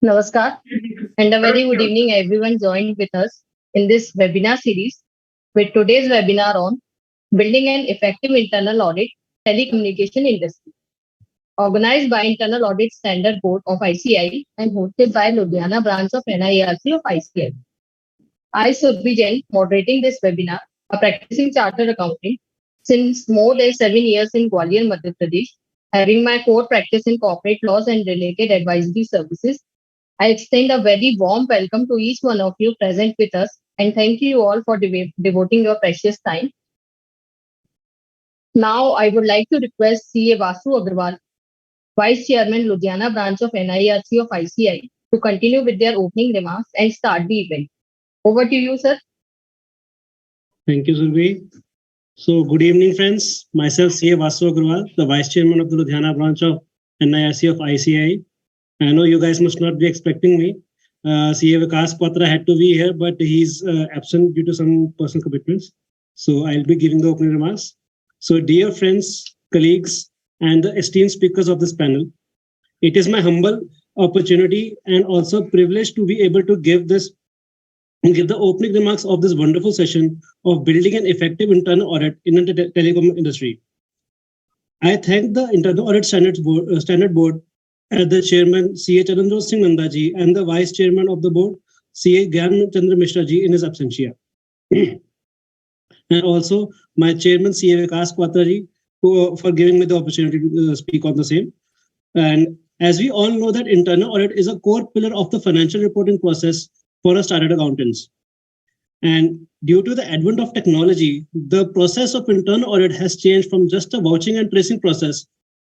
Namaskar and a very good evening everyone joined with us in this webinar series with today's webinar on building an effective internal audit telecommunication industry organized by Internal Audit Standard Board of ICI and hosted by Ludhiana branch of NIRC of ICI. I, Surbhi Jain, moderating this webinar, a practicing chartered accountant since more than 7 years in Gwalior, Madhya Pradesh, having my core practice in corporate laws and related advisory services. I extend a very warm welcome to each one of you present with us and thank you all for devoting your precious time. Now, I would like to request CA Vasu Agarwal, Vice Chairman, Ludhiana branch of NIRC of ICI, to continue with their opening remarks and start the event. Over to you, sir. Thank you, Surbhi. So, good evening, friends. Myself, CA Vasu Agarwal, the Vice Chairman of the Ludhiana branch of NIRC of ICI. I know you guys must not be expecting me. CA Vikas Patra had to be here, but he's absent due to some personal commitments. So I'll be giving the opening remarks. So dear friends, colleagues, and the esteemed speakers of this panel, it is my humble opportunity and also privilege to be able to give the opening remarks of this wonderful session of building an effective internal audit in the telecom industry. I thank the Internal Audit Standard Board, the Chairman CA Charanjot Singh Nandaji and the Vice Chairman of the Board CA Gyan Chandra Mishra ji in his absentia. And also my Chairman CA Vikas Patra ji for giving me the opportunity to speak on the same. And as we all know that internal audit is a core pillar of the financial reporting process for us chartered accountants. And due to the advent of technology, the process of internal audit has changed from just a vouching and tracing process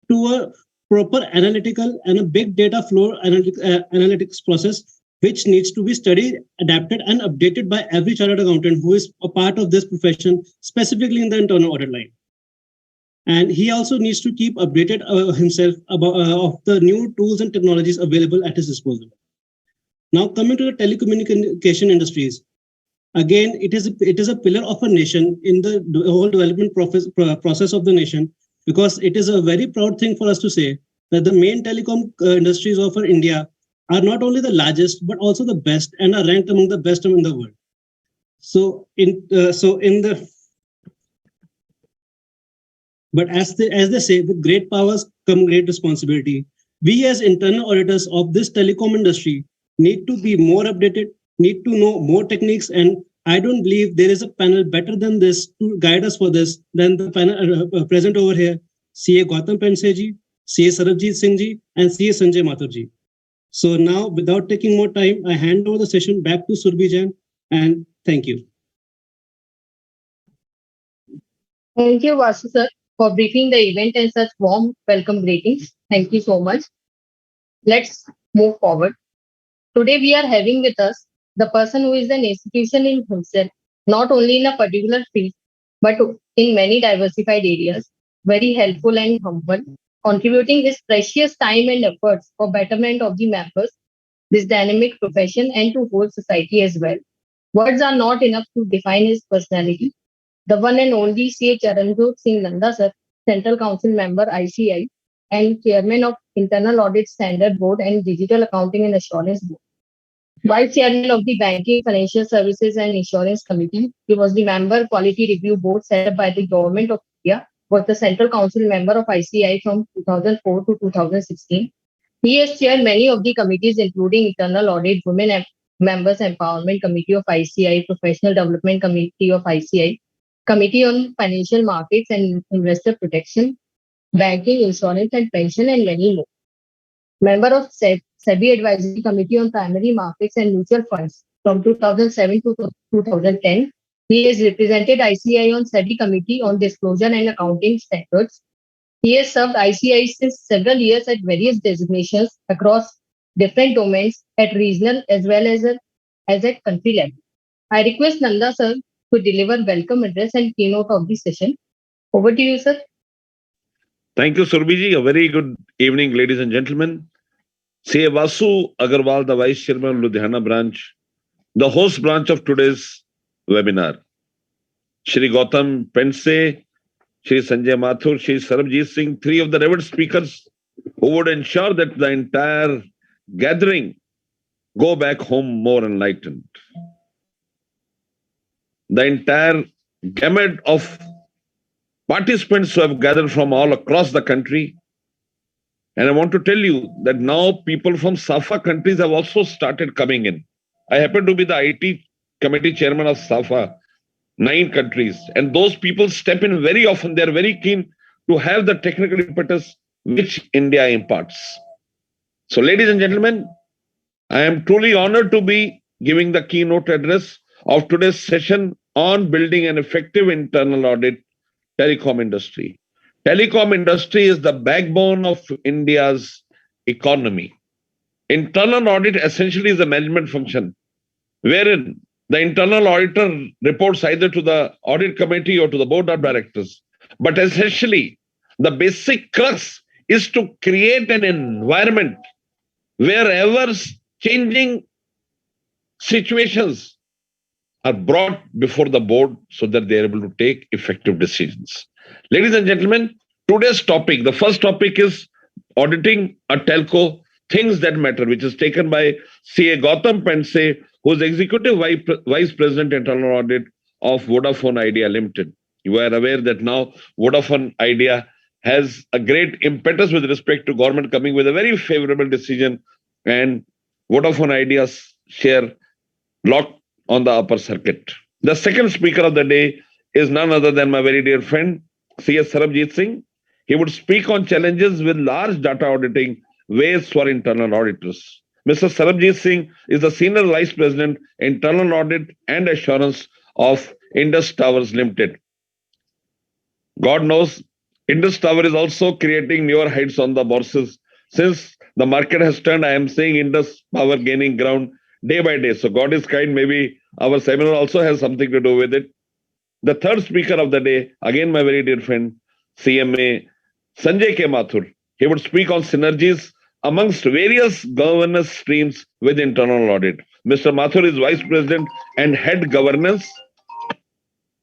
to a proper analytical and a big data flow analytics process, which needs to be studied, adapted, and updated by every chartered accountant who is a part of this profession, specifically in the internal audit line. And he also needs to keep updated himself about of the new tools and technologies available at his disposal. Now, coming to the telecommunication industries, again, it is a pillar of a nation in the whole development process of the nation, because it is a very proud thing for us to say that the main telecom industries of India are not only the largest, but also the best and are ranked among the best in the world. But as they say, with great powers come great responsibility. We as internal auditors of this telecom industry need to be more updated, need to know more techniques, and I don't believe there is a panel better than this to guide us for this than the panel present over here, CA Gautam Pense ji, CA Sarabjit Singh ji, and CA Sanjay Mathur ji. So now, without taking more time, I hand over the session back to Surbhi Jain, and thank you. Thank you, Vasu sir, for briefing the event and such warm welcome greetings. Thank you so much. Let's move forward. Today we are having with us the person who is an institution in himself, not only in a particular field, but in many diversified areas, very helpful and humble, contributing his precious time and efforts for betterment of the members, this dynamic profession, and to whole society as well. Words are not enough to define his personality. The one and only CA Charanjot Singh Nanda sir, Central Council member ICI, and Chairman of Internal Audit Standard Board and Digital Accounting and Assurance Board. Vice Chairman of the Banking, Financial Services and Insurance Committee. He was the member Quality Review Board set up by the Government of India, was the Central Council member of ICI from 2004 to 2016. He has chaired many of the committees including Internal Audit, Women Members Empowerment Committee of ICI, Professional Development Committee of ICI, Committee on Financial Markets and Investor Protection, Banking, Insurance and Pension, and many more. Member of SEBI Advisory Committee on Primary Markets and Mutual Funds from 2007 to 2010. He has represented ICI on SEBI Committee on Disclosure and Accounting Standards. He has served ICI since several years at various designations across different domains at regional as well as at country level. I request Nanda sir to deliver welcome address and keynote of the session. Over to you, sir. Thank you, Surbhi. A very good evening, ladies and gentlemen. CA Vasu Agarwal, the Vice Chairman of Ludhiana branch, the host branch of today's webinar. Shri Gautam Pense, Shri Sanjay Mathur, Shri Sarabjit Singh, three of the revered speakers who would ensure that the entire gathering go back home more enlightened. The entire gamut of participants who have gathered from all across the country. And I want to tell you that now people from SAFA countries have also started coming in. I happen to be the IT committee chairman of SAFA, 9 countries. And those people step in very often. They're very keen to have the technical impetus which India imparts. So, ladies and gentlemen, I am truly honored to be giving the keynote address of today's session on building an effective internal audit telecom industry. Telecom industry is the backbone of India's economy. Internal audit essentially is a management function wherein the internal auditor reports either to the audit committee or to the board of directors. But essentially, the basic crux is to create an environment wherever changing situations are brought before the board so that they are able to take effective decisions. Ladies and gentlemen, today's topic, the first topic is auditing a telco, things that matter, which is taken by CA Gautam Pense, who is Executive Vice President Internal Audit of Vodafone Idea Limited. You are aware that now Vodafone Idea has a great impetus with respect to government coming with a very favorable decision, and Vodafone Idea's share locked on the upper circuit. The second speaker of the day is none other than my very dear friend, C.S. Sarabjit Singh. He would speak on challenges with large data auditing ways for internal auditors. Mr. Sarabjit Singh is the Senior Vice President, Internal Audit and Assurance of Indus Towers Limited. God knows, Indus Tower is also creating newer heights on the bourses. Since the market has turned, I am seeing Indus Power gaining ground day by day. So God is kind. Maybe our seminar also has something to do with it. The third speaker of the day, again my very dear friend, CMA Sanjay K. Mathur. He would speak on synergies amongst various governance streams with internal audit. Mr. Mathur is Vice President and Head Governance,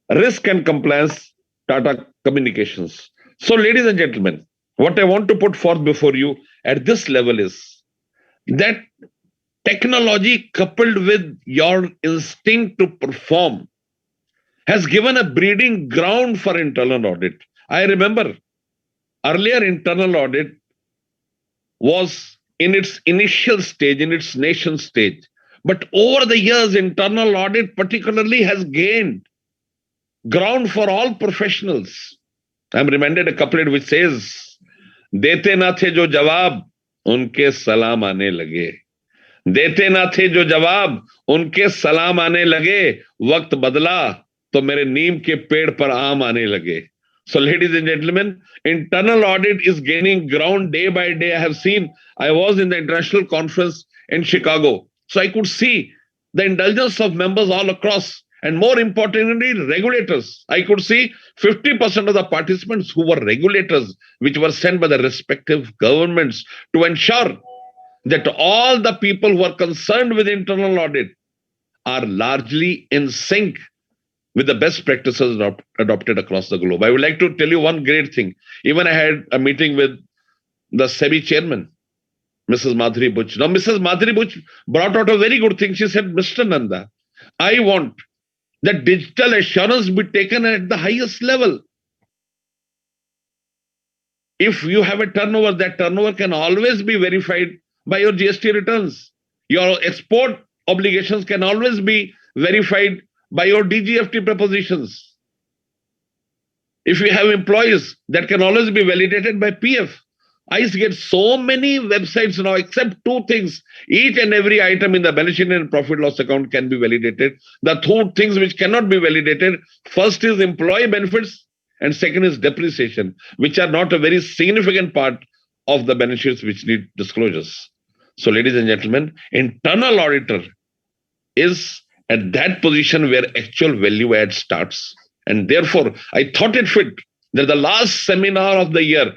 Risk and Compliance, Tata Communications. So, ladies and gentlemen, what I want to put forth before you at this level is that technology coupled with your instinct to perform has given a breeding ground for internal audit. I remember earlier internal audit was in its initial stage, in its nascent stage. But over the years, internal audit particularly has gained ground for all professionals. I'm reminded a couplet which says, "Dete na the jo jawab, unke salam aane lage. Dete na the jo jawab, unke salam aane lage. Waqt badla, to mere neem ke ped par aam aane lage." So, ladies and gentlemen, internal audit is gaining ground day by day. I was in the international conference in Chicago. So I could see the indulgence of members all across, and more importantly, regulators. I could see 50% of the participants who were regulators, which were sent by the respective governments to ensure that all the people who are concerned with internal audit are largely in sync with the best practices adopted across the globe. I would like to tell you one great thing. Even I had a meeting with the SEBI chairman, Mrs. Madhuri Buch. Now, Mrs. Madhuri Buch brought out a very good thing. She said, "Mr. Nanda, I want that digital assurance be taken at the highest level. If you have a turnover, that turnover can always be verified by your GST returns. Your export obligations can always be verified by your DGFT propositions. If you have employees, that can always be validated by PF. I get so many websites now, except two things. Each and every item in the balance sheet and profit loss account can be validated. The two things which cannot be validated, first is employee benefits, and second is depreciation, which are not a very significant part of the balance sheets which need disclosures. So, ladies and gentlemen, internal auditor is at that position where actual value add starts. And therefore, I thought it fit that the last seminar of the year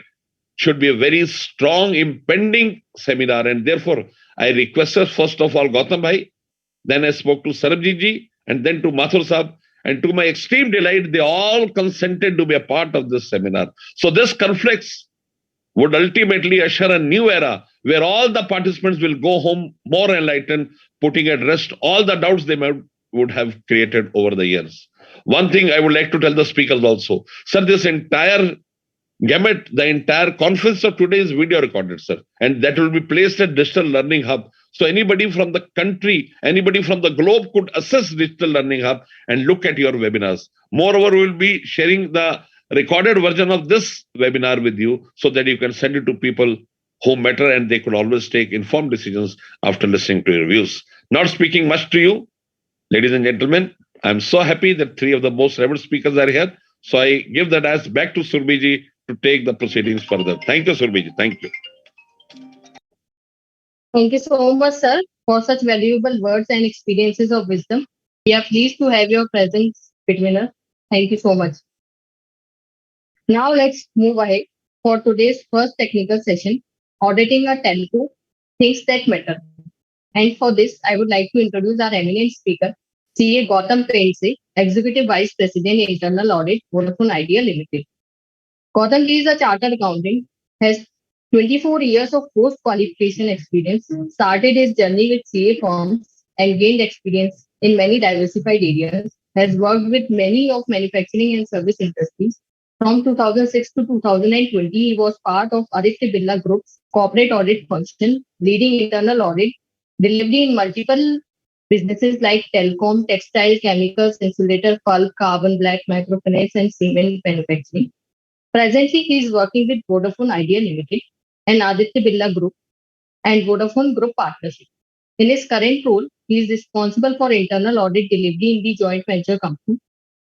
should be a very strong, impending seminar. And therefore, I requested first of all Gautam Bhai, then I spoke to Sarabjit ji, and then to Mathur Saab. And to my extreme delight, they all consented to be a part of this seminar. So this conflicts would ultimately usher a new era where all the participants will go home more enlightened, putting at rest all the doubts they would have created over the years. One thing I would like to tell the speakers also, sir, this entire gamut, the entire conference of today is video recorded, sir, and that will be placed at Digital Learning Hub. So anybody from the country, anybody from the globe could access Digital Learning Hub and look at your webinars. Moreover, we will be sharing the recorded version of this webinar with you so that you can send it to people who matter and they could always take informed decisions after listening to your views. Not speaking much to you, ladies and gentlemen, I'm so happy that three of the most relevant speakers are here. So I give the dais back to Surbiji to take the proceedings further. Thank you, Surbiji. Thank you. Thank you so much, sir, for such valuable words and experiences of wisdom. We are pleased to have your presence between us. Thank you so much. Now let's move ahead for today's first technical session, auditing a telco, things that matter. And for this, I would like to introduce our eminent speaker, CA Gautam Pense, Executive Vice President, Internal Audit, Vodafone Idea Limited. Gautam is a chartered accountant, has 24 years of post-qualification experience, started his journey with CA firms and gained experience in many diversified areas, has worked with many of manufacturing and service industries. From 2006 to 2020, he was part of Aditya Birla Group's corporate audit function, leading internal audit, delivery in multiple businesses like telecom, textile, chemicals, insulator, pulp, carbon black, microfinance, and cement manufacturing. Presently, he is working with Vodafone Idea Limited and Aditya Birla Group and Vodafone Group Partnership. In his current role, he is responsible for internal audit delivery in the joint venture company,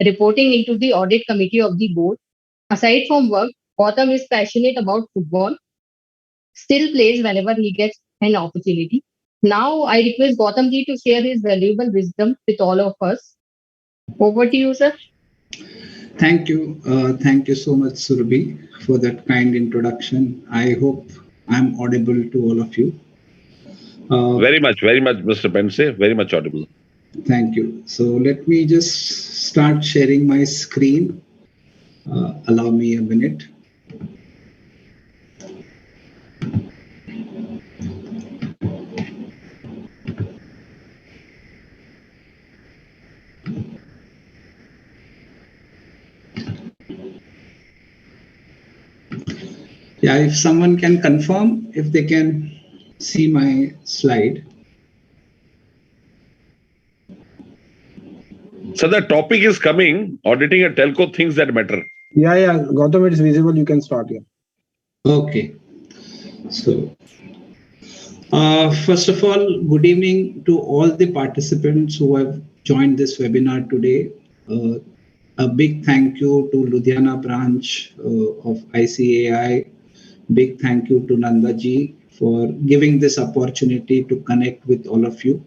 reporting into the audit committee of the board. Aside from work, Gautam is passionate about football, still plays whenever he gets an opportunity. Now, I request Gautam ji to share his valuable wisdom with all of us. Over to you, sir. Thank you. Thank you so much, Surabhi, for that kind introduction. I hope I'm audible to all of you. Very much, Mr. Pense. Very much audible. Thank you. So let me just start sharing my screen. Allow me a minute. Yeah, if someone can confirm if they can see my slide. So the topic is coming, auditing a telco, things that matter. Yeah, Gautam, it is visible. You can start here. Okay. So, first of all, good evening to all the participants who have joined this webinar today. A big thank you to Ludhiana branch of ICAI. Big thank you to Nanda ji for giving this opportunity to connect with all of you.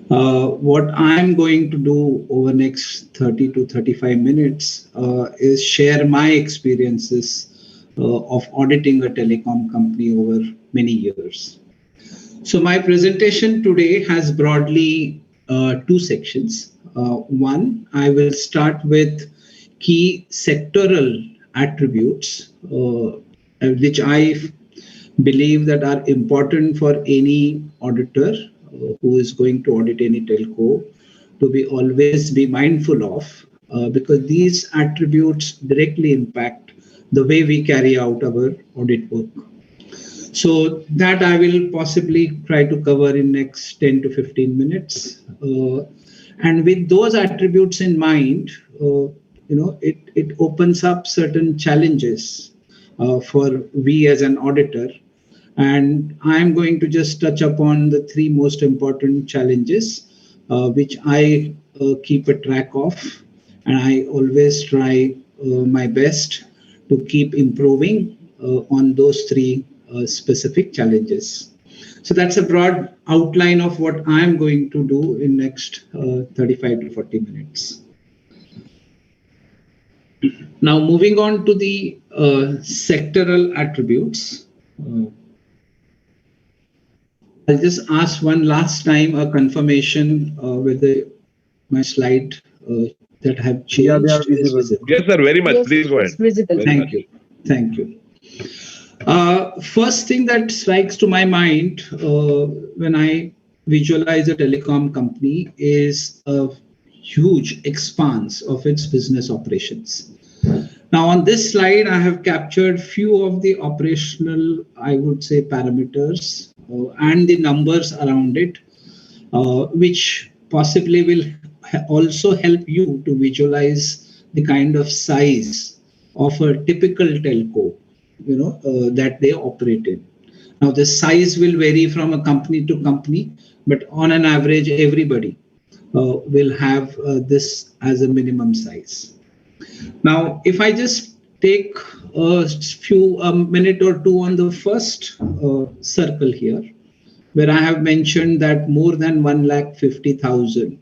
What I'm going to do over next 30 to 35 minutes is share my experiences of auditing a telecom company over many years. So my presentation today has broadly two sections. One, I will start with key sectoral attributes, which I believe that are important for any auditor who is going to audit any telco to be always be mindful of, because these attributes directly impact the way we carry out our audit work. So that I will possibly try to cover in next 10 to 15 minutes. And with those attributes in mind, it opens up certain challenges for we as an auditor. And I'm going to just touch upon the three most important challenges, which I keep a track of. And I always try my best to keep improving on those three specific challenges. So that's a broad outline of what I'm going to do in next 35 to 40 minutes. Now, moving on to the sectoral attributes. I'll just ask one last time a confirmation whether my slide that have changed they are visible. Yes, sir, very much. Yes, Please go it's ahead. visible. Very Thank much. you. Thank you. First thing that strikes to my mind when I visualize a telecom company is a huge expanse of its business operations. Now, on this slide, I have captured few of the operational, I would say, parameters and the numbers around it, which possibly will also help you to visualize the kind of size of a typical telco, that they operate in. Now, the size will vary from a company to company, but on an average, everybody will have this as a minimum size. Now, if I just take a minute or two on the first circle here, where I have mentioned that more than 150,000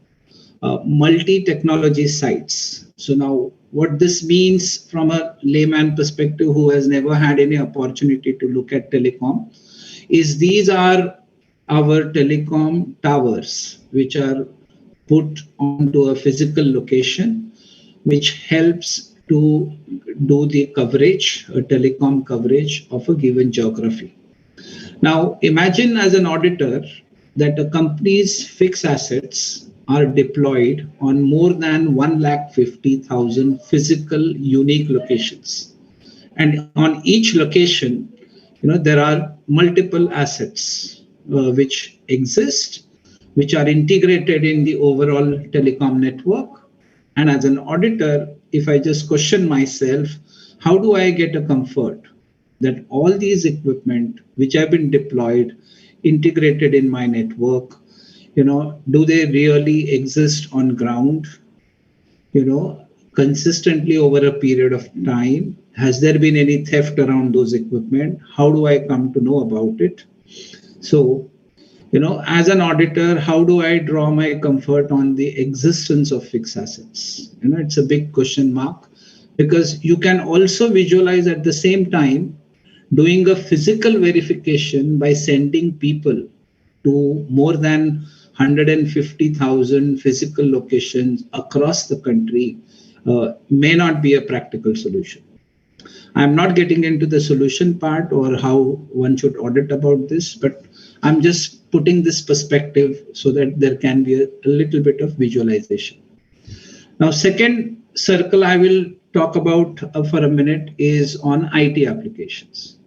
multi-technology sites. So now what this means from a layman perspective who has never had any opportunity to look at telecom is these are our telecom towers, which are put onto a physical location, which helps to do the coverage, a telecom coverage of a given geography. Now, imagine as an auditor that a company's fixed assets are deployed on more than 150,000 physical unique locations. And on each location, there are multiple assets which exist, which are integrated in the overall telecom network. And as an auditor, if I just question myself, how do I get a comfort that all these equipment which have been deployed, integrated in my network, do they really exist on ground, consistently over a period of time? Has there been any theft around those equipment? How do I come to know about it? So, as an auditor, how do I draw my comfort on the existence of fixed assets? It's a big question mark, because you can also visualize at the same time doing a physical verification by sending people to more than 150,000 physical locations across the country may not be a practical solution. I'm not getting into the solution part or how one should audit about this, but I'm just putting this perspective so that there can be a little bit of visualization. Now, second circle I will talk about for a minute is on IT applications.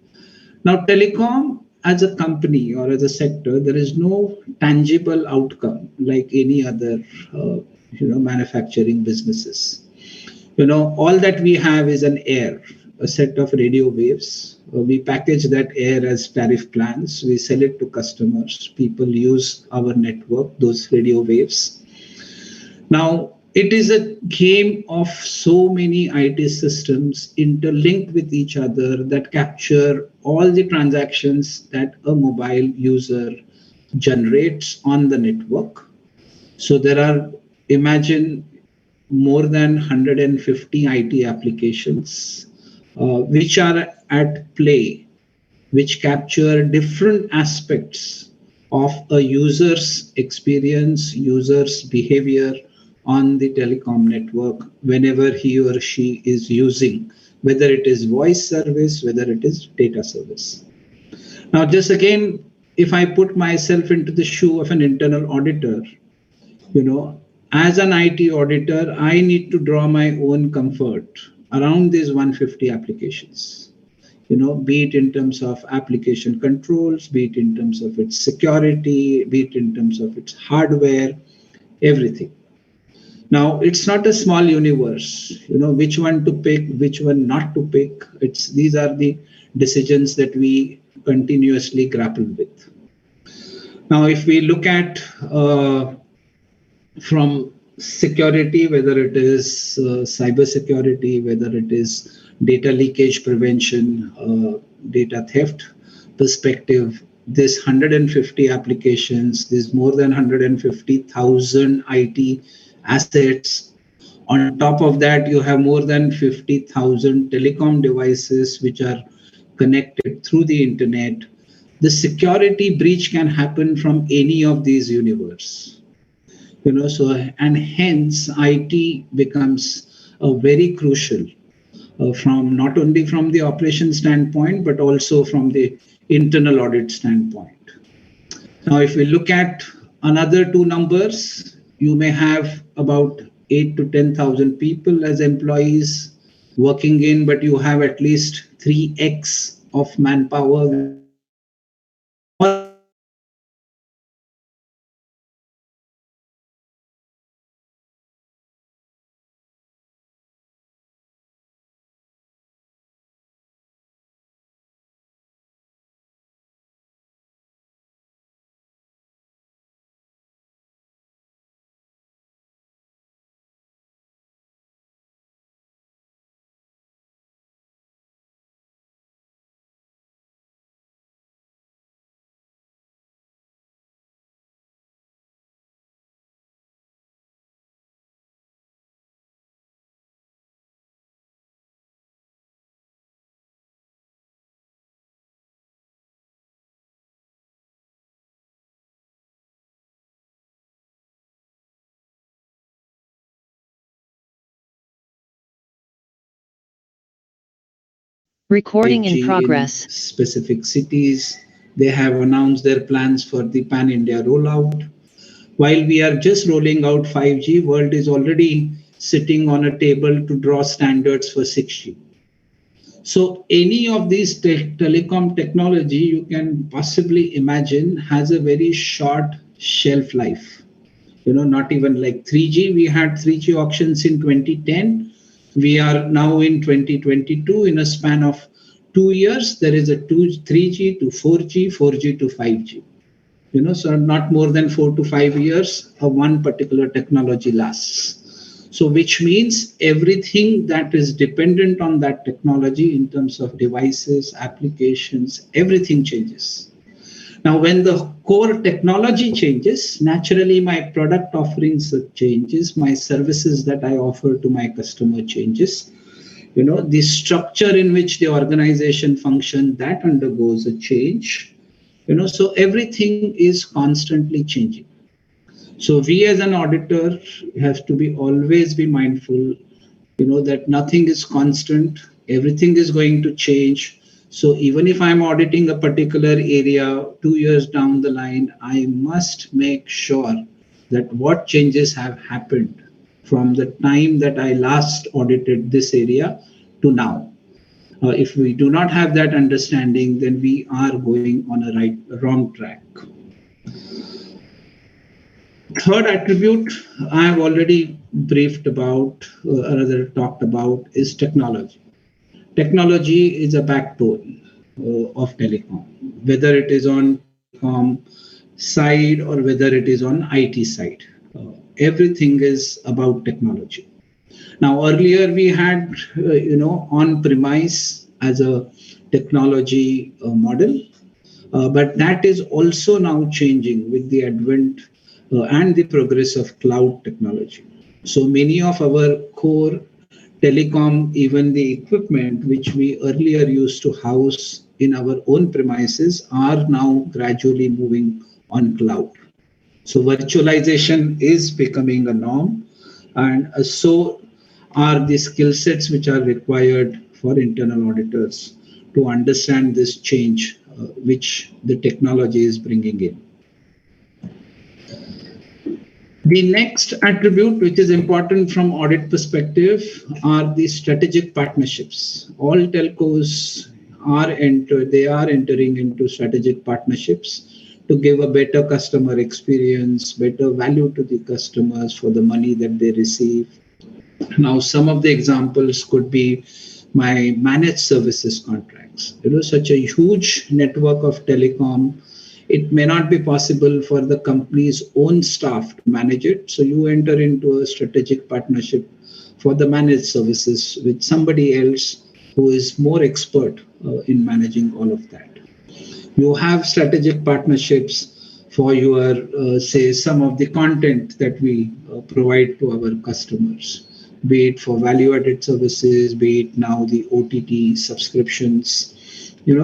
Now, telecom as a company or as a sector, there is no tangible outcome like any other, manufacturing businesses. All that we have is an air, a set of radio waves. We package that air as tariff plans. We sell it to customers. People use our network, those radio waves. Now, it is a game of so many IT systems interlinked with each other that capture all the transactions that a mobile user generates on the network. So there are, imagine, more than 150 IT applications which are at play, which capture different aspects of a user's experience, user's behavior on the telecom network whenever he or she is using, whether it is voice service, whether it is data service. Now, just again, if I put myself into the shoe of an internal auditor, as an IT auditor, I need to draw my own comfort around these 150 applications. Be it in terms of application controls, be it in terms of its security, be it in terms of its hardware, everything. Now, it's not a small universe, which one to pick, which one not to pick. These are the decisions that we continuously grapple with. Now, if we look at from security, whether it is cyber security, whether it is data leakage prevention, data theft perspective, this 150 applications, there's more than 150,000 IT assets. On top of that, you have more than 50,000 telecom devices which are connected through the internet. The security breach can happen from any of these universe. And hence IT becomes a very crucial from not only from the operation standpoint, but also from the internal audit standpoint. Now, if we look at another two numbers, you may have about 8 to 10,000 people as employees working in, but you have at least 3x of manpower, which is more Recording in 5G progress. in specific cities. They have announced their plans for the pan-India rollout. While we are just rolling out 5G, world is already sitting on a table to draw standards for 6G. So any of these telecom technology you can possibly imagine has a very short shelf life. Not even like 3G. We had 3G auctions in 2010. We are now in 2022. In a span of 2 years, there is a 3G to 4G, 4G to 5G. So not more than 4 to 5 years, one particular technology lasts. So which means everything that is dependent on that technology in terms of devices, applications, everything changes. Now, when the core technology changes, naturally my product offerings changes, my services that I offer to my customer changes. The structure in which the organization function, that undergoes a change. So everything is constantly changing. So we as an auditor have to be always be mindful, that nothing is constant, everything is going to change. So even if I'm auditing a particular area 2 years down the line, I must make sure that what changes have happened from the time that I last audited this area to now. If we do not have that understanding, then we are going on a wrong track. Third attribute I have already briefed about, or rather talked about, is technology. Technology is a backbone of telecom, whether it is on telecom side or whether it is on IT side. Everything is about technology. Now, earlier we had, on-premise as a technology model, but that is also now changing with the advent and the progress of cloud technology. So many of our core telecom, even the equipment which we earlier used to house in our own premises, are now gradually moving on cloud. So virtualization is becoming a norm, and so are the skill sets which are required for internal auditors to understand this change which the technology is bringing in. The next attribute, which is important from audit perspective, are the strategic partnerships. All telcos they are entering into strategic partnerships to give a better customer experience, better value to the customers for the money that they receive. Now, some of the examples could be my managed services contracts. Such a huge network of telecom, it may not be possible for the company's own staff to manage it. So you enter into a strategic partnership for the managed services with somebody else who is more expert in managing all of that. You have strategic partnerships for your, say, some of the content that we provide to our customers, be it for value-added services, be it now the OTT subscriptions,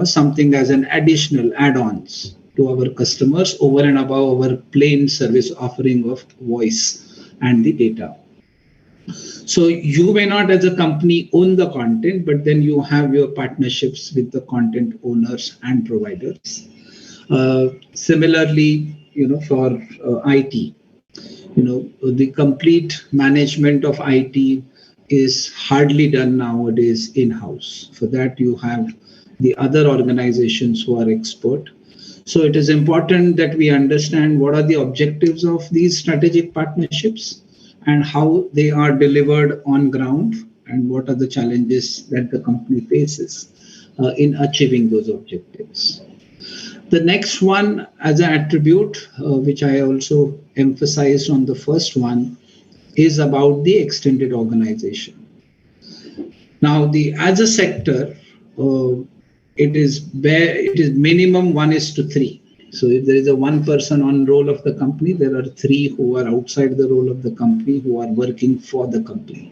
something as an additional add-ons to our customers over and above our plain service offering of voice and the data. So you may not as a company own the content, but then you have your partnerships with the content owners and providers. Similarly, for IT, the complete management of IT is hardly done nowadays in-house. For that, you have the other organizations who are expert. So it is important that we understand what are the objectives of these strategic partnerships and how they are delivered on ground, and what are the challenges that the company faces in achieving those objectives. The next one, as an attribute, which I also emphasized on the first one, is about the extended organization. Now, the as a sector, it is minimum 1:3. So if there is a one person on role of the company, there are three who are outside the role of the company who are working for the company.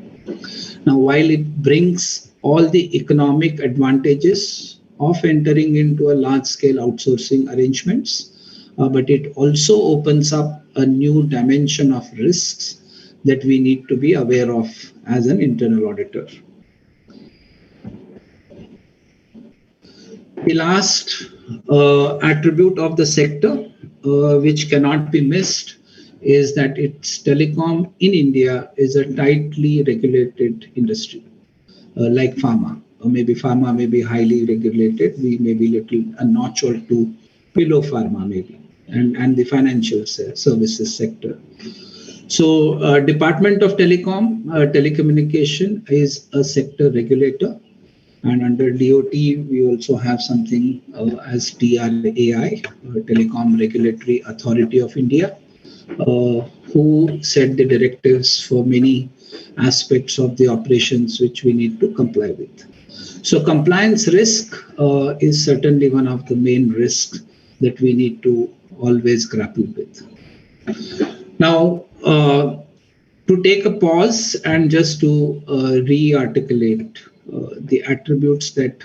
Now, while it brings all the economic advantages of entering into a large scale outsourcing arrangements, but it also opens up a new dimension of risks that we need to be aware of as an internal auditor. The last attribute of the sector, which cannot be missed, is that its telecom in India is a tightly regulated industry, like pharma. Or maybe pharma may be highly regulated. We may be little a notch or two below pharma maybe, and the financial services sector. So, Department of Telecommunication is a sector regulator, and under DOT, we also have something as TRAI, Telecom Regulatory Authority of India, who set the directives for many aspects of the operations which we need to comply with. So compliance risk is certainly one of the main risks that we need to always grapple with. Now, to take a pause and just to re-articulate the attributes that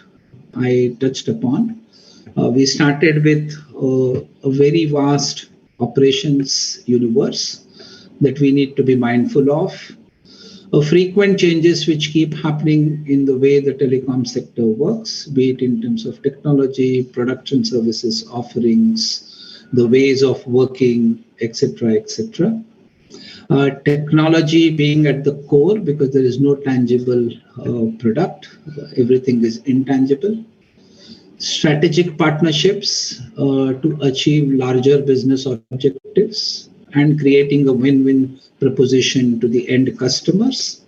I touched upon, we started with a very vast operations universe that we need to be mindful of. Frequent changes which keep happening in the way the telecom sector works, be it in terms of technology, products and services offerings, the ways of working, etc., etc. Technology being at the core, because there is no tangible product, everything is intangible. Strategic partnerships to achieve larger business objectives and creating a win-win proposition to the end customers.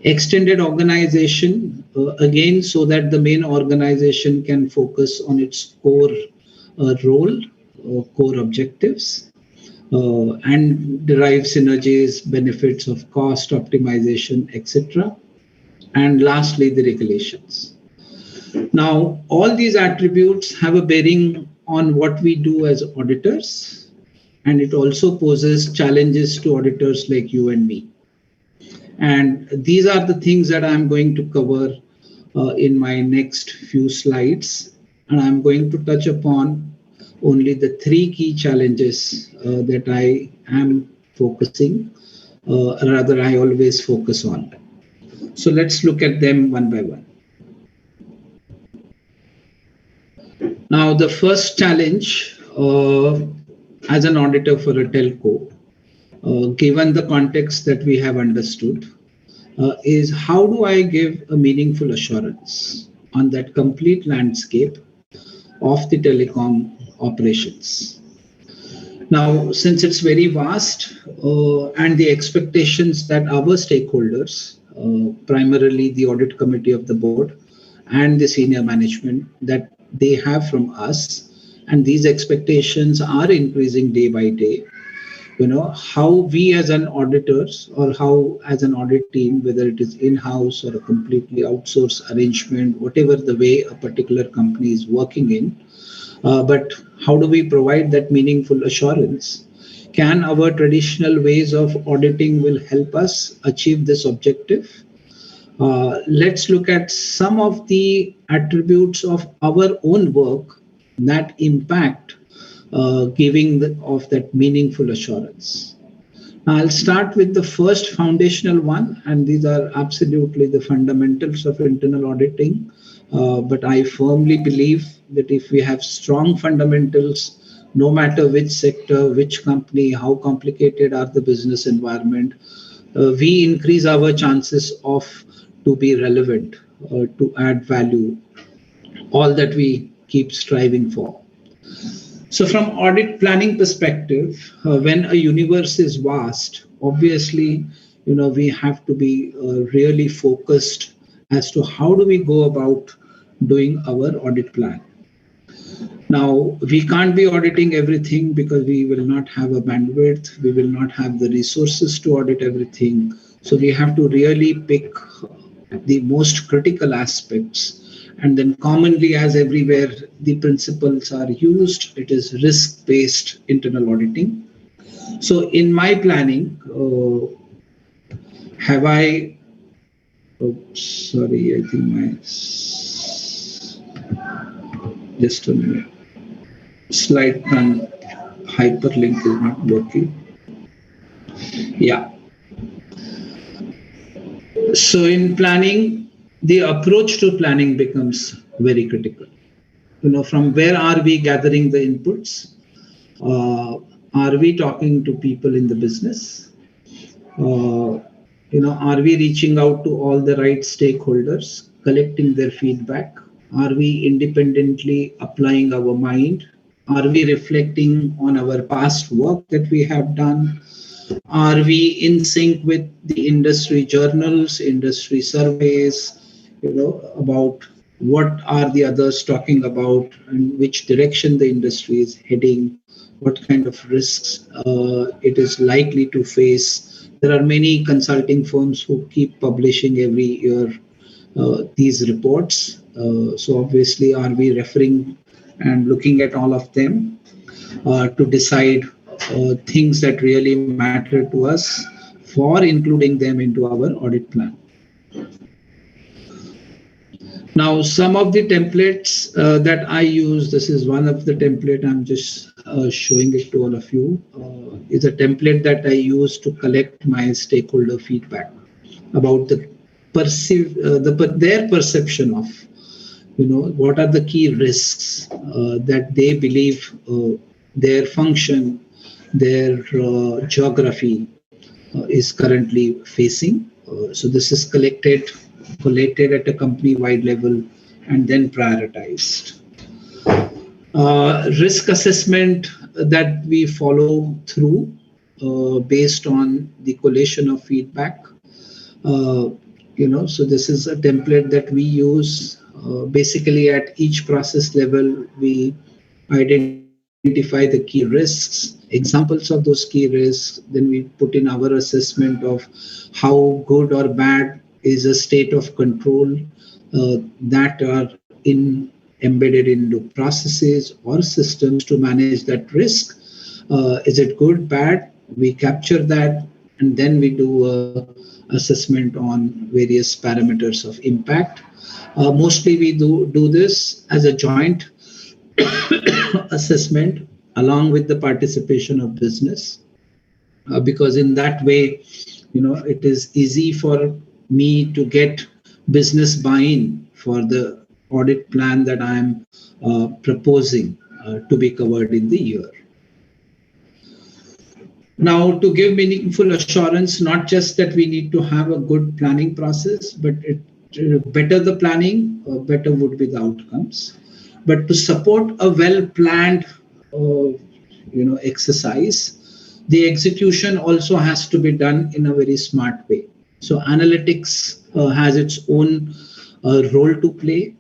Extended organization, again, so that the main organization can focus on its core role, core objectives, and derive synergies, benefits of cost optimization, etc. And lastly, the regulations. Now, all these attributes have a bearing on what we do as auditors, and it also poses challenges to auditors like you and me. And these are the things that I'm going to cover in my next few slides. And I'm going to touch upon only the three key challenges that I am focusing, rather I always focus on. So let's look at them one by one. Now, the first challenge as an auditor for a telco, given the context that we have understood, is how do I give a meaningful assurance on that complete landscape of the telecom operations. Now, since it's very vast and the expectations that our stakeholders, primarily the audit committee of the board and the senior management, that they have from us, and these expectations are increasing day by day. How we as an auditors, or how as an audit team, whether it is in-house or a completely outsourced arrangement, whatever the way a particular company is working in, but how do we provide that meaningful assurance? Can our traditional ways of auditing will help us achieve this objective? Let's look at some of the attributes of our own work that impact giving of that meaningful assurance. I'll start with the first foundational one, and these are absolutely the fundamentals of internal auditing. But I firmly believe that if we have strong fundamentals, no matter which sector, which company, how complicated are the business environment, we increase our chances of to be relevant, to add value, all that we keep striving for. So, from audit planning perspective, when a universe is vast, obviously, we have to be really focused as to how do we go about doing our audit plan. Now, we can't be auditing everything because we will not have a bandwidth, we will not have the resources to audit everything. So, we have to really pick the most critical aspects. And then, commonly, as everywhere, the principles are used, it is risk based internal auditing. So, in my planning, have I, sorry, I think just a minute. Slide plan hyperlink is not working. Yeah. So in planning, the approach to planning becomes very critical. From where are we gathering the inputs? Are we talking to people in the business? Are we reaching out to all the right stakeholders, collecting their feedback? Are we independently applying our mind? Are we reflecting on our past work that we have done? Are we in sync with the industry journals, industry surveys, about what are the others talking about and which direction the industry is heading, what kind of risks it is likely to face. There are many consulting firms who keep publishing every year these reports. So obviously, are we referring and looking at all of them to decide things that really matter to us for including them into our audit plan? Now, some of the templates that I use, this is one of the template, I'm just showing it to all of you, is a template that I use to collect my stakeholder feedback about their perception of, what are the key risks that they believe their function, their geography is currently facing. So this is collated at a company-wide level and then prioritized. Risk assessment that we follow through based on the collation of feedback. So this is a template that we use. Basically, at each process level, we identify the key risks, examples of those key risks, then we put in our assessment of how good or bad is a state of control that are embedded into processes or systems to manage that risk. Is it good, bad? We capture that, and then we do a assessment on various parameters of impact. Mostly we do this as a joint assessment along with the participation of business, because in that way, it is easy for me to get business buy-in for the audit plan that I am proposing to be covered in the year. Now, to give meaningful assurance, not just that we need to have a good planning process, but better the planning, better would be the outcomes. But to support a well-planned, exercise, the execution also has to be done in a very smart way. So analytics has its own role to play.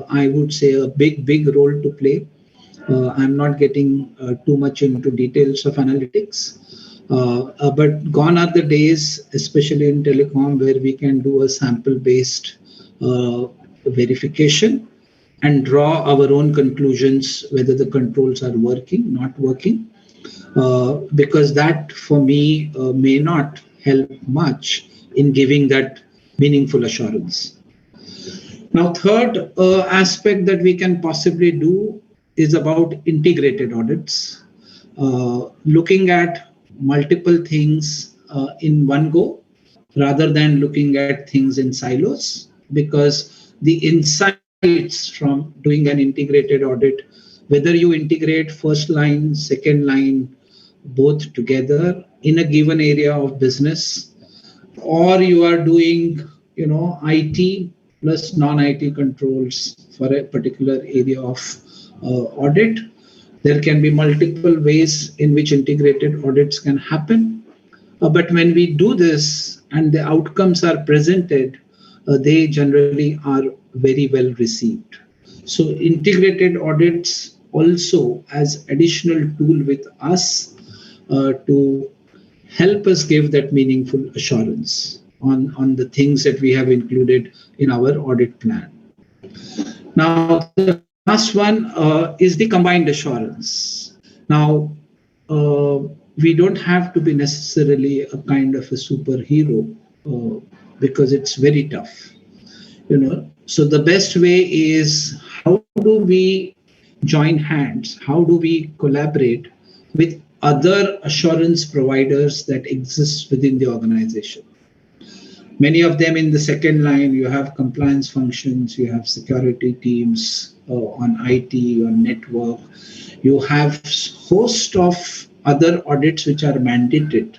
I would say a big role to play. I'm not getting too much into details of analytics. But gone are the days, especially in telecom, where we can do a sample-based verification and draw our own conclusions whether the controls are working, not working, because that for me may not help much in giving that meaningful assurance. Now, third aspect that we can possibly do is about integrated audits, looking at multiple things in one go rather than looking at things in silos, because the insights from doing an integrated audit, whether you integrate first line, second line, both together in a given area of business, or you are doing, IT plus non-IT controls for a particular area of audit, there can be multiple ways in which integrated audits can happen. But when we do this and the outcomes are presented, they generally are very well received. So integrated audits also as additional tool with us to help us give that meaningful assurance on the things that we have included in our audit plan. Now, the last one is the combined assurance. Now, we don't have to be necessarily a kind of a superhero because it's very tough. So the best way is, how do we join hands? How do we collaborate with other assurance providers that exist within the organization? Many of them in the second line, you have compliance functions, you have security teams on IT, on network, you have host of other audits which are mandated.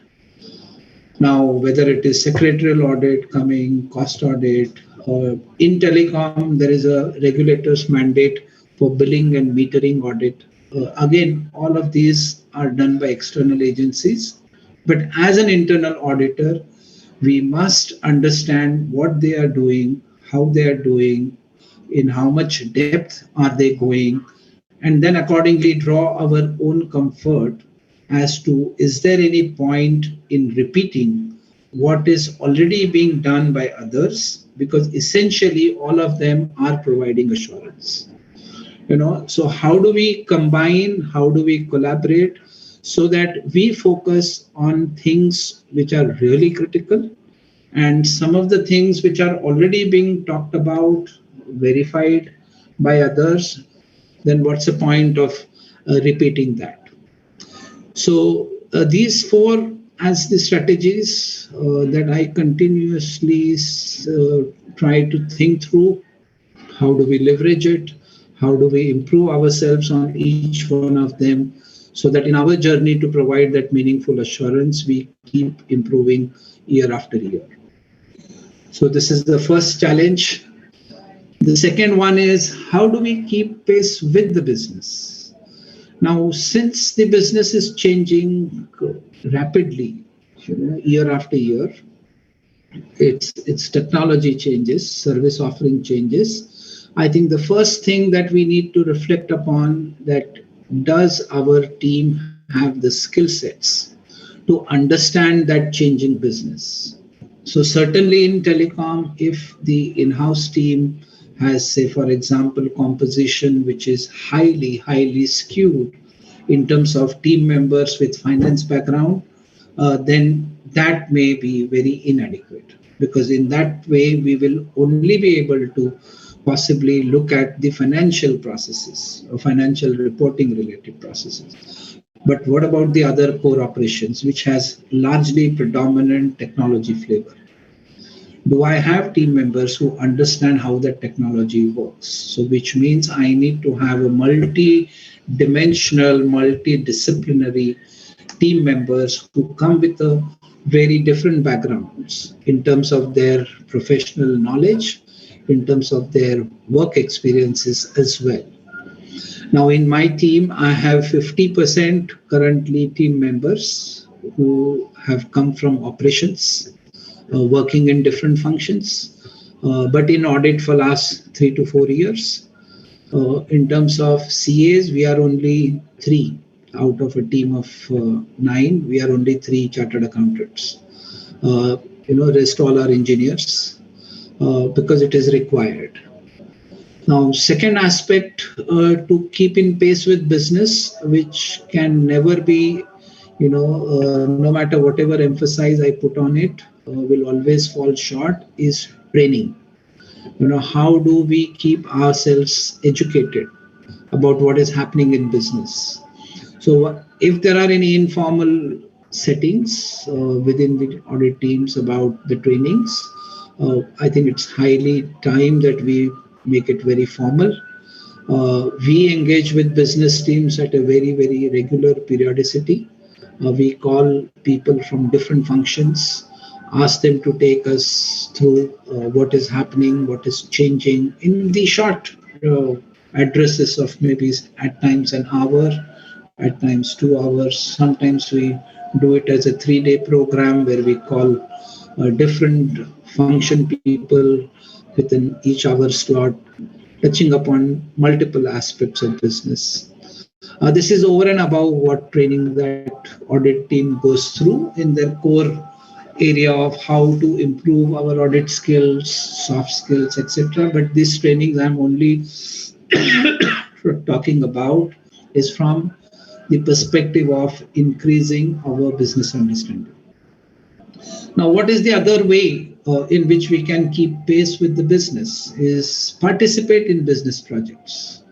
Now, whether it is secretarial audit coming, cost audit, or in telecom, there is a regulator's mandate for billing and metering audit. Again, all of these are done by external agencies. But as an internal auditor, we must understand what they are doing, how they are doing, in how much depth are they going, and then accordingly draw our own comfort as to, is there any point in repeating what is already being done by others, because essentially all of them are providing assurance. So how do we combine, how do we collaborate so that we focus on things which are really critical, and some of the things which are already being talked about, verified by others, then what's the point of repeating that? So these four as the strategies that I continuously try to think through. How do we leverage it? How do we improve ourselves on each one of them, so that in our journey to provide that meaningful assurance, we keep improving year after year? So this is the first challenge. The second one is, how do we keep pace with the business? Now, since the business is changing rapidly, year after year, its technology changes, service offering changes. I think the first thing that we need to reflect upon, that does our team have the skill sets to understand that changing business? So certainly in telecom, if the in-house team has, say, for example, composition which is highly skewed in terms of team members with finance background, then that may be very inadequate, because in that way we will only be able to possibly look at the financial processes or financial reporting related processes. But what about the other core operations, which has largely predominant technology flavor? Do I have team members who understand how that technology works? So which means I need to have a multi-dimensional, multidisciplinary team members who come with a very different backgrounds in terms of their professional knowledge, in terms of their work experiences as well. Now, in my team, I have 50% currently team members who have come from operations, working in different functions, but in audit for last 3 to 4 years. In terms of CAs, we are only three out of a team of nine. We are only three chartered accountants. Rest all are engineers because it is required. Now, second aspect to keep in pace with business, which can never be, no matter whatever emphasis I put on it, will always fall short, is training. How do we keep ourselves educated about what is happening in business? So if there are any informal settings within the audit teams about the trainings. I think it's highly time that we make it very formal. We engage with business teams at a very, very regular periodicity. We call people from different functions, ask them to take us through what is happening, what is changing in the short addresses of maybe at times an hour, at times 2 hours. Sometimes we do it as a 3 day program where we call different function people within each hour slot, touching upon multiple aspects of business. This is over and above what training that audit team goes through in their core area of how to improve our audit skills, soft skills, etc. But these trainings I'm only talking about is from the perspective of increasing our business understanding. Now, what is the other way in which we can keep pace with the business is participate in business projects.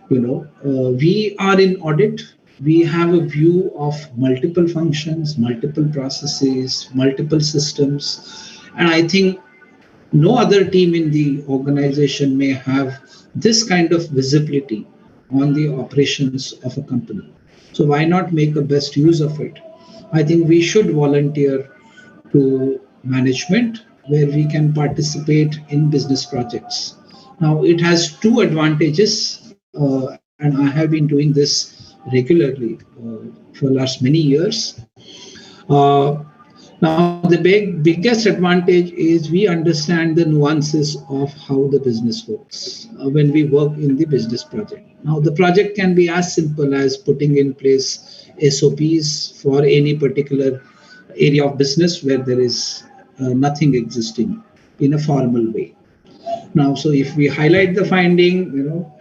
We are in audit. We have a view of multiple functions, multiple processes, multiple systems. And I think no other team in the organization may have this kind of visibility on the operations of a company. So why not make the best use of it? I think we should volunteer to management where we can participate in business projects. Now, it has two advantages, and I have been doing this regularly for the last many years. Uh, Now, the biggest advantage is we understand the nuances of how the business works when we work in the business project. Now, the project can be as simple as putting in place SOPs for any particular area of business where there is nothing existing in a formal way. Now, so if we highlight the finding,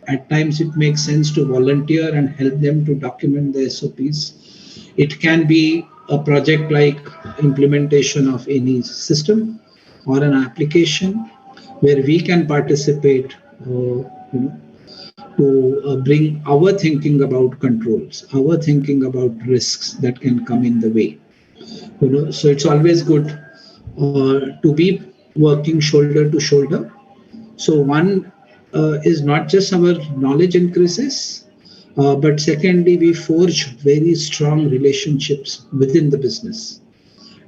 at times it makes sense to volunteer and help them to document the SOPs. It can be a project like implementation of any system or an application where we can participate to bring our thinking about controls, our thinking about risks that can come in the way. So it's always good to be working shoulder to shoulder. So one is not just our knowledge increases, but secondly, we forge very strong relationships within the business.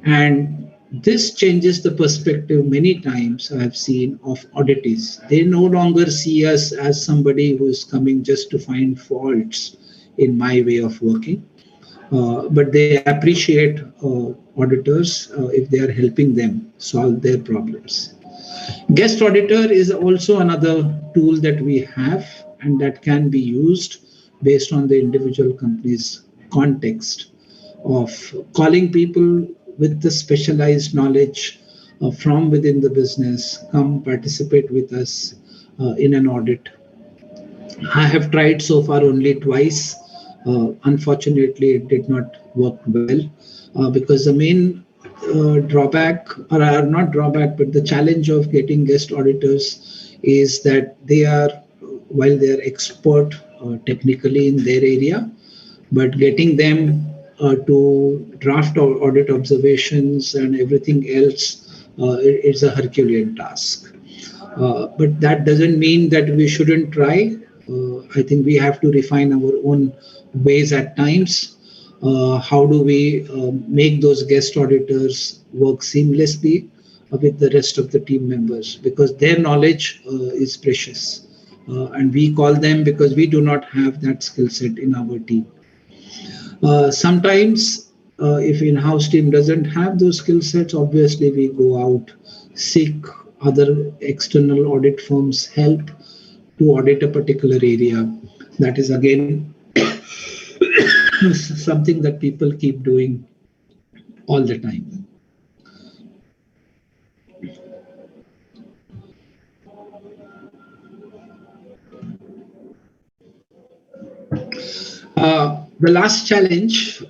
And this changes the perspective many times I have seen of auditees. They no longer see us as somebody who is coming just to find faults in my way of working, but they appreciate auditors if they are helping them solve their problems. Guest auditor is also another tool that we have and that can be used based on the individual company's context of calling people with the specialized knowledge from within the business, come participate with us in an audit. I have tried so far only twice. Unfortunately, it did not work well because the main drawback, or not drawback, but the challenge of getting guest auditors is that they are, while they are expert technically in their area, but getting them to draft audit observations and everything else is a Herculean task. But that doesn't mean that we shouldn't try. I think we have to refine our own ways at times. How do we make those guest auditors work seamlessly with the rest of the team members? Because their knowledge is precious. And we call them because we do not have that skill set in our team. Sometimes, if in-house team doesn't have those skill sets, obviously we go out, seek other external audit firms' help to audit a particular area. That is again something that people keep doing all the time. The last challenge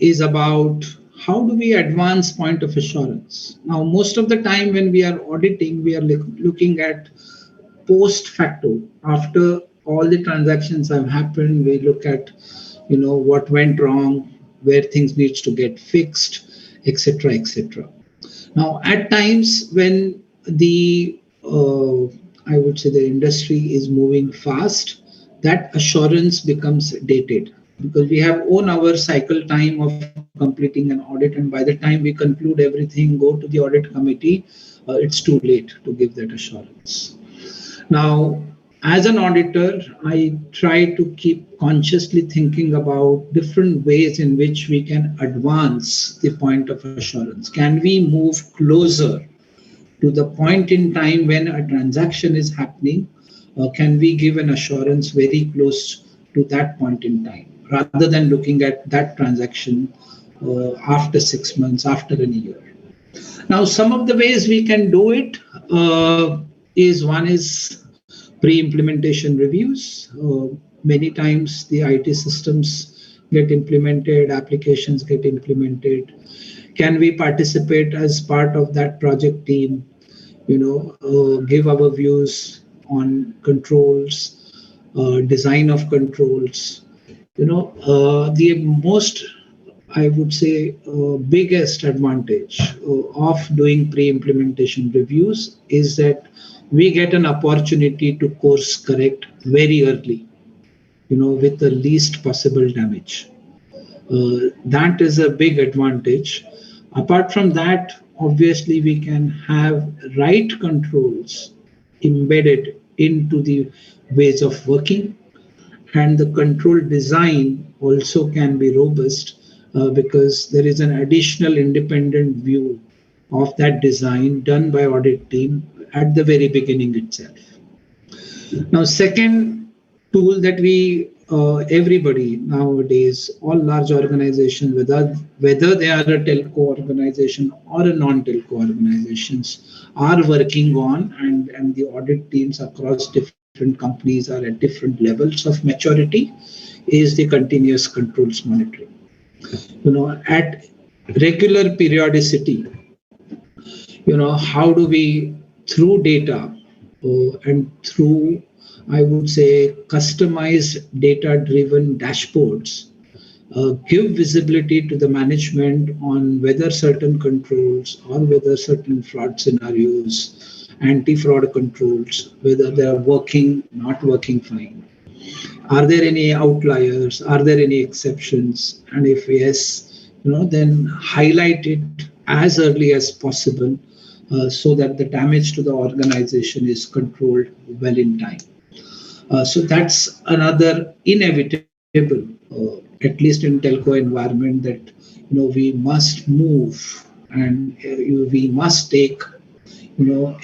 is about how do we advance point of assurance. Now, most of the time when we are auditing, we are looking at post facto. After all the transactions have happened, we look at what went wrong, where things needs to get fixed, etc., etc. Now, at times when the I would say the industry is moving fast, that assurance becomes dated because we have own our cycle time of completing an audit, and by the time we conclude everything, go to the audit committee, it's too late to give that assurance. Now, as an auditor, I try to keep consciously thinking about different ways in which we can advance the point of assurance. Can we move closer to the point in time when a transaction is happening? Can we give an assurance very close to that point in time rather than looking at that transaction after 6 months, after a year? Now, some of the ways we can do it is one is pre-implementation reviews. Many times the IT systems get implemented, applications get implemented. Can we participate as part of that project team? Give our views on controls, design of controls. The most, I would say, biggest advantage of doing pre-implementation reviews is that we get an opportunity to course correct very early, with the least possible damage. That is a big advantage. Apart from that, obviously, we can have right controls embedded into the ways of working, and the control design also can be robust because there is an additional independent view of that design done by audit team at the very beginning itself. Now, second tool that we everybody nowadays, all large organizations, whether they are a telco organization or a non-telco organizations, are working on, and the audit teams across different companies are at different levels of maturity, is the continuous controls monitoring. At regular periodicity, how do we, through data and through, I would say, customized data driven dashboards, give visibility to the management on whether certain controls or whether certain fraud scenarios, anti-fraud controls, whether they are working, not working fine. Are there any outliers? Are there any exceptions? And if yes, then highlight it as early as possible so that the damage to the organization is controlled well in time. So that's another inevitable, at least in telco environment, that we must move, and we must take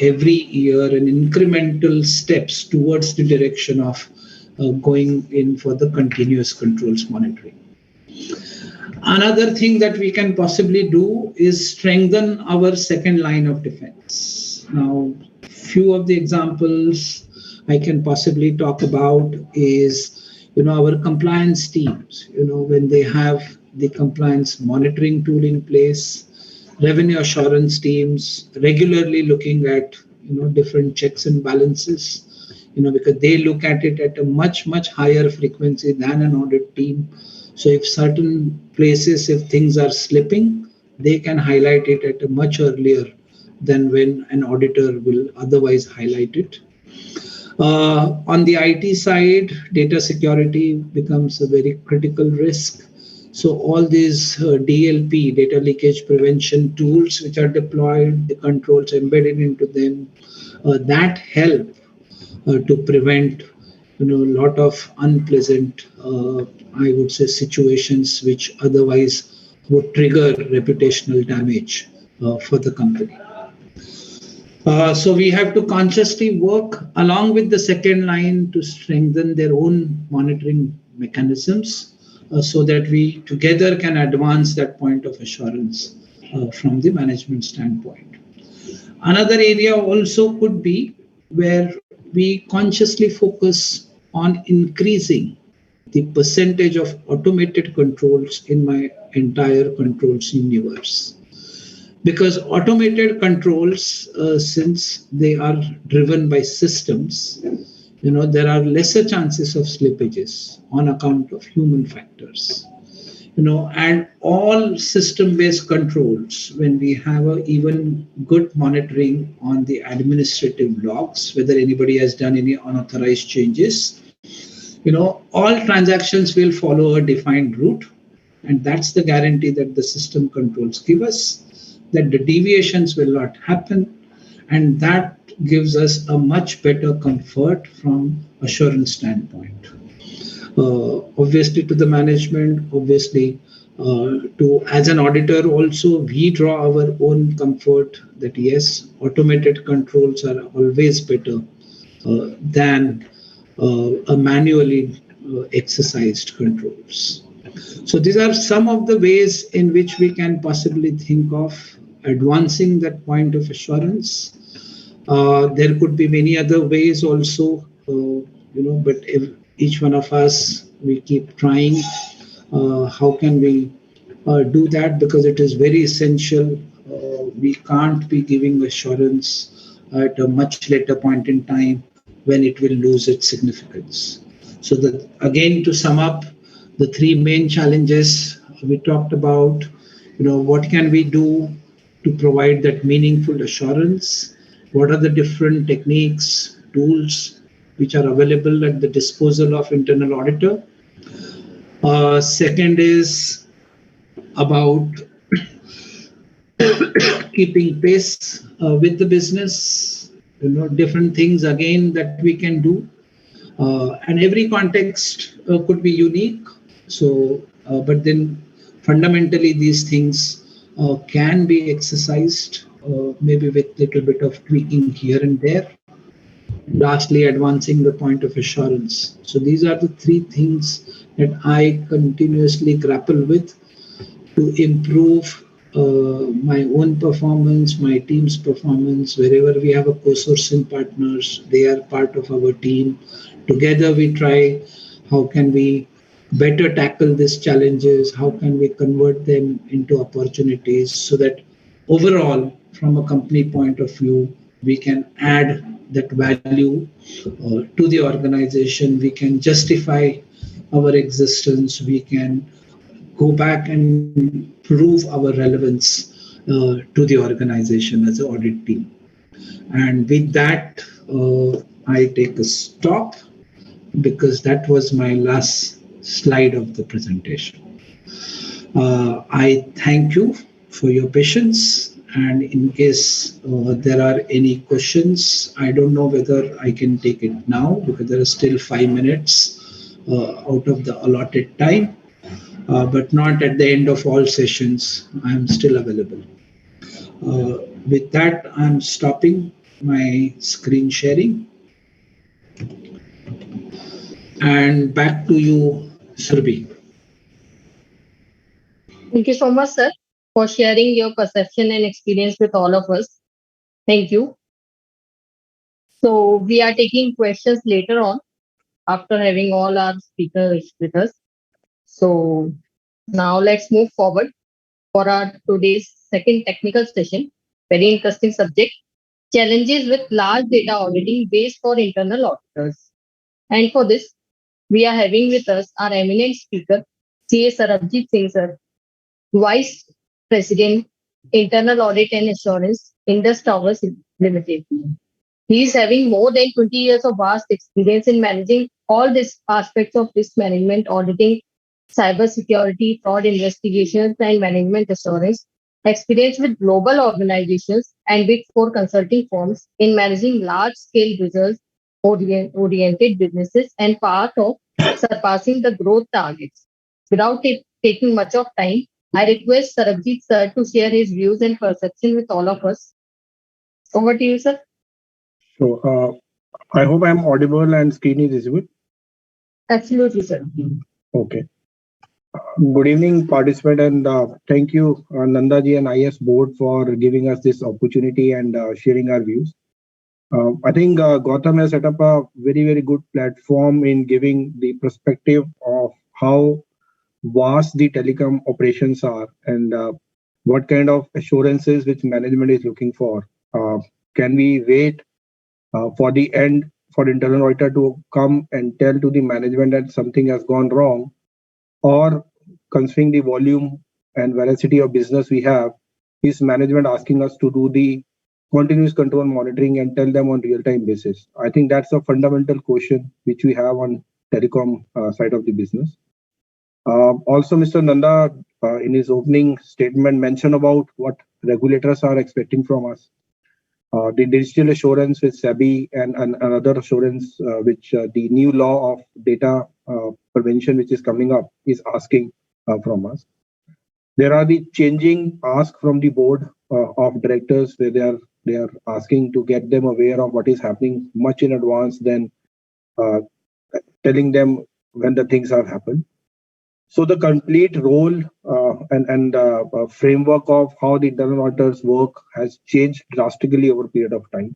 every year an incremental steps towards the direction of going in for the continuous controls monitoring. Another thing that we can possibly do is strengthen our second line of defense. Now, few of the examples I can possibly talk about is, our compliance teams, when they have the compliance monitoring tool in place, revenue assurance teams regularly looking at, different checks and balances, because they look at it at a much, much higher frequency than an audit team. So if certain places, if things are slipping, they can highlight it at a much earlier than when an auditor will otherwise highlight it. On the IT side, data security becomes a very critical risk. So all these DLP, data leakage prevention tools, which are deployed, the controls embedded into them, that help to prevent a lot of unpleasant, I would say, situations which otherwise would trigger reputational damage for the company. So we have to consciously work along with the second line to strengthen their own monitoring mechanisms so that we together can advance that point of assurance from the management standpoint. Another area also could be where we consciously focus on increasing the percentage of automated controls in my entire controls universe. Because automated controls, since they are driven by systems, there are lesser chances of slippages on account of human factors. And all system-based controls, when we have a even good monitoring on the administrative logs, whether anybody has done any unauthorized changes, all transactions will follow a defined route, and that's the guarantee that the system controls give us, that the deviations will not happen, and that gives us a much better comfort from assurance standpoint. Obviously to the management, obviously to as an auditor also, we draw our own comfort that yes, automated controls are always better than a manually exercised controls. So these are some of the ways in which we can possibly think of advancing that point of assurance. There could be many other ways also, but if each one of us, we keep trying, how can we do that, because it is very essential. We can't be giving assurance at a much later point in time when it will lose its significance. So that again, to sum up, the three main challenges we talked about, what can we do to provide that meaningful assurance? What are the different techniques, tools which are available at the disposal of internal auditor? Second is about keeping pace with the business, different things again that we can do. And every context could be unique. So, but then fundamentally these things can be exercised, maybe with little bit of tweaking here and there. Lastly, advancing the point of assurance. So these are the three things that I continuously grapple with to improve my own performance, my team's performance. Wherever we have a co-sourcing partners, they are part of our team. Together we try, how can we better tackle these challenges? How can we convert them into opportunities so that overall, from a company point of view, we can add that value to the organization. We can justify our existence. We can go back and prove our relevance to the organization as an audit team. And with that, I take a stop because that was my last slide of the presentation. I thank you for your patience. And in case there are any questions, I don't know whether I can take it now because there are still 5 minutes out of the allotted time. But not at the end of all sessions. I'm still available. With that, I'm stopping my screen sharing. And back to you, Surbhi. Thank you so much, sir, for sharing your perception and experience with all of us. Thank you. So we are taking questions later on after having all our speakers with us. So now let's move forward for our today's second technical session. Very interesting subject. Challenges with large data auditing based for internal auditors. And for this, we are having with us our eminent speaker, C.A. Sarabjit Singh sir, Vice President, Internal Audit and Assurance, Indus Towers Limited. He is having more than 20 years of vast experience in managing all these aspects of risk management, auditing, cybersecurity, fraud investigations, and management assurance. Experience with global organizations and Big Four consulting firms in managing large-scale results-oriented businesses and part of surpassing the growth targets. Without taking much of time, I request Sarabjit sir to share his views and perception with all of us. Over to you, sir. So I hope I'm audible and screen is visible. Absolutely, sir. Okay. Good evening, participant, and thank you, Nandaji and IS board for giving us this opportunity and sharing our views. I think Gautam has set up a very, very good platform in giving the perspective of how vast the telecom operations are and what kind of assurances which management is looking for. Can we wait for the end for internal auditor to come and tell to the management that something has gone wrong, or considering the volume and veracity of business we have, is management asking us to do the continuous control monitoring and tell them on real-time basis? I think that's a fundamental question which we have on telecom side of the business. Also, Mr. Nanda, in his opening statement, mentioned about what regulators are expecting from us. The digital assurance with SEBI and another assurance which the new law of data prevention which is coming up is asking from us. There are the changing ask from the board of directors where they are asking to get them aware of what is happening much in advance than telling them when the things have happened. So the complete role and framework of how the internal auditors work has changed drastically over a period of time.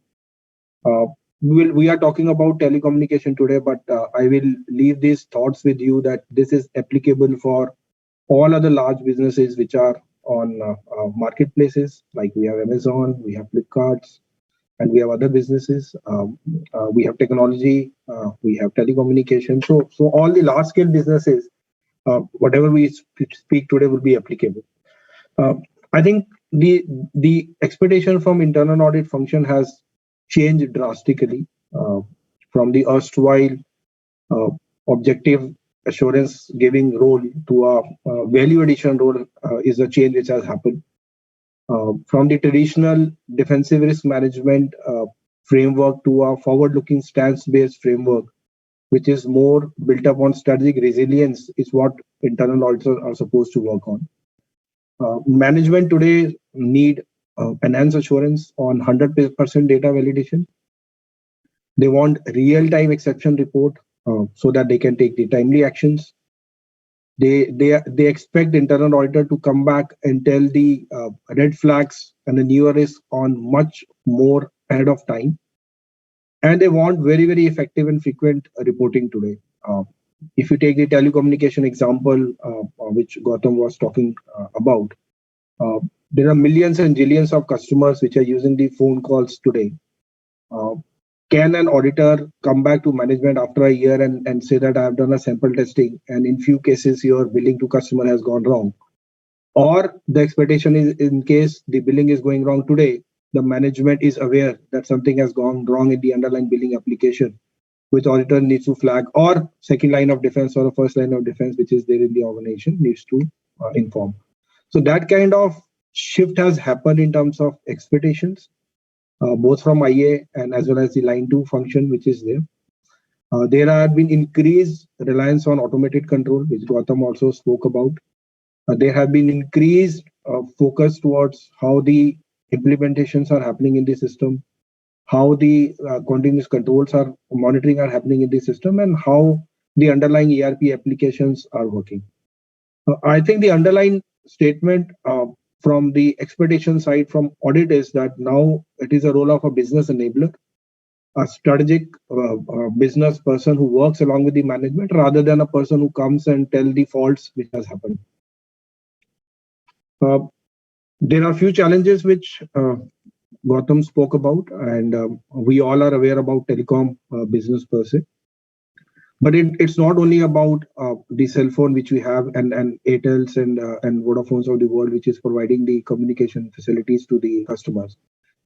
We are talking about telecommunication today, but I will leave these thoughts with you that this is applicable for all other large businesses which are on marketplaces, like we have Amazon, we have Flipkart, and we have other businesses. We have technology, we have telecommunication. So all the large scale businesses, whatever we speak today will be applicable. I think the expectation from internal audit function has changed drastically from the erstwhile objective assurance giving role to a value addition role is a change which has happened. From the traditional defensive risk management framework to a forward-looking stance-based framework, which is more built up on strategic resilience, is what internal auditors are supposed to work on. Management today need enhanced assurance on 100% data validation. They want real-time exception report so that they can take the timely actions. They expect the internal auditor to come back and tell the red flags and the newer risk on much more ahead of time. And they want very, very effective and frequent reporting today. If you take the telecommunication example, which Gautam was talking about, there are millions and zillions of customers which are using the phone calls today. Can an auditor come back to management after a year and say that I have done a sample testing and in few cases your billing to customer has gone wrong? Or the expectation is, in case the billing is going wrong today, the management is aware that something has gone wrong in the underlying billing application, which auditor needs to flag, or second line of defense or a first line of defense which is there in the organization needs to inform. So that kind of shift has happened in terms of expectations, both from IA and as well as the line 2 function which is there. There have been increased reliance on automated control, which Gautam also spoke about. There have been increased focus towards how the implementations are happening in the system, how the continuous controls are monitoring are happening in the system, and how the underlying ERP applications are working. I think the underlying statement from the expectation side from audit is that now it is a role of a business enabler, a strategic business person who works along with the management rather than a person who comes and tell the faults which has happened. There are few challenges which Gautam spoke about, and we all are aware about telecom business per se. But it's not only about the cell phone which we have and Airtels and Vodafones of the world, which is providing the communication facilities to the customers.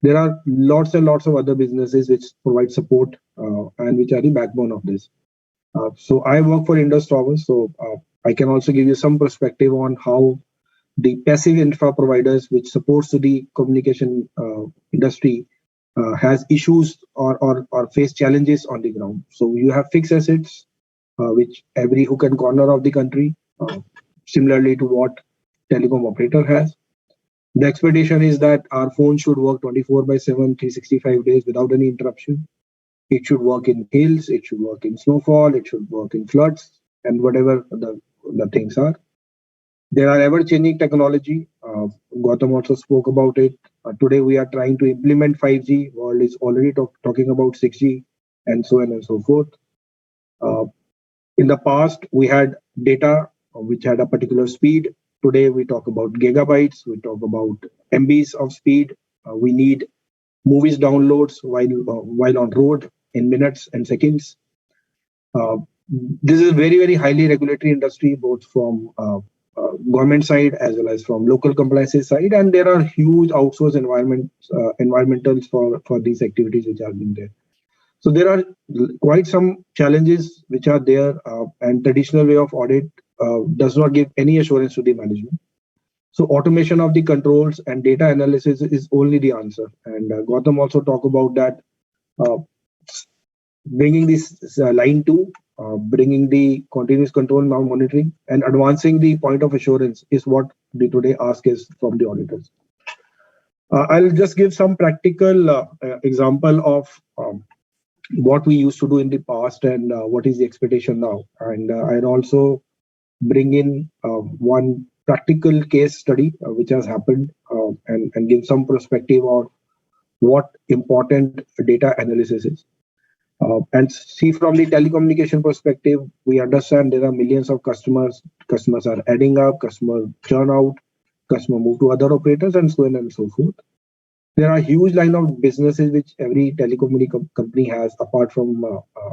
There are lots and lots of other businesses which provide support and which are the backbone of this. So I work for Indus Towers, so I can also give you some perspective on how the passive infra providers which supports to the communication industry has issues or face challenges on the ground. So you have fixed assets, which every hook and corner of the country, similarly to what telecom operator has. The expectation is that our phone should work 24/7, 365 days without any interruption. It should work in hills, it should work in snowfall, it should work in floods, and whatever the things are. There are ever-changing technology. Gautam also spoke about it. Today we are trying to implement 5G. World is already talking about 6G, and so on and so forth. In the past, we had data which had a particular speed. Today we talk about gigabytes. We talk about MBs of speed. We need movies downloads while on road. in minutes and seconds. This is a very, very highly regulatory industry, both from government side as well as from local compliances side, and there are huge outsourced environmentals for these activities which are being there. So there are quite some challenges which are there, and traditional way of audit does not give any assurance to the management. So automation of the controls and data analysis is only the answer. And Gautam also talked about that. Bringing this line 2, bringing the continuous control now monitoring and advancing the point of assurance is what the today ask is from the auditors. I'll just give some practical example of what we used to do in the past and what is the expectation now. And I'll also bring in one practical case study which has happened and give some perspective on what important data analysis is. And see, from the telecommunication perspective, we understand there are millions of customers. Customers are adding up, customer churn out, customer move to other operators, and so on and so forth. There are a huge line of businesses which every telecom company has, apart from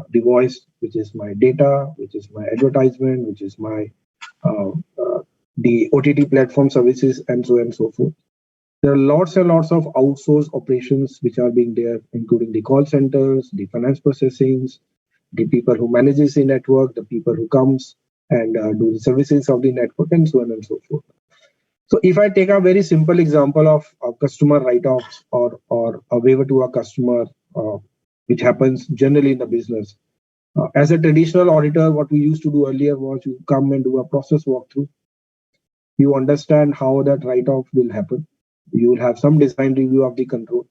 the voice, which is my data, which is my advertisement, which is my the OTT platform services, and so on and so forth. There are lots and lots of outsourced operations which are being there, including the call centers, the finance processings, the people who manages the network, the people who comes and do the services of the network, and so on and so forth. So if I take a very simple example of a customer write-offs or a waiver to a customer, which happens generally in the business. As a traditional auditor, what we used to do earlier was you come and do a process walkthrough. You understand how that write-off will happen. You will have some design review of the control.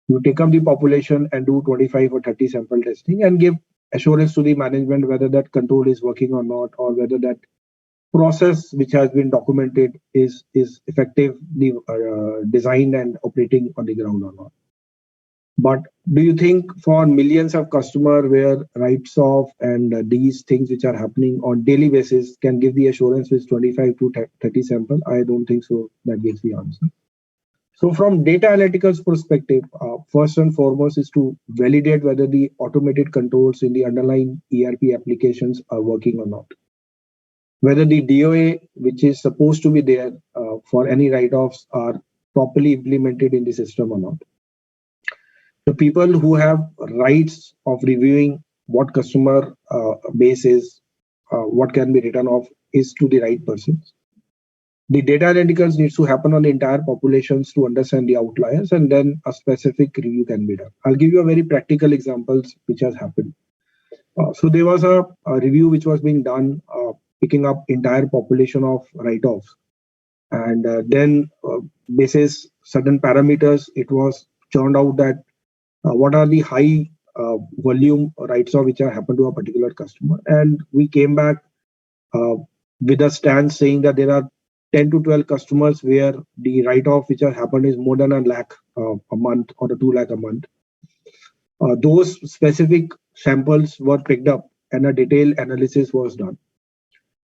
You take up the population and do 25 or 30 sample testing and give assurance to the management whether that control is working or not, or whether that process which has been documented is effectively designed and operating on the ground or not. But do you think for millions of customers where writes off and these things which are happening on daily basis can give the assurance with 25 to 30 sample? I don't think so. That gives the answer. So from data analytics perspective, first and foremost is to validate whether the automated controls in the underlying ERP applications are working or not. Whether the DOA, which is supposed to be there for any write-offs, are properly implemented in the system or not. The people who have rights of reviewing what customer base is, what can be written off is to the right persons. The data analytics needs to happen on the entire populations to understand the outliers, and then a specific review can be done. I'll give you a very practical examples which has happened. So there was a review which was being done, picking up entire population of write-offs. And then basis certain parameters, it was turned out that what are the high volume write-offs which are happened to a particular customer. And we came back with a stance saying that there are 10 to 12 customers where the write-off which has happened is more than 1 lakh a month or 2 lakh a month. Those specific samples were picked up and a detailed analysis was done.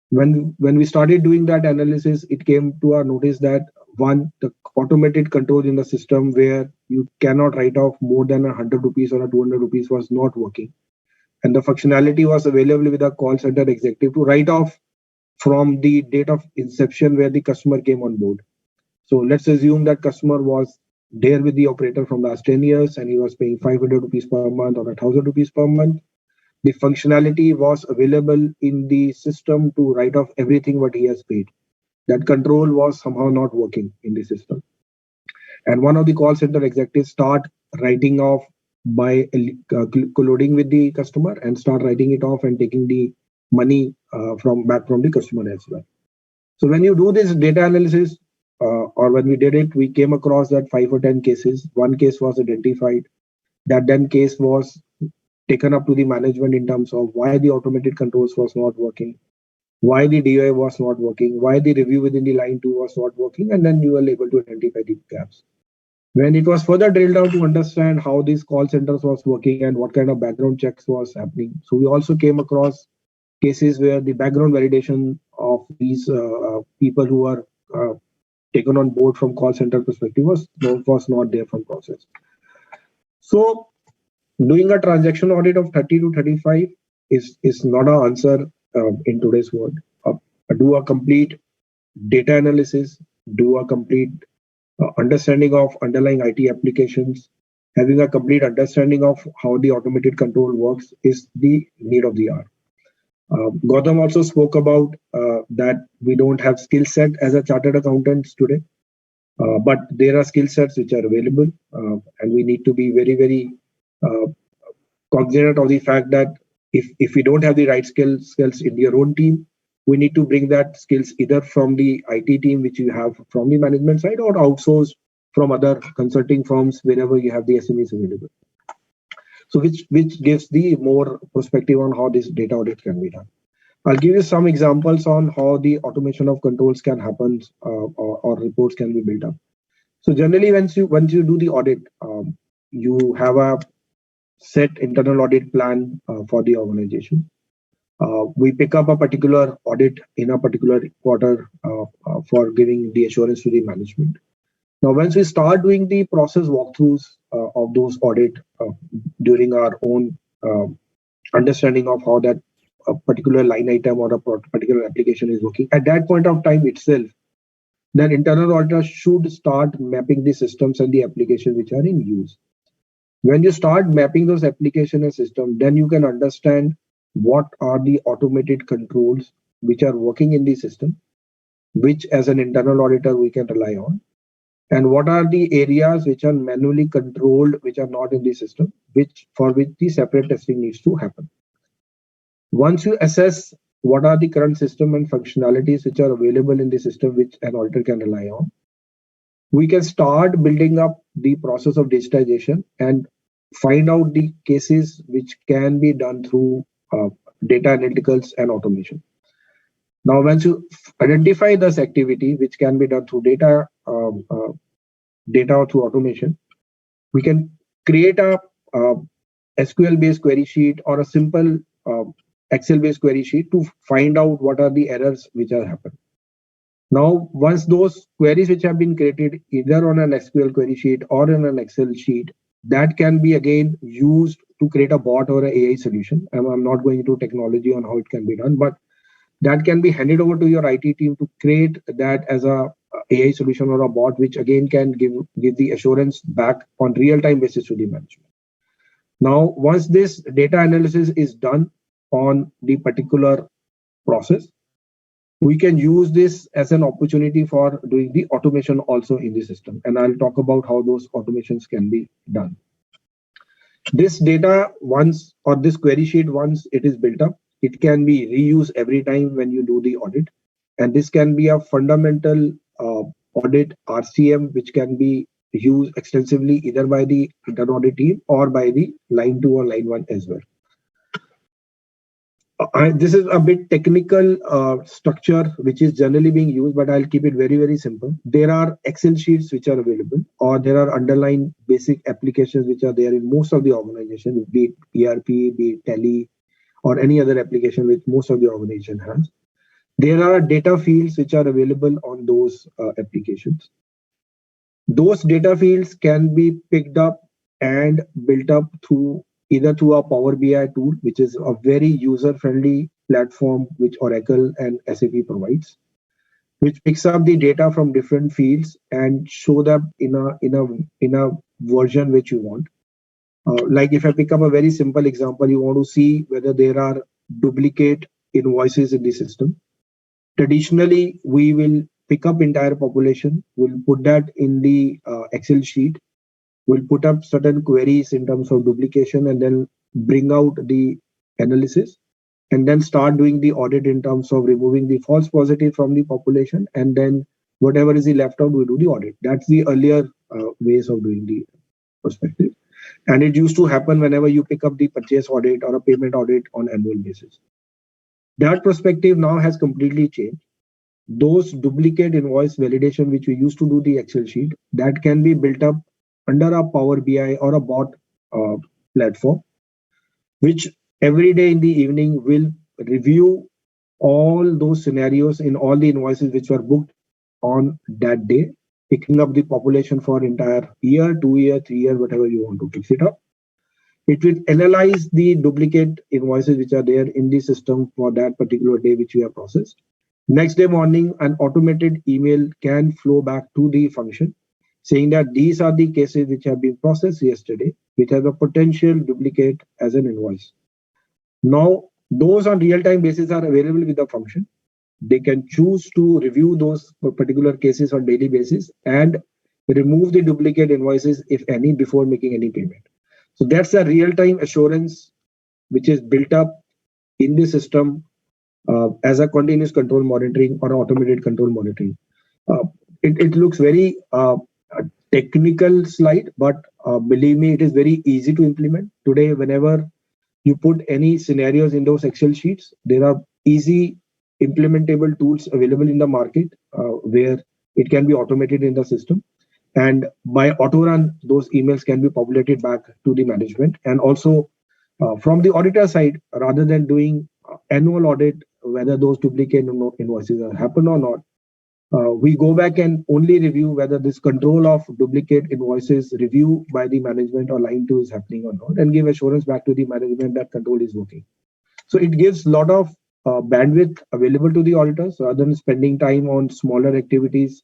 When we started doing that analysis, it came to our notice that one, the automated control in the system where you cannot write off more than 100 rupees or 200 rupees was not working. And the functionality was available with a call center executive to write off from the date of inception where the customer came on board. So let's assume that customer was there with the operator from last 10 years and he was paying 500 rupees per month or 1,000 rupees per month. The functionality was available in the system to write off everything what he has paid. That control was somehow not working in the system. And one of the call center executives start writing off by colluding with the customer and start writing it off and taking the money back from the customer as well. So when you do this data analysis, or when we did it, we came across that 5 or 10 cases. One case was identified. That then case was taken up to the management in terms of why the automated controls was not working, why the DOA was not working, why the review within the line 2 was not working, and then you were able to identify the gaps. When it was further drilled down to understand how these call centers was working and what kind of background checks was happening, so we also came across cases where the background validation of these people who are taken on board from call center perspective was not there from process. So Doing a transaction audit of 30 to 35 is not an answer in today's world. Do a complete data analysis, do a complete understanding of underlying IT applications, having a complete understanding of how the automated control works is the need of the hour. Gautam also spoke about that we don't have skill set as a chartered accountants today, but there are skill sets which are available, and we need to be very uh, cognizant of the fact that if we don't have the right skills in your own team, we need to bring that skills either from the IT team which you have from the management side or outsource from other consulting firms wherever you have the SMEs available. So which gives the more perspective on how this data audit can be done. I'll give you some examples on how the automation of controls can happen or reports can be built up. So generally, once you do the audit, you have a set internal audit plan for the organization. We pick up a particular audit in a particular quarter for giving the assurance to the management. Now, once we start doing the process walkthroughs of those audit during our own understanding of how that a particular line item or a particular application is working, at that point of time itself, then internal auditor should start mapping the systems and the applications which are in use. When you start mapping those application and system, then you can understand what are the automated controls which are working in the system, which as an internal auditor we can rely on, and what are the areas which are manually controlled, which are not in the system, for which the separate testing needs to happen. Once you assess what are the current system and functionalities which are available in the system which an auditor can rely on, we can start building up the process of digitization and find out the cases which can be done through data analyticals and automation. Now, once you identify this activity which can be done through data or through automation, we can create a SQL-based query sheet or a simple Excel-based query sheet to find out what are the errors which are happening. Now, once those queries which have been created either on an SQL query sheet or in an Excel sheet, that can be again used to create a bot or an AI solution. I'm not going into technology on how it can be done, but that can be handed over to your IT team to create that as a AI solution or a bot, which again can give the assurance back on real-time basis to the management. Now, once this data analysis is done on the particular process, we can use this as an opportunity for doing the automation also in the system. And I'll talk about how those automations can be done. This data once, or this query sheet once it is built up, it can be reused every time when you do the audit. And this can be a fundamental audit RCM, which can be used extensively either by the internal audit team or by the line 2 or line 1 as well. This is a bit technical structure which is generally being used, but I'll keep it very simple. There are Excel sheets which are available, or there are underlying basic applications which are there in most of the organizations, be it ERP, be it Tele, or any other application which most of the organization has. There are data fields which are available on those applications. Those data fields can be picked up and built up either through a Power BI tool, which is a very user-friendly platform which Oracle and SAP provides, which picks up the data from different fields and show them in a version which you want. Like if I pick up a very simple example, you want to see whether there are duplicate invoices in the system. Traditionally, we will pick up entire population, we'll put that in the Excel sheet, we'll put up certain queries in terms of duplication and then bring out the analysis and then start doing the audit in terms of removing the false positive from the population, and then whatever is left out, we do the audit. That's the earlier ways of doing the perspective. And it used to happen whenever you pick up the purchase audit or a payment audit on annual basis. That perspective now has completely changed. Those duplicate invoice validation, which we used to do the Excel sheet, that can be built up under a Power BI or a bot platform, which every day in the evening will review all those scenarios in all the invoices which were booked on that day, picking up the population for entire year, 2 year, 3 year, whatever you want to fix it up. It will analyze the duplicate invoices which are there in the system for that particular day which we have processed. Next day morning, an automated email can flow back to the function saying that these are the cases which have been processed yesterday, which have a potential duplicate as an invoice. Now, those on real-time basis are available with the function. They can choose to review those particular cases on daily basis and remove the duplicate invoices, if any, before making any payment. So that's a real-time assurance which is built up in the system as a continuous control monitoring or automated control monitoring. It looks very technical slide, but believe me, it is very easy to implement. Today, whenever you put any scenarios in those Excel sheets, there are easy implementable tools available in the market where it can be automated in the system. And by auto run, those emails can be populated back to the management. And also from the auditor side, rather than doing annual audit, whether those duplicate invoices have happened or not, we go back and only review whether this control of duplicate invoices review by the management or line 2 is happening or not, and give assurance back to the management that control is working. So it gives a lot of bandwidth available to the auditors rather than spending time on smaller activities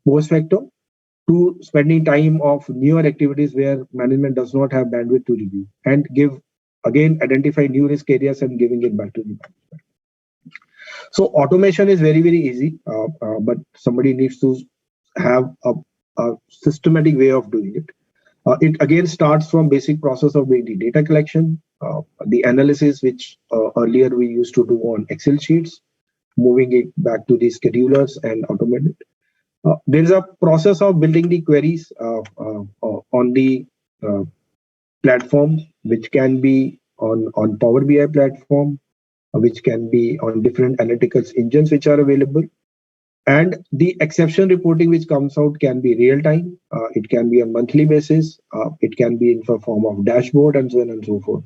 post facto to spending time of newer activities where management does not have bandwidth to review, and give again identify new risk areas and giving it back to the management. So automation is very, very easy, but somebody needs to have a systematic way of doing it. It again starts from basic process of doing the data collection, the analysis, which earlier we used to do on Excel sheets, moving it back to the schedulers and automate it. There is a process of building the queries on the platform, which can be on Power BI platform, which can be on different analytics engines which are available. And the exception reporting which comes out can be real time. It can be on monthly basis. It can be in the form of dashboard and so on and so forth.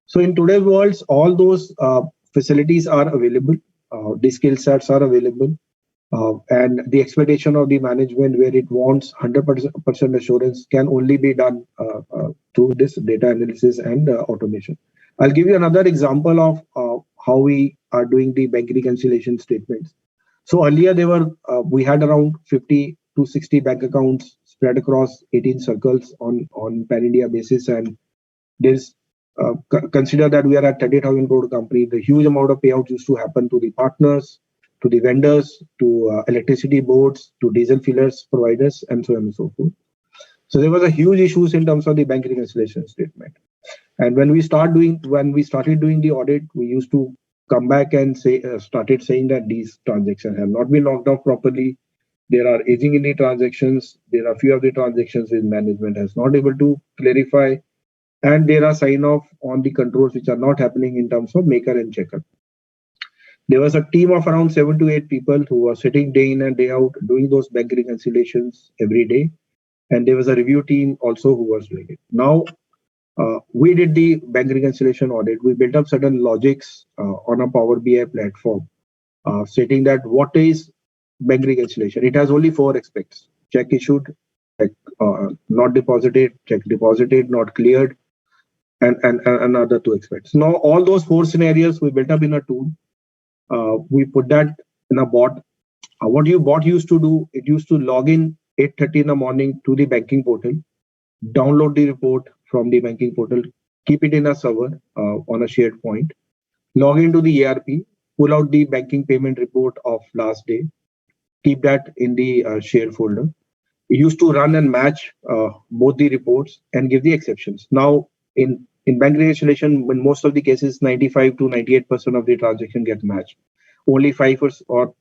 So in today's world, all those facilities are available. The skill sets are available. And the expectation of the management where it wants 100% assurance can only be done through this data analysis and automation. I'll give you another example of how we are doing the bank reconciliation statements. So earlier we had around 50 to 60 bank accounts spread across 18 circles on pan-India basis, and there's consider that we are a 30,000 crore company. The huge amount of payouts used to happen to the partners, to the vendors, to electricity boards, to diesel fillers providers, and so on and so forth. So there was a huge issues in terms of the bank reconciliation statement. And when we started doing the audit, we used to come back and started saying that these transactions have not been logged off properly. There are aging in the transactions. There are few of the transactions which management has not able to clarify, and there are sign off on the controls which are not happening in terms of maker and checker. There was a team of around 7 to 8 people who were sitting day in and day out doing those bank reconciliations every day, and there was a review team also who was doing it. Now, we did the bank reconciliation audit. We built up certain logics on a Power BI platform, stating that what is bank reconciliation. It has only 4 aspects: check issued, check not deposited, check deposited, not cleared, and another 2 aspects. Now, all those 4 scenarios we built up in a tool. We put that in a bot. What your bot used to do, it used to log in 8:30 in the morning to the banking portal, download the report from the banking portal, keep it in a server on a shared point, log into the ERP, pull out the banking payment report of last day, keep that in the shared folder. It used to run and match both the reports and give the exceptions. Now, in bank reconciliation, in most of the cases, 95 to 98% of the transaction get matched. Only 5 or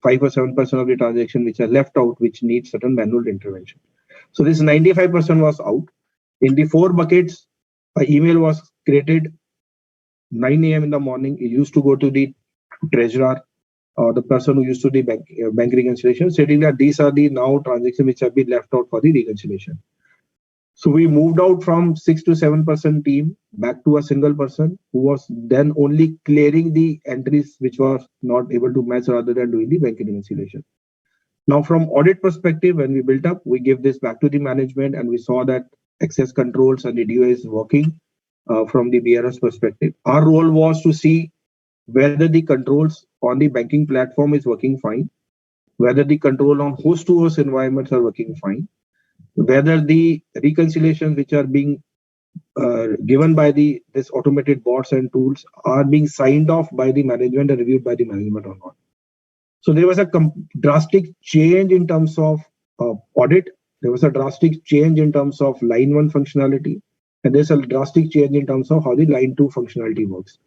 7% of the transaction which are left out, which need certain manual intervention. So this 95% was out. In the 4 buckets, an email was created 9 a.m. in the morning. It used to go to the treasurer or the person who used to do bank reconciliation, stating that these are the now transactions which have been left out for the reconciliation. So we moved out from 6 to 7% team back to a single person who was then only clearing the entries which was not able to match rather than doing the bank reconciliation. Now, from audit perspective, when we built up, we give this back to the management and we saw that access controls and the DOA is working. from the BRS perspective. Our role was to see whether the controls on the banking platform is working fine, whether the control on host-to-host environments are working fine, whether the reconciliations which are being given by this automated bots and tools are being signed off by the management and reviewed by the management or not. So there was a drastic change in terms of audit. There was a drastic change in terms of line one functionality, and there's a drastic change in terms of how the line two functionality works.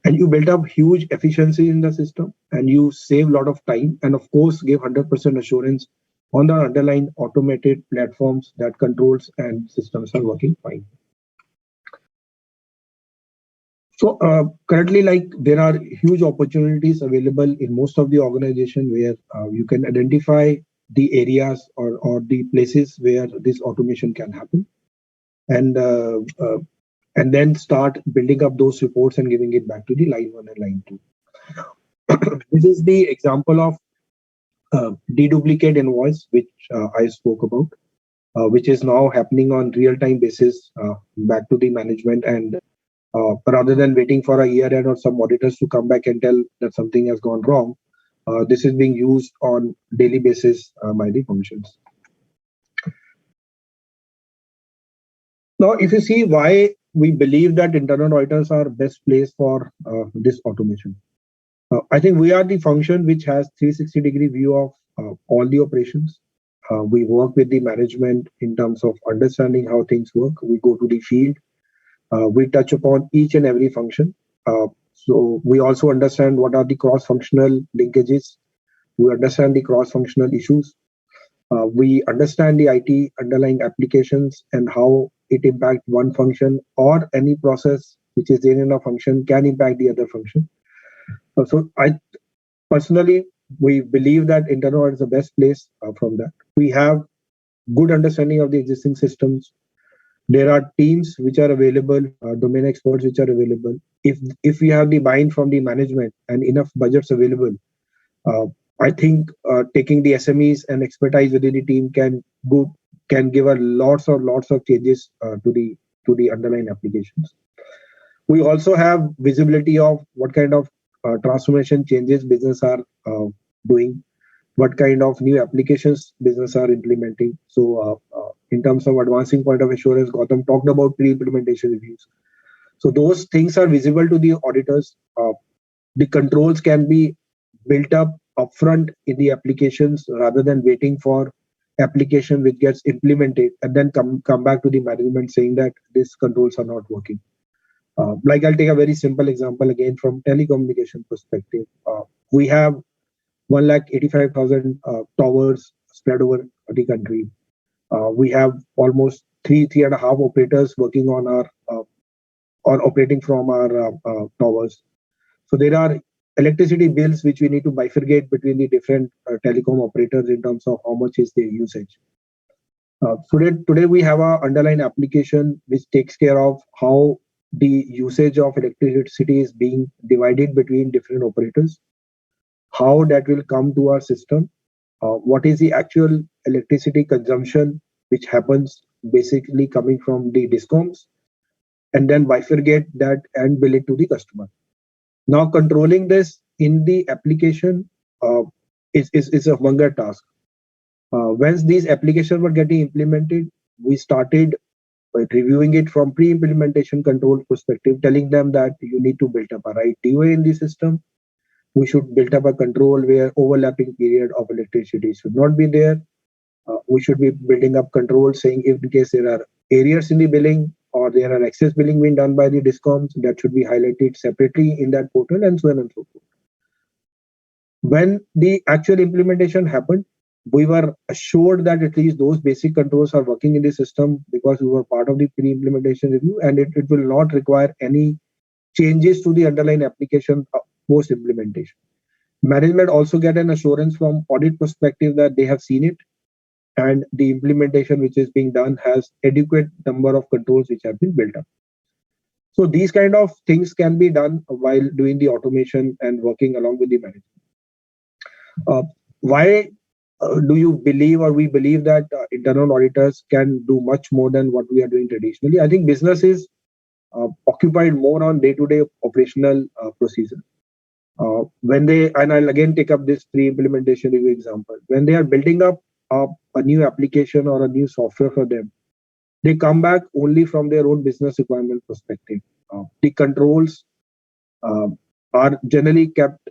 And you built up huge efficiency in the system, and you save a lot of time, and of course, give 100% assurance on the underlying automated platforms that controls and systems are working fine. So currently, like there are huge opportunities available in most of the organization where you can identify the areas or the places where this automation can happen, and then start building up those reports and giving it back to the line one and line two. This is the example of deduplicate invoice which I spoke about, which is now happening on real-time basis back to the management, and rather than waiting for a year end or some auditors to come back and tell that something has gone wrong, this is being used on daily basis by the functions. Now, if you see why we believe that internal auditors are best placed for this automation, I think we are the function which has 360-degree view of all the operations. We work with the management in terms of understanding how things work. We go to the field. We touch upon each and every function. So we also understand what are the cross-functional linkages. We understand the cross-functional issues. We understand the IT underlying applications and how it impacts one function or any process which is there in a function can impact the other function. So I personally, we believe that internal audit is the best place from that. We have good understanding of the existing systems. There are teams which are available, domain experts which are available. If we have the buy-in from the management and enough budgets available, I think taking the SMEs and expertise within the team can give a lots of changes to the underlying applications. We also have visibility of what kind of transformation changes business are doing, what kind of new applications business are implementing. So in terms of advancing point of assurance, Gautam talked about pre-implementation reviews. So those things are visible to the auditors. The controls can be built up upfront in the applications rather than waiting for application which gets implemented and then come back to the management saying that these controls are not working. Like I'll take a very simple example again from telecommunication perspective. We have 185,000 towers spread over the country. We have almost three and a half operators working on our or operating from our towers. So there are electricity bills which we need to bifurcate between the different telecom operators in terms of how much is their usage. So today we have an underlying application which takes care of how the usage of electricity is being divided between different operators, how that will come to our system, what is the actual electricity consumption which happens basically coming from the discoms, and then bifurcate that and bill it to the customer. Now controlling this in the application is a longer task. Once these applications were getting implemented, we started by reviewing it from pre-implementation control perspective, telling them that you need to build up a right DOA in the system. We should build up a control where overlapping period of electricity should not be there. We should be building up controls saying if in case there are errors in the billing or there are excess billing being done by the discoms, that should be highlighted separately in that portal and so on and so forth. When the actual implementation happened, we were assured that at least those basic controls are working in the system because we were part of the pre-implementation review, and it will not require any changes to the underlying application post-implementation. Management also get an assurance from audit perspective that they have seen it and the implementation which is being done has adequate number of controls which have been built up. So these kind of things can be done while doing the automation and working along with the management. Why do you believe or we believe that internal auditors can do much more than what we are doing traditionally? I think business is occupied more on day-to-day operational procedure. When they, and I'll again take up this pre-implementation review example, when they are building up a new application or a new software for them, they come back only from their own business requirement perspective. The controls are generally kept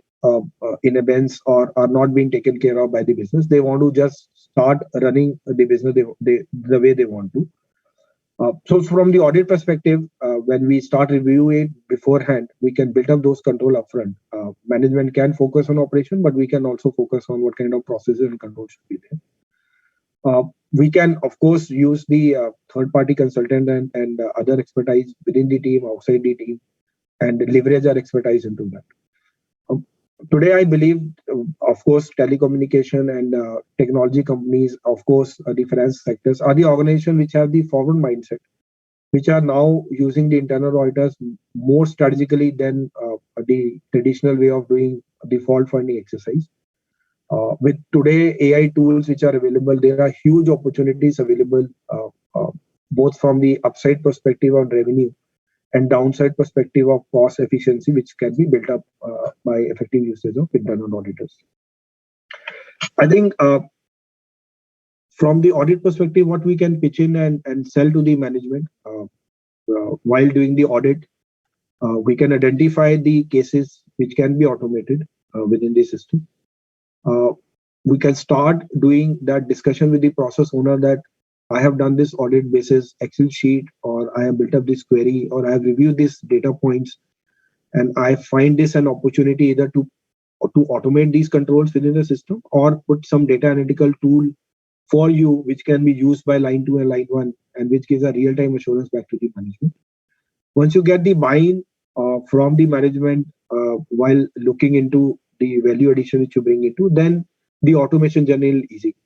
in abeyance or are not being taken care of by the business. They want to just start running the business the way they want to. So from the audit perspective, when we start reviewing beforehand, we can build up those control upfront. Management can focus on operation, but we can also focus on what kind of processes and control should be there. We can, of course, use the third-party consultant and other expertise within the team, outside the team, and leverage our expertise into that. Today, I believe, of course, telecommunication and technology companies, of course, the finance sectors are the organizations which have the forward mindset, which are now using the internal auditors more strategically than the traditional way of doing default funding exercise. With today AI tools which are available, there are huge opportunities available both from the upside perspective on revenue and downside perspective of cost efficiency, which can be built up by effective usage of internal auditors. I think from the audit perspective, what we can pitch in and sell to the management while doing the audit, we can identify the cases which can be automated within the system. We can start doing that discussion with the process owner that I have done this audit basis Excel sheet, or I have built up this query, or I have reviewed these data points, and I find this an opportunity either to automate these controls within the system or put some data analytical tool for you, which can be used by line 2 and line 1, and which gives a real-time assurance back to the management. Once you get the buy-in from the management while looking into the value addition which you bring into, then the automation journey is easy.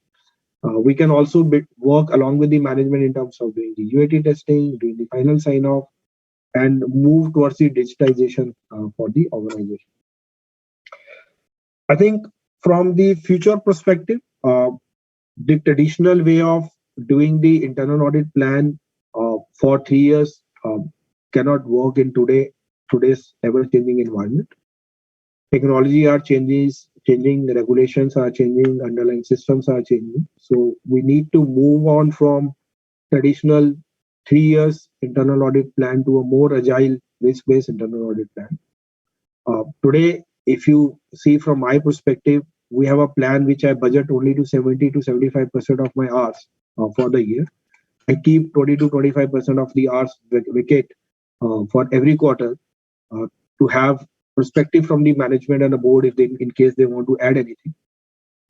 We can also work along with the management in terms of doing the UAT testing, doing the final sign-off, and move towards the digitization for the organization. I think from the future perspective, the traditional way of doing the internal audit plan for 3 years cannot work in today's ever-changing environment. Technology are changing, regulations are changing, underlying systems are changing. So we need to move on from traditional 3 years internal audit plan to a more agile risk-based internal audit plan. Today, if you see from my perspective, we have a plan which I budget only to 70 to 75% of my hours for the year. I keep 20 to 25% of the hours vacate for every quarter to have perspective from the management and the board if they, in case they want to add anything,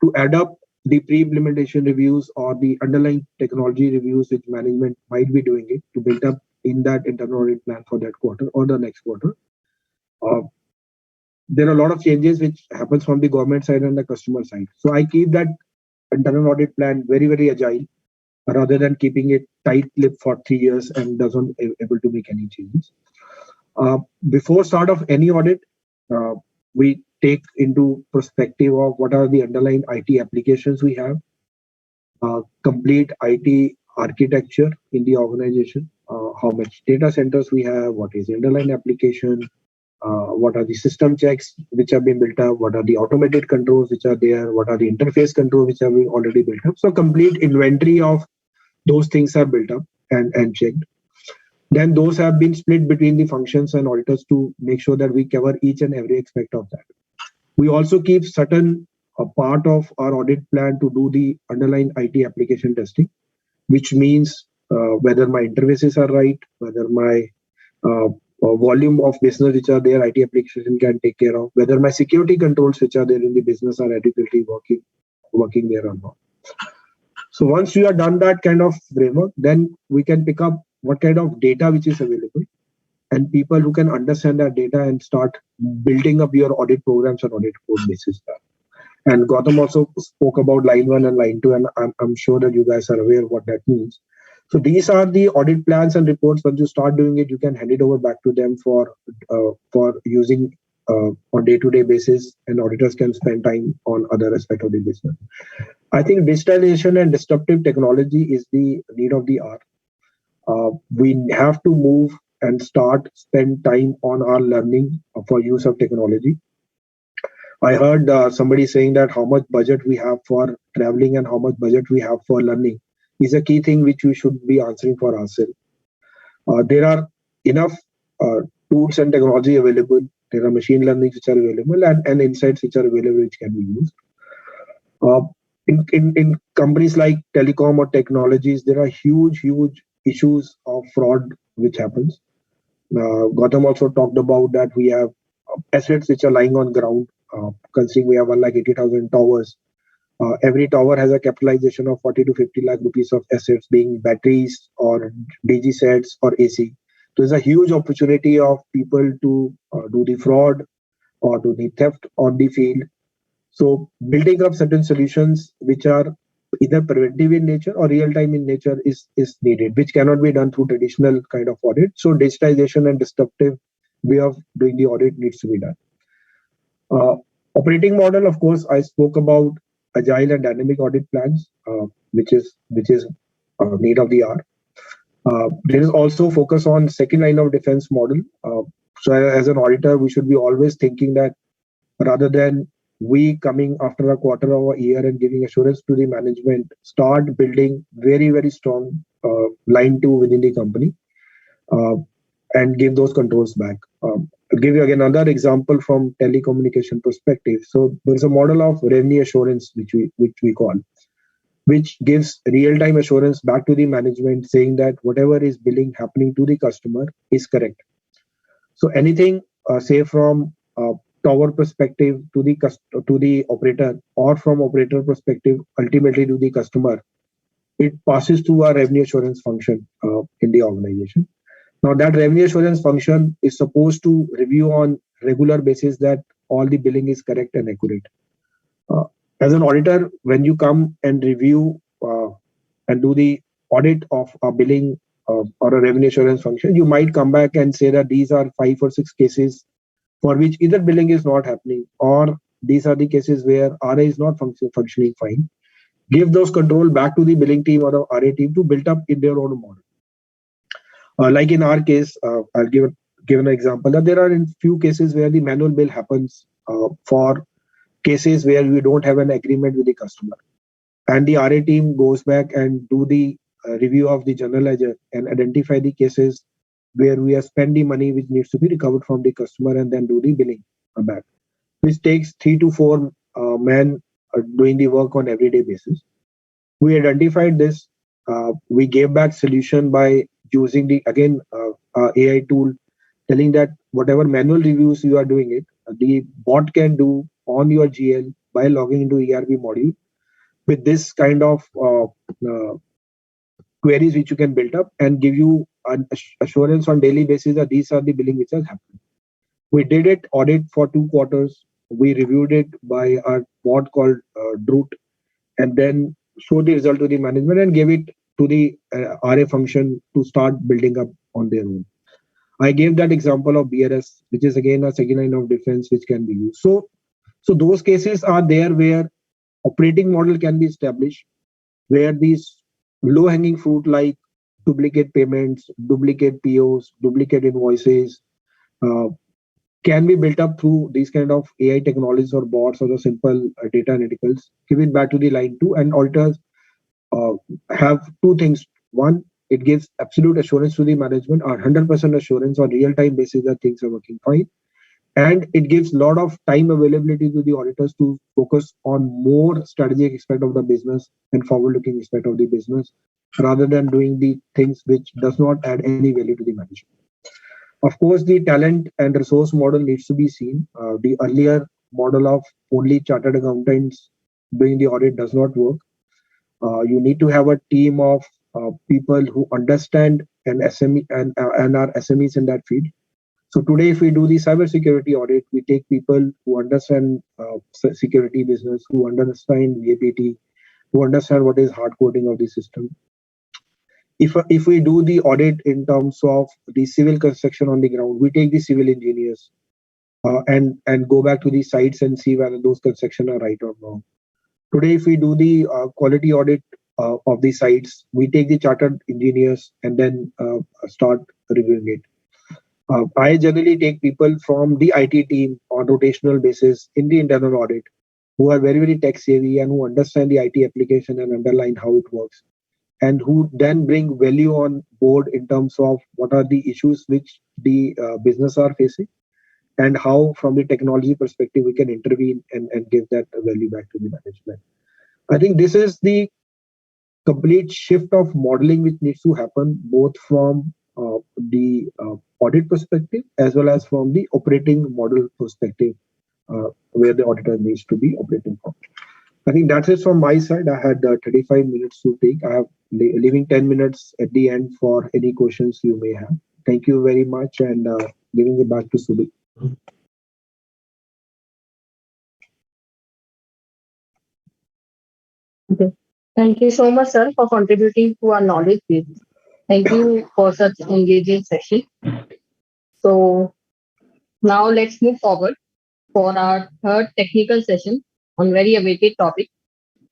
to add up the pre-implementation reviews or the underlying technology reviews which management might be doing it to build up in that internal audit plan for that quarter or the next quarter. There are a lot of changes which happens from the government side and the customer side. So I keep that internal audit plan very, very agile rather than keeping it tight-lipped for 3 years and doesn't able to make any changes. Before start of any audit, we take into perspective of what are the underlying IT applications we have, complete IT architecture in the organization, how much data centers we have, what is the underlying application, what are the system checks which have been built up, what are the automated controls which are there, what are the interface controls which have been already built up. So complete inventory of those things are built up and checked. Then those have been split between the functions and auditors to make sure that we cover each and every aspect of that. We also keep certain part of our audit plan to do the underlying IT application testing, which means whether my interfaces are right, whether my volume of business which are there, IT application can take care of, whether my security controls which are there in the business are adequately working there or not. So once you have done that kind of framework, then we can pick up what kind of data which is available and people who can understand that data and start building up your audit programs and audit code basis. And Gautam also spoke about line 1 and line 2, and I'm sure that you guys are aware of what that means. So these are the audit plans and reports. Once you start doing it, you can hand it over back to them for using on day-to-day basis, and auditors can spend time on other aspects of the business. I think digitalization and disruptive technology is the need of the hour. We have to move and spend time on our learning for use of technology. I heard somebody saying that how much budget we have for traveling and how much budget we have for learning is a key thing which we should be answering for ourselves. There are enough uh, tools and technology available. There are machine learnings which are available and insights which are available which can be used. Uh, in companies like telecom or technologies, there are huge issues of fraud which happens. Gautam also talked about that we have assets which are lying on ground. Considering we have 1,80,000 towers, every tower has a capitalization of 40 to 50 lakh rupees of assets, being batteries or DG sets or AC. So there's a huge opportunity of people to do the fraud or do the theft on the field. So building up certain solutions which are either preventive in nature or real time in nature is needed, which cannot be done through traditional kind of audit. So digitization and disruptive way of doing the audit needs to be done. Uh, Operating model, of course, I spoke about agile and dynamic audit plans, which is need of the hour. There is also focus on second line of defense model. So as an auditor, we should be always thinking that rather than we coming after a quarter or a year and giving assurance to the management, start building very strong line two within the company uh, and give those controls back. I'll give you again another example from telecommunication perspective. So there's a model of revenue assurance which we call, which gives real-time assurance back to the management saying that whatever is billing happening to the customer is correct. So anything, say from tower perspective to the operator, or from operator perspective ultimately to the customer, it passes through our revenue assurance function in the organization. Now that revenue assurance function is supposed to review on regular basis that all the billing is correct and accurate. Uh, as an auditor, when you come and review and do the audit of a billing or a revenue assurance function, you might come back and say that these are 5 or 6 cases for which either billing is not happening, or these are the cases where RA is not functioning fine. Give those control back to the billing team or the RA team to build up in their own model. Like in our case, I'll give an example that there are in few cases where the manual bill happens for cases where we don't have an agreement with the customer, and the RA team goes back and do the review of the general ledger and identify the cases where we have spent the money which needs to be recovered from the customer and then do the billing back, which takes 3 to 4 men doing the work on everyday basis. We identified this. We gave back solution by using the again AI tool, telling that whatever manual reviews you are doing it, the bot can do on your GL by logging into ERP module with this kind of queries which you can build up and give you an assurance on daily basis that these are the billing which has happened. We did it audit for 2 quarters. We reviewed it by our bot called Droot, and then showed the result to the management and gave it to the RA function to start building up on their own. I gave that example of BRS, which is again a second line of defense which can be used. So those cases are there where operating model can be established, where these low-hanging fruit like duplicate payments, duplicate POs, duplicate invoices uh, can be built up through these kind of AI technologies or bots or the simple data analyticals. Give it back to the line two, and auditors uh, have two things. One, it gives absolute assurance to the management, or 100% assurance on real-time basis that things are working fine. And it gives a lot of time availability to the auditors to focus on more strategic aspect of the business and forward-looking aspect of the business, rather than doing the things which does not add any value to the management. Of course, the talent and resource model needs to be seen. The earlier model of only chartered accountants doing the audit does not work. You need to have a team of people who understand and SME and are SMEs in that field. So today, if we do the cybersecurity audit, we take people who understand security business, who understand VAPT, who understand what is hard coding of the system. If we do the audit in terms of the civil construction on the ground, we take the civil engineers and go back to the sites and see whether those construction are right or wrong. Today, if we do the quality audit of the sites, we take the chartered engineers and then start reviewing it. I generally take people from the IT team on rotational basis in the internal audit who are very, very tech savvy and who understand the IT application and underline how it works, and who then bring value on board in terms of what are the issues which the business are facing, and how from the technology perspective we can intervene and give that value back to the management. I think this is the complete shift of modeling which needs to happen both from the audit perspective as well as from the operating model perspective, where the auditor needs to be operating from. I think that's it from my side. I had 35 minutes to take. I have leaving 10 minutes at the end for any questions you may have. Thank you very much, and giving it back to Subhi. Okay. Thank you so much, sir, for contributing to our knowledge base. Thank you for such engaging session. So now let's move forward for our third technical session on very awaited topic,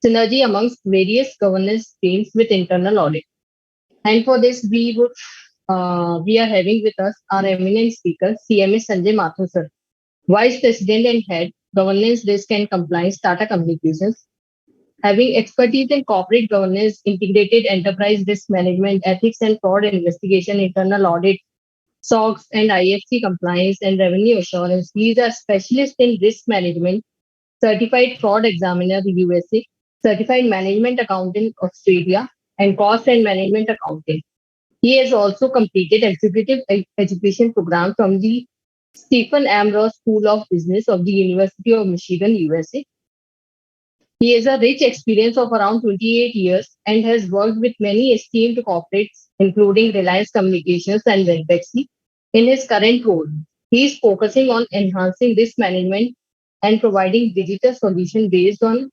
synergy amongst various governance streams with internal audit. And for this, we are having with us our eminent speaker, CMS Sanjay Mathur, sir, Vice President and Head, Governance, Risk and Compliance, Tata Communications, having expertise in corporate governance, integrated enterprise risk management, ethics and fraud investigation, internal audit, SOX and IFC compliance, and revenue assurance. He is a specialist in risk management, certified fraud examiner USA, certified management accountant Australia, and cost and management accountant. He has also completed executive education program from the Stephen Ambrose School of Business of the University of Michigan, USA. He has a rich experience of around 28 years and has worked with many esteemed corporates, including Reliance Communications and Velbexy. In his current role, he is focusing on enhancing risk management and providing digital solutions based on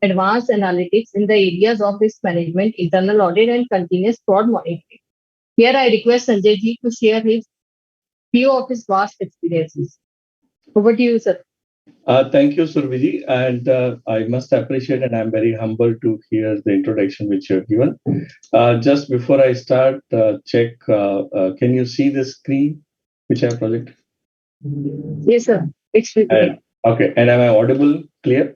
advanced analytics in the areas of risk management, internal audit, and continuous fraud monitoring. Here, I request Sanjay ji to share his view of his vast experiences. Over to you, sir. Thank you, Surviji, and I must appreciate and I'm very humbled to hear the introduction which you have given. Just before I start, check, can you see the screen which I have projected? Yes, sir. It's visible. Okay, and am I audible, clear?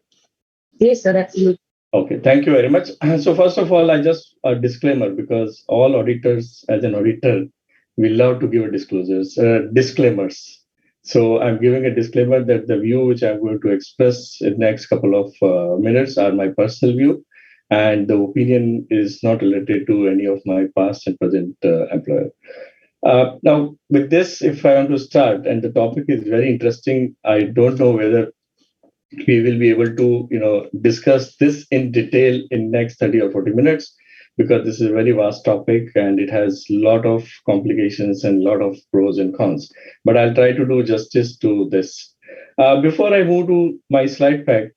Yes, sir, absolutely. Okay, thank you very much. So first of all, I just a disclaimer, because all auditors, as an auditor, we love to give disclaimers. So I'm giving a disclaimer that the view which I'm going to express in the next couple of minutes are my personal view, and the opinion is not related to any of my past and present employer. Now, with this, if I want to start, and the topic is very interesting, I don't know whether we will be able to discuss this in detail in next 30 or 40 minutes, because this is a very vast topic and it has a lot of complications and a lot of pros and cons, but I'll try to do justice to this. Before I move to my slide pack,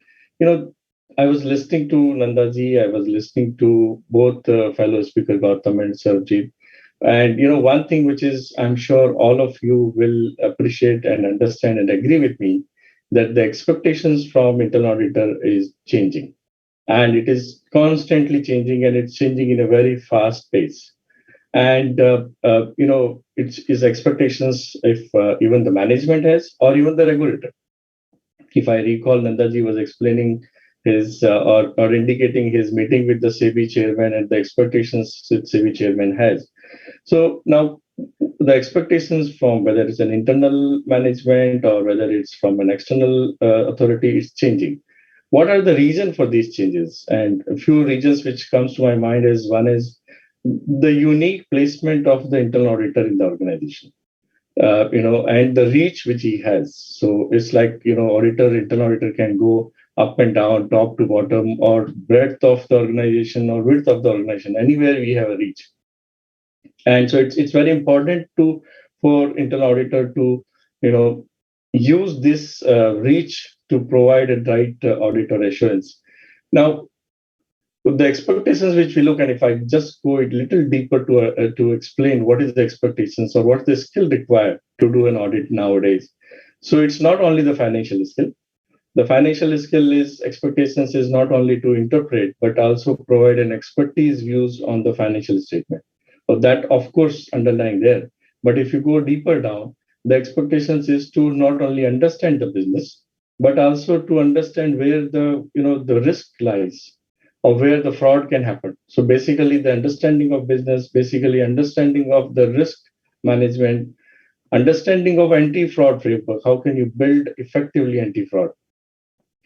I was listening to Nandaji, I was listening to both fellow speaker Gautam and Sarjeet, and one thing which is, I'm sure all of you will appreciate and understand and agree with me, that the expectations from internal auditor is changing, and it is constantly changing, and it's changing in a very fast pace. And it's expectations if even the management has, or even the regulator. If I recall, Nandaji was explaining his or indicating his meeting with the SEBI chairman and the expectations that SEBI chairman has. So now the expectations from whether it's an internal management or whether it's from an external authority is changing. What are the reasons for these changes? And a few reasons which comes to my mind is, one is the unique placement of the internal auditor in the organization, and the reach which he has. So it's like, internal auditor can go up and down, top to bottom, or breadth of the organization or width of the organization. Anywhere we have a reach. And so it's very important for internal auditor to use this reach to provide a right auditor assurance. Now, the expectations which we look at, if I just go a little deeper to explain what is the expectations or what the skill required to do an audit nowadays. So it's not only the financial skill. The financial skill is expectations is not only to interpret, but also provide an expertise views on the financial statement. So that, of course, underlying there. But if you go deeper down, the expectations is to not only understand the business, but also to understand where the risk lies or where the fraud can happen. So basically the understanding of business, basically understanding of the risk management, understanding of anti-fraud framework. How can you build effectively anti-fraud?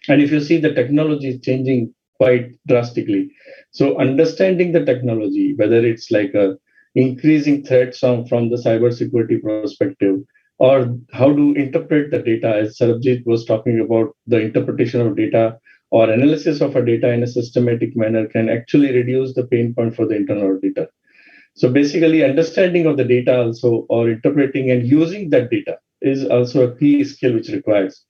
And if you see, the technology is changing quite drastically. So understanding the technology, whether it's like a increasing threats from the cybersecurity perspective, or how to interpret the data, as Sarabjit was talking about, the interpretation of data or analysis of a data in a systematic manner can actually reduce the pain point for the internal auditor. So basically, understanding of the data also, or interpreting and using that data, is also a key skill which requires.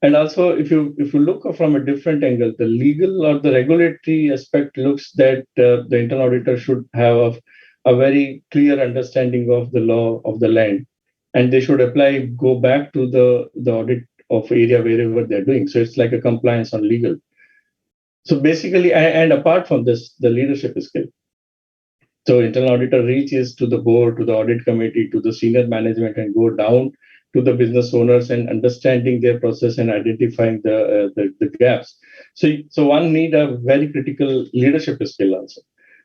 And also, if you look from a different angle, the legal or the regulatory aspect looks that the internal auditor should have a very clear understanding of the law of the land, and they should go back to the audit of area wherever they're doing. So it's like a compliance on legal. So basically, and apart from this, the leadership skill. So internal auditor reaches to the board, to the audit committee, to the senior management, and go down to the business owners and understanding their process and identifying the gaps. So one need a very critical leadership skill also.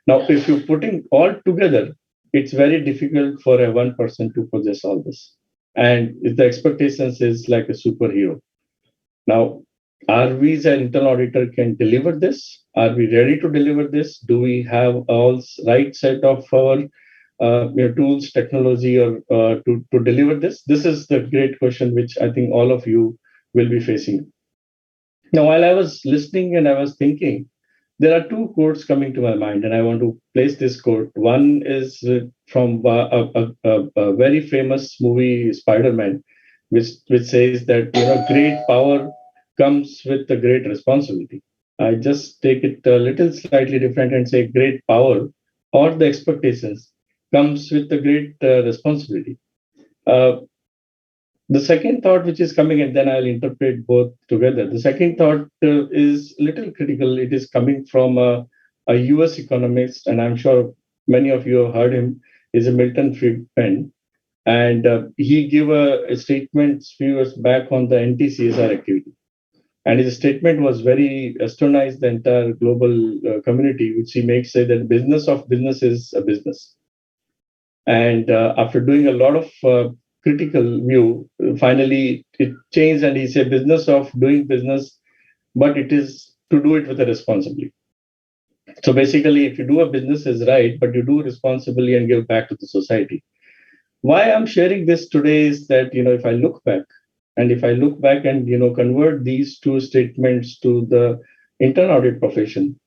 Now, if you're putting all together, it's very difficult for a one person to possess all this. And if the expectations is like a superhero. Now, are we as an internal auditor can deliver this? Are we ready to deliver this? Do we have all right set of our tools, technology, or to deliver this? This is the great question which I think all of you will be facing. Now, while I was listening and I was thinking, there are two quotes coming to my mind, and I want to place this quote. One is from a very famous movie, Spider-Man, which says that great power comes with a great responsibility. I just take it a little slightly different and say great power or the expectations comes with a great responsibility. Uh, the second thought which is coming, and then I'll interpret both together. The second thought is little critical. It is coming from a US economist, and I'm sure many of you have heard him, is a Milton Friedman. And he gave a statement few years back on the anti-CSR activity. And his statement was very astonished the entire global community, which he makes say that business of business is a business. And after doing a lot of critical view, finally it changed, and he said business of doing business, but it is to do it with a responsibility. So basically, if you do a business is right, but you do responsibly and give back to the society. Why I'm sharing this today is that if I look back, and if I look back and convert these two statements to the internal audit profession,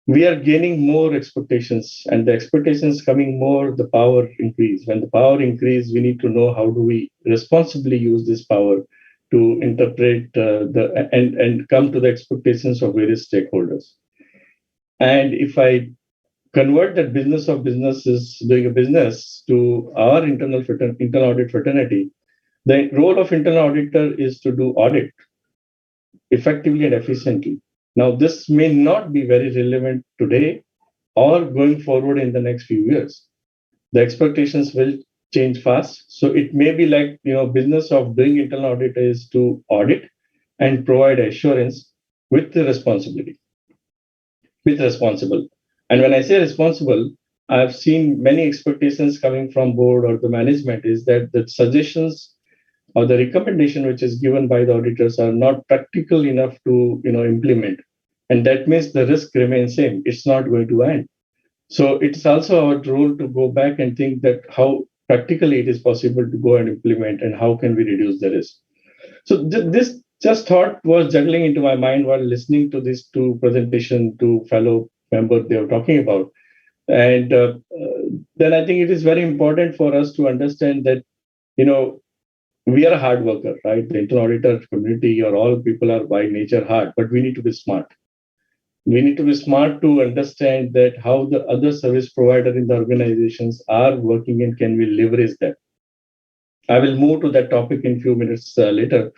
we are gaining more expectations, and the expectations coming more, the power increase. When the power increase, we need to know how do we responsibly use this power to interpret and come to the expectations of various stakeholders. And if I convert that business of business is doing a business to our internal audit fraternity, the role of internal auditor is to do audit effectively and efficiently. Now, this may not be very relevant today or going forward in the next few years. The expectations will change fast. So it may be like, business of doing internal audit is to audit and provide assurance with the responsibility, with responsible. And when I say responsible, I've seen many expectations coming from board or the management is that the suggestions or the recommendation which is given by the auditors are not practical enough to implement, and that means the risk remains same. It's not going to end. So it's also our role to go back and think that how practically it is possible to go and implement, and how can we reduce the risk. So this just thought was juggling into my mind while listening to these two presentation to fellow members they were talking about. And then I think it is very important for us to understand that we are a hard worker, right? The internal auditor community or all people are by nature hard, but we need to be smart. We need to be smart to understand that how the other service provider in the organizations are working and can we leverage that. I will move to that topic in a few minutes later.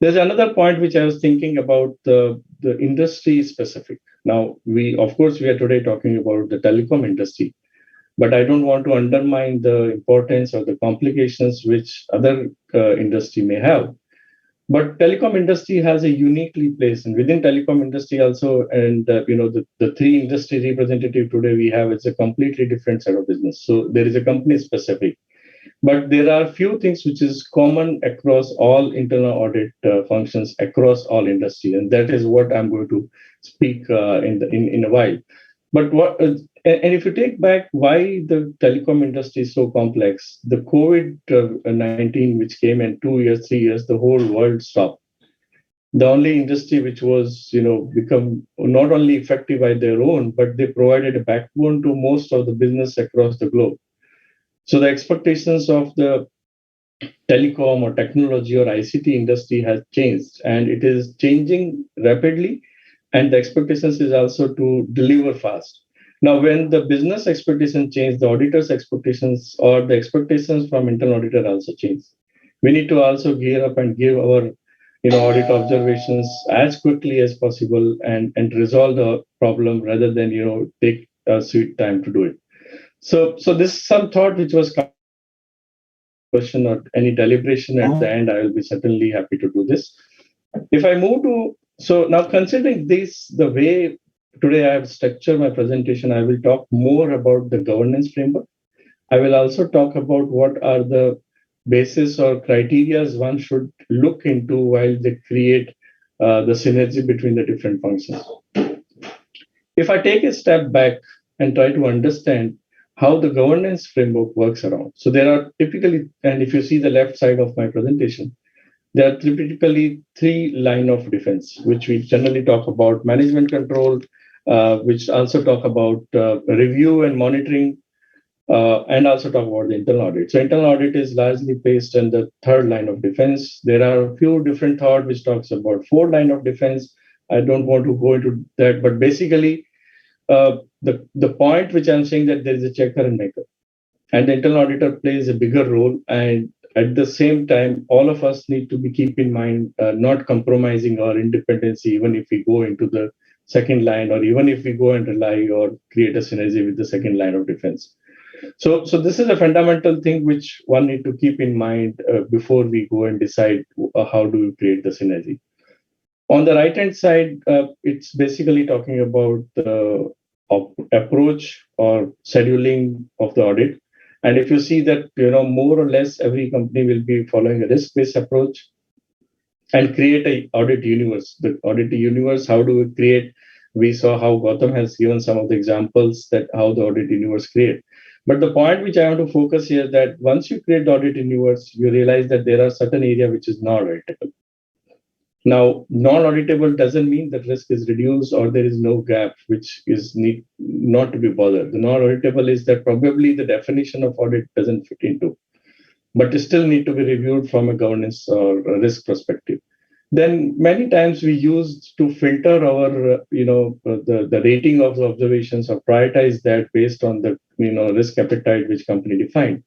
There's another point which I was thinking about the industry specific. Now, of course, we are today talking about the telecom industry. but I don't want to undermine the importance or the complications which other industry may have. But telecom industry has a uniquely place, and within telecom industry also, and the three industry representative today we have, it's a completely different set of business. So there is a company specific, but there are few things which is common across all internal audit functions across all industry, and that is what I'm going to speak in a while. But and if you take back why the telecom industry is so complex, the COVID-19 which came in 2 years, 3 years, the whole world stopped. The only industry which was, become not only effective by their own, but they provided a backbone to most of the business across the globe. So the expectations of the telecom or technology or ICT industry has changed, and it is changing rapidly. And the expectations is also to deliver fast. Now, when the business expectations change, the auditors' expectations or the expectations from internal auditor also change. We need to also gear up and give our audit observations as quickly as possible and resolve the problem rather than take a sweet time to do it. So this is some thought which was question or any deliberation at the end, I will be certainly happy to do this. If I move to, so now considering this, the way today I have structured my presentation, I will talk more about the governance framework. I will also talk about what are the basis or criterias one should look into while they create the synergy between the different functions. If I take a step back and try to understand how the governance framework works around. So there are typically, and if you see the left side of my presentation, there are typically three lines of defense, which we generally talk about: management control, which also talk about review and monitoring, and also talk about the internal audit. So internal audit is largely based on the third line of defense. There are a few different thoughts which talks about fourth line of defense. I don't want to go into that, but basically, the point which I'm saying that there is a checker and maker, and the internal auditor plays a bigger role. And at the same time, all of us need to be keep in mind not compromising our independence, even if we go into the second line, or even if we go and rely or create a synergy with the second line of defense. So this is a fundamental thing which one need to keep in mind before we go and decide how do we create the synergy. On the right hand side, it's basically talking about the approach or scheduling of the audit. And if you see that, more or less every company will be following a risk-based approach and create a audit universe. The audit universe, how do we create? We saw how Gautam has given some of the examples that how the audit universe create. But the point which I want to focus here is that once you create the audit universe, you realize that there are certain areas which is not auditable. Now, non-auditable doesn't mean that risk is reduced or there is no gap which is need not to be bothered. The non-auditable is that probably the definition of audit doesn't fit into, but it still need to be reviewed from a governance or a risk perspective. Then many times we use to filter our, the rating of the observations or prioritize that based on the, risk appetite which company defined.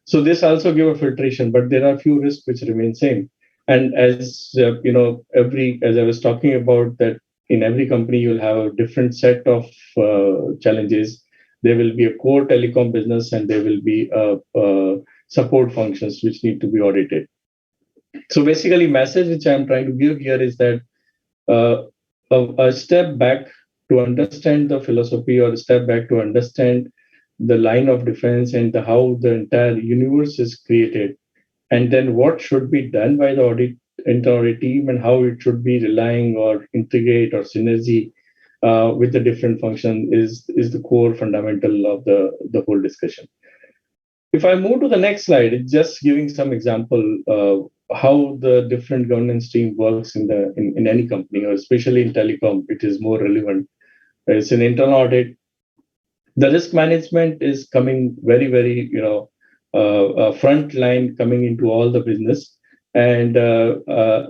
So this also give a filtration, but there are few risks which remain same. And as as I was talking about that in every company, you'll have a different set of challenges. There will be a core telecom business and there will be support functions which need to be audited. So basically, message which I'm trying to give here is that a step back to understand the philosophy, or a step back to understand the line of defense and how the entire universe is created, and then what should be done by the internal audit team, and how it should be relying or integrate or synergy with the different function is the core fundamental of the whole discussion. If I move to the next slide, it's just giving some example of how the different governance team works in any company, or especially in telecom, it is more relevant. It's an internal audit. The risk management is coming very, very, front line coming into all the business. And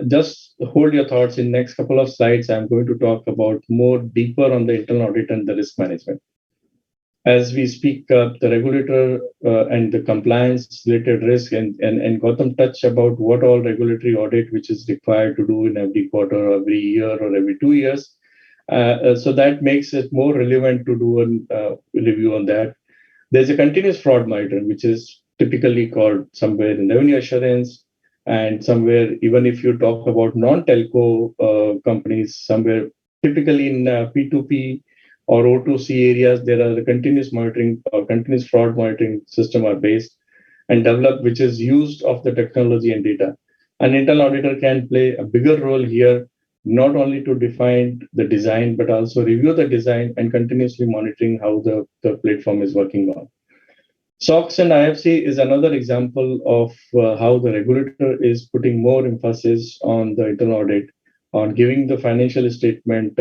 just hold your thoughts. In next couple of slides, I'm going to talk about more deeper on the internal audit and the risk management. As we speak, the regulator and the compliance related risk, and Gautam touched about what all regulatory audit which is required to do in every quarter, or every year, or every 2 years. So that makes it more relevant to do a review on that. There's a continuous fraud monitoring, which is typically called somewhere in revenue assurance, and somewhere, even if you talk about non-telco companies, somewhere typically in P2P or O2C areas, there are the continuous monitoring or continuous fraud monitoring system are based and developed, which is used of the technology and data. An internal auditor can play a bigger role here, not only to define the design, but also review the design and continuously monitoring how the platform is working on. SOX and IFC is another example of how the regulator is putting more emphasis on the internal audit, on giving the financial statement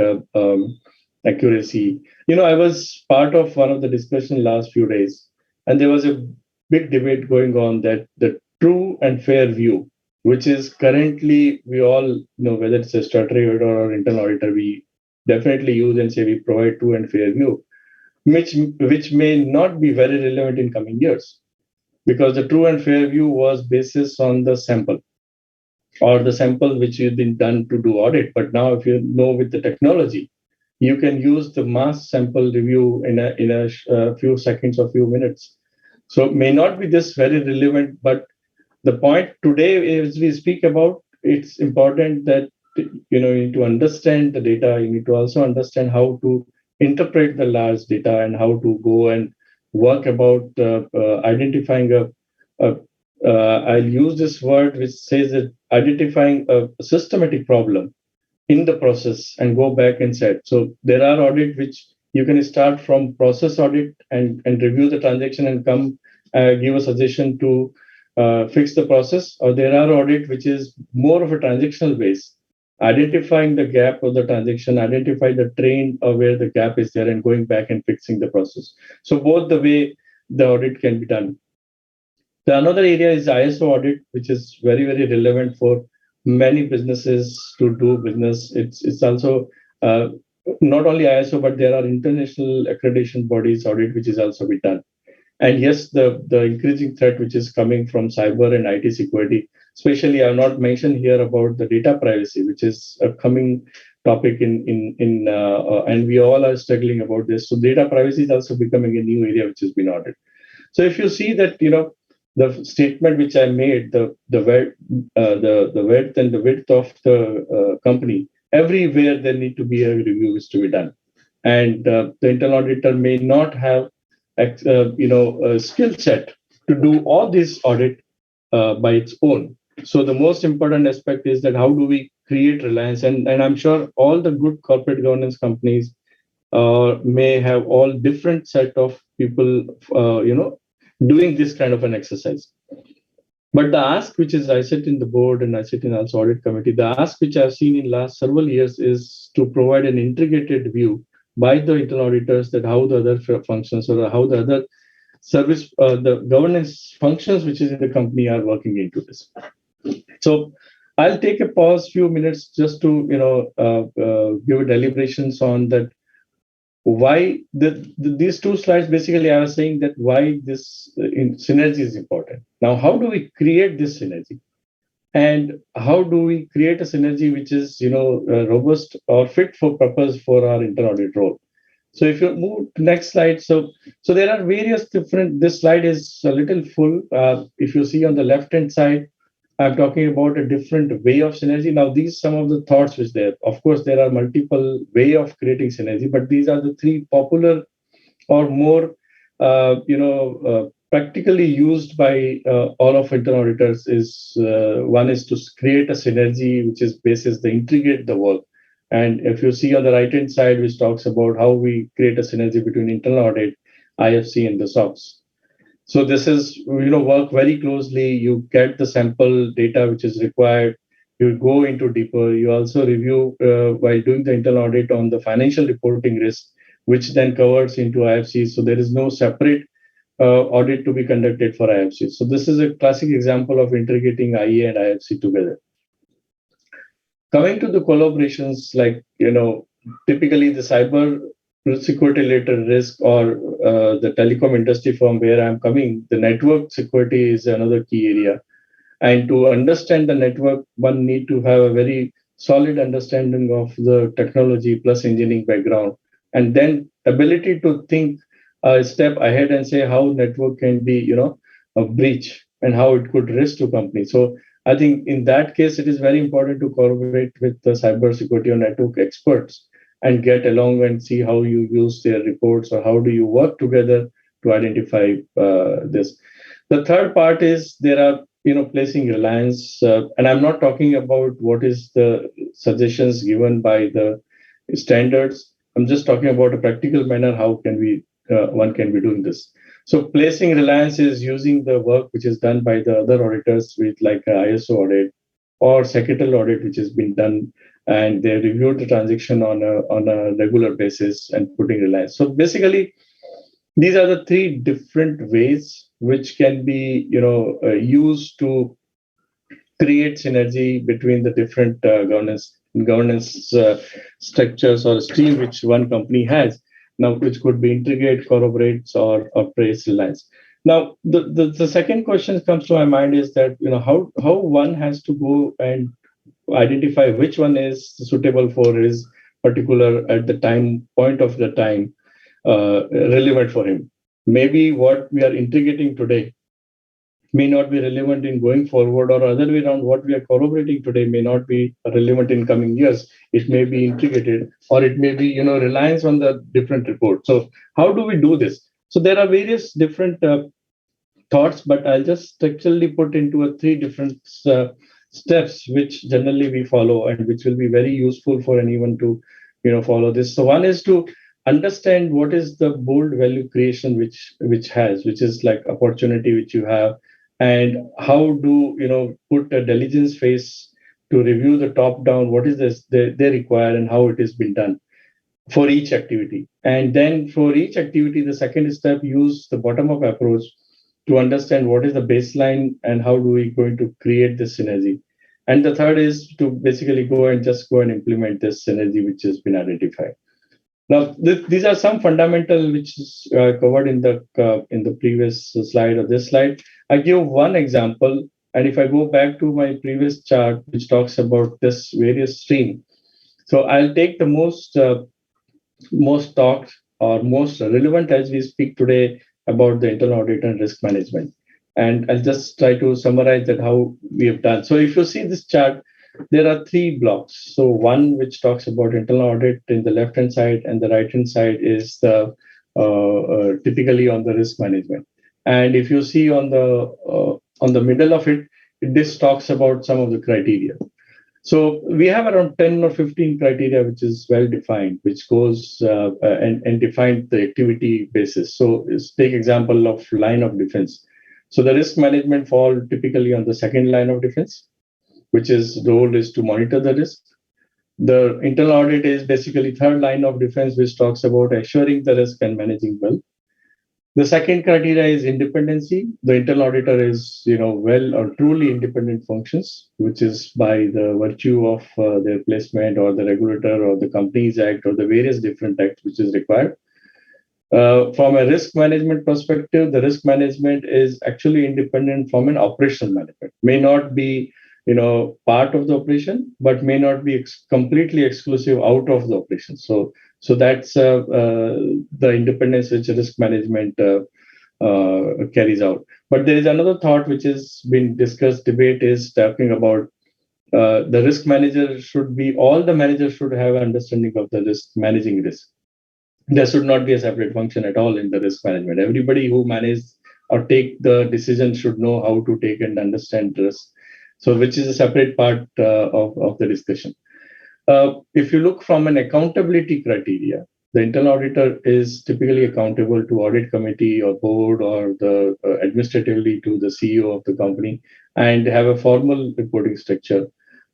accuracy. I was part of one of the discussion last few days, and there was a big debate going on that the true and fair view, which is currently we all know whether it's a statutory auditor or internal auditor, we definitely use and say we provide true and fair view, which may not be very relevant in coming years, because the true and fair view was basis on the sample or the sample which has been done to do audit. But now, if you know with the technology, you can use the mass sample review in a few seconds or few minutes. So it may not be this very relevant, but the point today, as we speak about, it's important that you need to understand the data. You need to also understand how to interpret the large data and how to go and work about identifying I'll use this word which says that identifying a systematic problem in the process and go back and set. So there are audit which you can start from process audit and review the transaction and come give a suggestion to fix the process, or there are audit which is more of a transactional base, identifying the gap of the transaction, identify the train or where the gap is there and going back and fixing the process. So both the way the audit can be done. The another area is ISO audit, which is very, very relevant for many businesses to do business. It's also not only ISO, but there are international accreditation bodies audit, which is also be done. And yes, the increasing threat which is coming from cyber and IT security, especially I have not mentioned here about the data privacy, which is a coming topic and we all are struggling about this. So data privacy is also becoming a new area which has been audited. So if you see that, the statement which I made, the width and the width of the company, everywhere there need to be a review is to be done. And the internal auditor may not have a skill set to do all this audit by its own. So the most important aspect is that how do we create reliance? And I'm sure all the good corporate governance companies may have all different set of people, doing this kind of an exercise. But the ask, which is I sit in the board and I sit in also audit committee, the ask which I've seen in last several years is to provide an integrated view by the internal auditors that how the other functions or how the other service, the governance functions which is in the company are working into this. So I'll take a pause, few minutes, just to give a deliberations on that. Why these two slides basically I was saying that why this synergy is important. Now, how do we create this synergy? And how do we create a synergy which is robust or fit for purpose for our internal audit role? So if you move to next slide, so there are various different. This slide is a little full. If you see on the left hand side, I'm talking about a different way of synergy. Now, these some of the thoughts which there. Of course, there are multiple way of creating synergy, but these are the three popular or more, practically used by all of internal auditors. Is one is to create a synergy which is basis the integrate the work. And if you see on the right hand side, which talks about how we create a synergy between internal audit, IFC, and the SOX. So this is, work very closely. You get the sample data which is required. You go into deeper. You also review while doing the internal audit on the financial reporting risk, which then covers into IFC. So there is no separate audit to be conducted for IFC. So this is a classic example of integrating IA and IFC together. Coming to the collaborations, like, typically the cyber security related risk or the telecom industry from where I'm coming, the network security is another key area. And to understand the network, one need to have a very solid understanding of the technology plus engineering background, and then ability to think a step ahead and say how network can be, a breach and how it could risk to company. So I think in that case, it is very important to collaborate with the cybersecurity or network experts and get along and see how you use their reports or how do you work together to identify this. The third part is there are, placing reliance, and I'm not talking about what is the suggestions given by the standards. I'm just talking about a practical manner. How can one can be doing this? So placing reliance is using the work which is done by the other auditors with like ISO audit or secretarial audit, which has been done, and they reviewed the transaction on a regular basis and putting reliance. So basically, these are the three different ways which can be used to create synergy between the different governance structures or stream which one company has now, which could be integrate, corroborates, or trace reliance. Now, the second question comes to my mind is that how one has to go and identify which one is suitable for his particular at the time point of the time relevant for him. Maybe what we are integrating today may not be relevant in going forward, or other way around, what we are corroborating today may not be relevant in coming years. It may be integrated, or it may be reliance on the different reports. So how do we do this? So there are various different thoughts, but I'll just structurally put into three different steps which generally we follow and which will be very useful for anyone to follow this. So one is to understand what is the bold value creation which is like opportunity which you have, and how do put a diligence phase to review the top down what is this they require and how it has been done for each activity. And then for each activity, the second step, use the bottom up approach to understand what is the baseline and how do we going to create this synergy. And the third is to basically go and implement this synergy which has been identified. Now, these are some fundamental which is covered in the previous slide or this slide. I give one example, and if I go back to my previous chart, which talks about this various stream, so I'll take the most talked or most relevant as we speak today about the internal audit and risk management. And I'll just try to summarize that how we have done. So if you see this chart, there are three blocks. So one which talks about internal audit in the left-hand side, and the right-hand side is the typically on the risk management. And if you see on the middle of it, this talks about some of the criteria. So we have around 10 or 15 criteria, which is well defined, which goes and define the activity basis. So let's take example of line of defense. So the risk management fall typically on the second line of defense, which is role is to monitor the risk. The internal audit is basically third line of defense, which talks about assuring the risk and managing well. The second criteria is independency. The internal auditor is, well or truly independent functions, which is by the virtue of their placement or the regulator or the Companies Act or the various different acts which is required. From a risk management perspective, the risk management is actually independent from an operational management. May not be, part of the operation, but may not be completely exclusive out of the operation. So that's the independence which risk management carries out. But there is another thought which has been discussed, debate is talking about the risk manager all the managers should have understanding of the risk, managing risk. There should not be a separate function at all in the risk management. Everybody who manages or take the decision should know how to take and understand risk. So which is a separate part of the discussion. If you look from an accountability criteria, the internal auditor is typically accountable to audit committee or board or the administratively to the CEO of the company, and have a formal reporting structure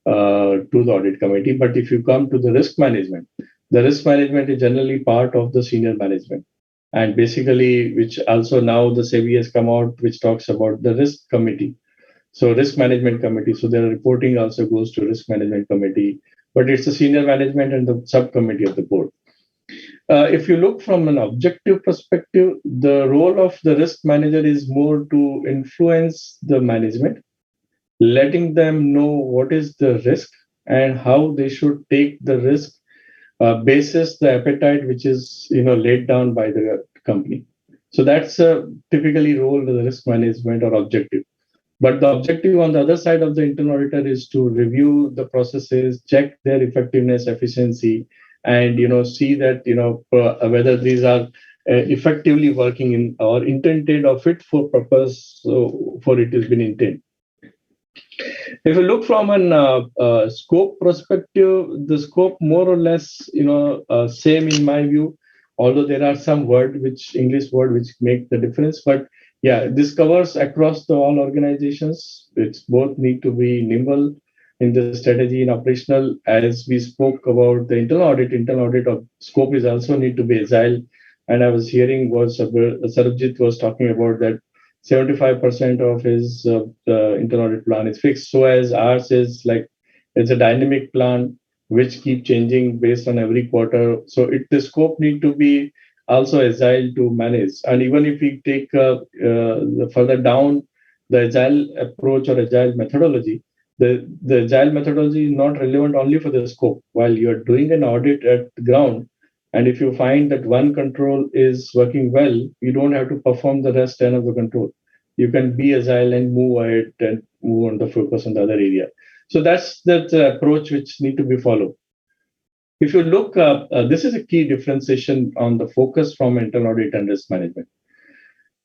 to the audit committee. But if you come to the risk management is generally part of the senior management. And basically, which also now the SEBI has come out, which talks about the risk committee. So risk management committee. So their reporting also goes to risk management committee, but it's the senior management and the subcommittee of the board. If you look from an objective perspective, the role of the risk manager is more to influence the management, letting them know what is the risk and how they should take the risk basis the appetite which is laid down by the company. So that's typically role of the risk management or objective. But the objective on the other side of the internal auditor is to review the processes, check their effectiveness, efficiency, and see that whether these are effectively working in or intended or fit for purpose for it has been intended. If you look from an scope perspective, the scope more or less, same in my view. Although there are some English word which make the difference, but yeah, this covers across the all organizations. It's both need to be nimble in the strategy and operational. As we spoke about the internal audit of scope is also need to be agile. And I was hearing what Sarabjit was talking about that 75% of his internal audit plan is fixed. So as ours is like, it's a dynamic plan which keep changing based on every quarter. So the scope need to be also agile to manage. And even if we take further down the agile approach or agile methodology, the agile methodology is not relevant only for the scope. While you're doing an audit at the ground, and if you find that one control is working well, you don't have to perform the rest 10 of the control. You can be agile and move ahead and move on the focus on the other area. So that's the approach which need to be followed. If you look, this is a key differentiation on the focus from internal audit and risk management.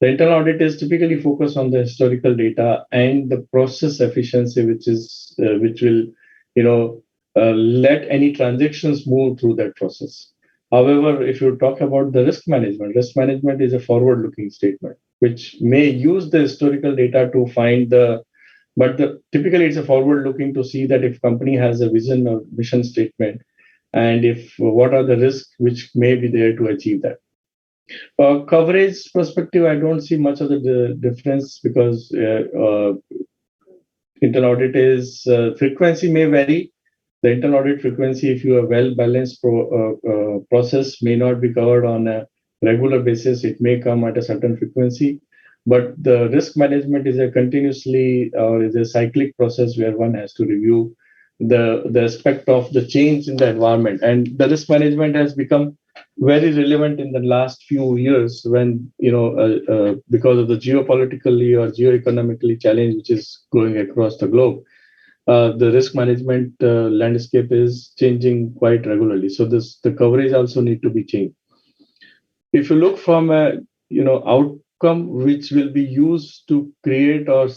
The internal audit is typically focused on the historical data and the process efficiency, which will, let any transactions move through that process. However, if you talk about the risk management is a forward-looking statement, which may use the historical data to find typically it's a forward-looking to see that if company has a vision or mission statement, and if what are the risks which may be there to achieve that. Coverage perspective, I don't see much of the difference because internal audit is frequency may vary. The internal audit frequency, if you have well-balanced process, may not be covered on a regular basis. It may come at a certain frequency. But the risk management is a continuously or is a cyclic process where one has to review the aspect of the change in the environment. And the risk management has become very relevant in the last few years when, because of the geopolitically or geoeconomically challenge which is going across the globe. The risk management landscape is changing quite regularly. So the coverage also need to be changed. If you look from a outcome which will be used to create or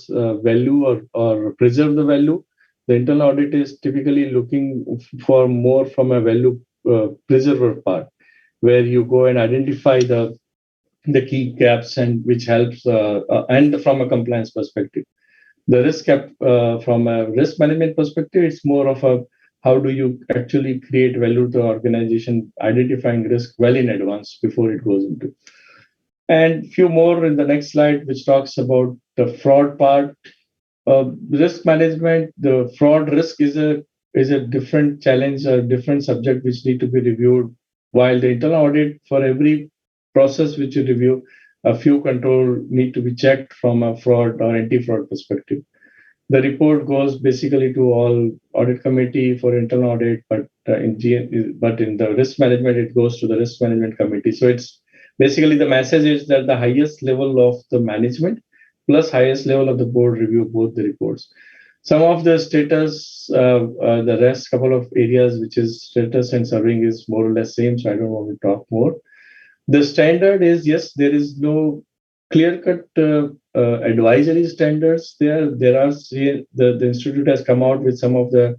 value or preserve the value, the internal audit is typically looking for more from a value preserver part, where you go and identify the key gaps and which helps and from a compliance perspective. The risk from a risk management perspective, it's more of a how do you actually create value to the organization, identifying risk well in advance before it goes into. And few more in the next slide, which talks about the fraud part. Risk management, the fraud risk is a different challenge, a different subject which need to be reviewed. While the internal audit, for every process which you review, a few control need to be checked from a fraud or anti-fraud perspective. The report goes basically to all audit committee for internal audit, but in the risk management, it goes to the risk management committee. So it's basically the message is that the highest level of the management plus highest level of the board review both the reports. Some of the status, the rest couple of areas which is status and serving is more or less same. So I don't want to talk more. The standard is, yes, there is no clear-cut advisory standards there. There are the institute has come out with some of the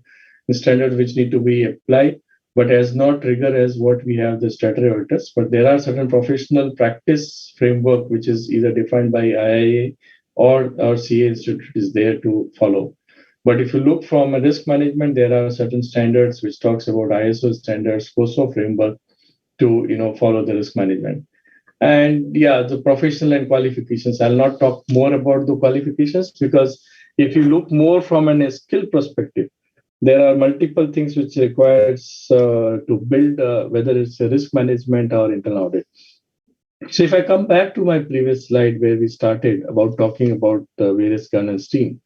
standards which need to be applied, but as not rigor as what we have the statutory auditors. But there are certain professional practice framework which is either defined by IIA or CA Institute is there to follow. But if you look from a risk management, there are certain standards which talks about ISO standards, COSO framework to follow the risk management. And yeah, the professional and qualifications. I'll not talk more about the qualifications because if you look more from a skill perspective, there are multiple things which requires to build, whether it's a risk management or internal audit. So if I come back to my previous slide where we started about talking about various governance team,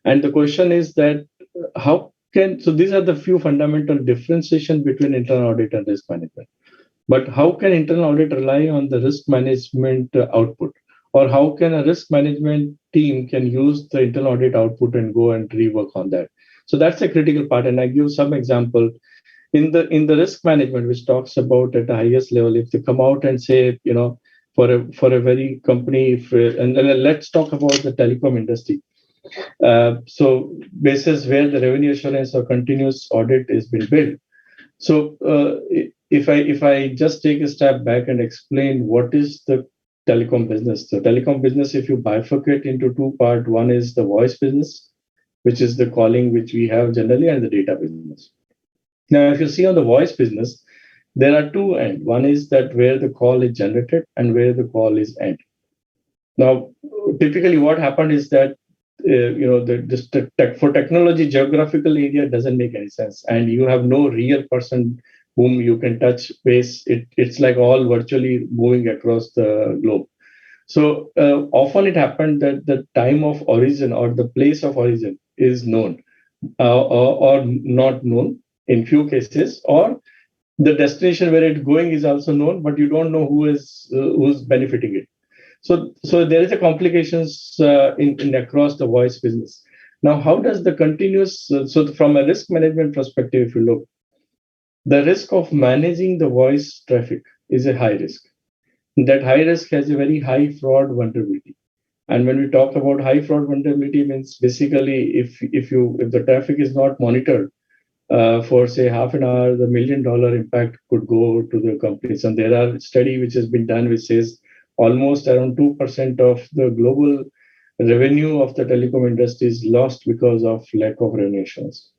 and the question is that so these are the few fundamental differentiation between internal audit and risk management. But how can internal audit rely on the risk management output? Or how can a risk management team can use the internal audit output and go and rework on that? So that's a critical part. And I give some example in the risk management, which talks about at the highest level, if they come out and say, for a very company, and let's talk about the telecom industry. So basis where the revenue assurance or continuous audit is being built. So if I just take a step back and explain what is the telecom business. The telecom business, if you bifurcate into two parts, one is the voice business, which is the calling which we have generally, and the data business. Now, if you see on the voice business, there are two ends. One is that where the call is generated and where the call is end. Now, typically what happened is that for technology, geographical area doesn't make any sense, and you have no real person whom you can touch base. It's like all virtually moving across the globe. So often it happened that the time of origin or the place of origin is known or not known in few cases, or the destination where it's going is also known, but you don't know who's benefiting it. So there is a complications in across the voice business. Now, how does the continuous? So from a risk management perspective, if you look, the risk of managing the voice traffic is a high risk. That high risk has a very high fraud vulnerability. And when we talk about high fraud vulnerability, means basically if the traffic is not monitored for say half an hour, the $1 million impact could go to the companies. And there are study which has been done which says almost around 2% of the global revenue of the telecom industry is lost because of lack of revenue assurance.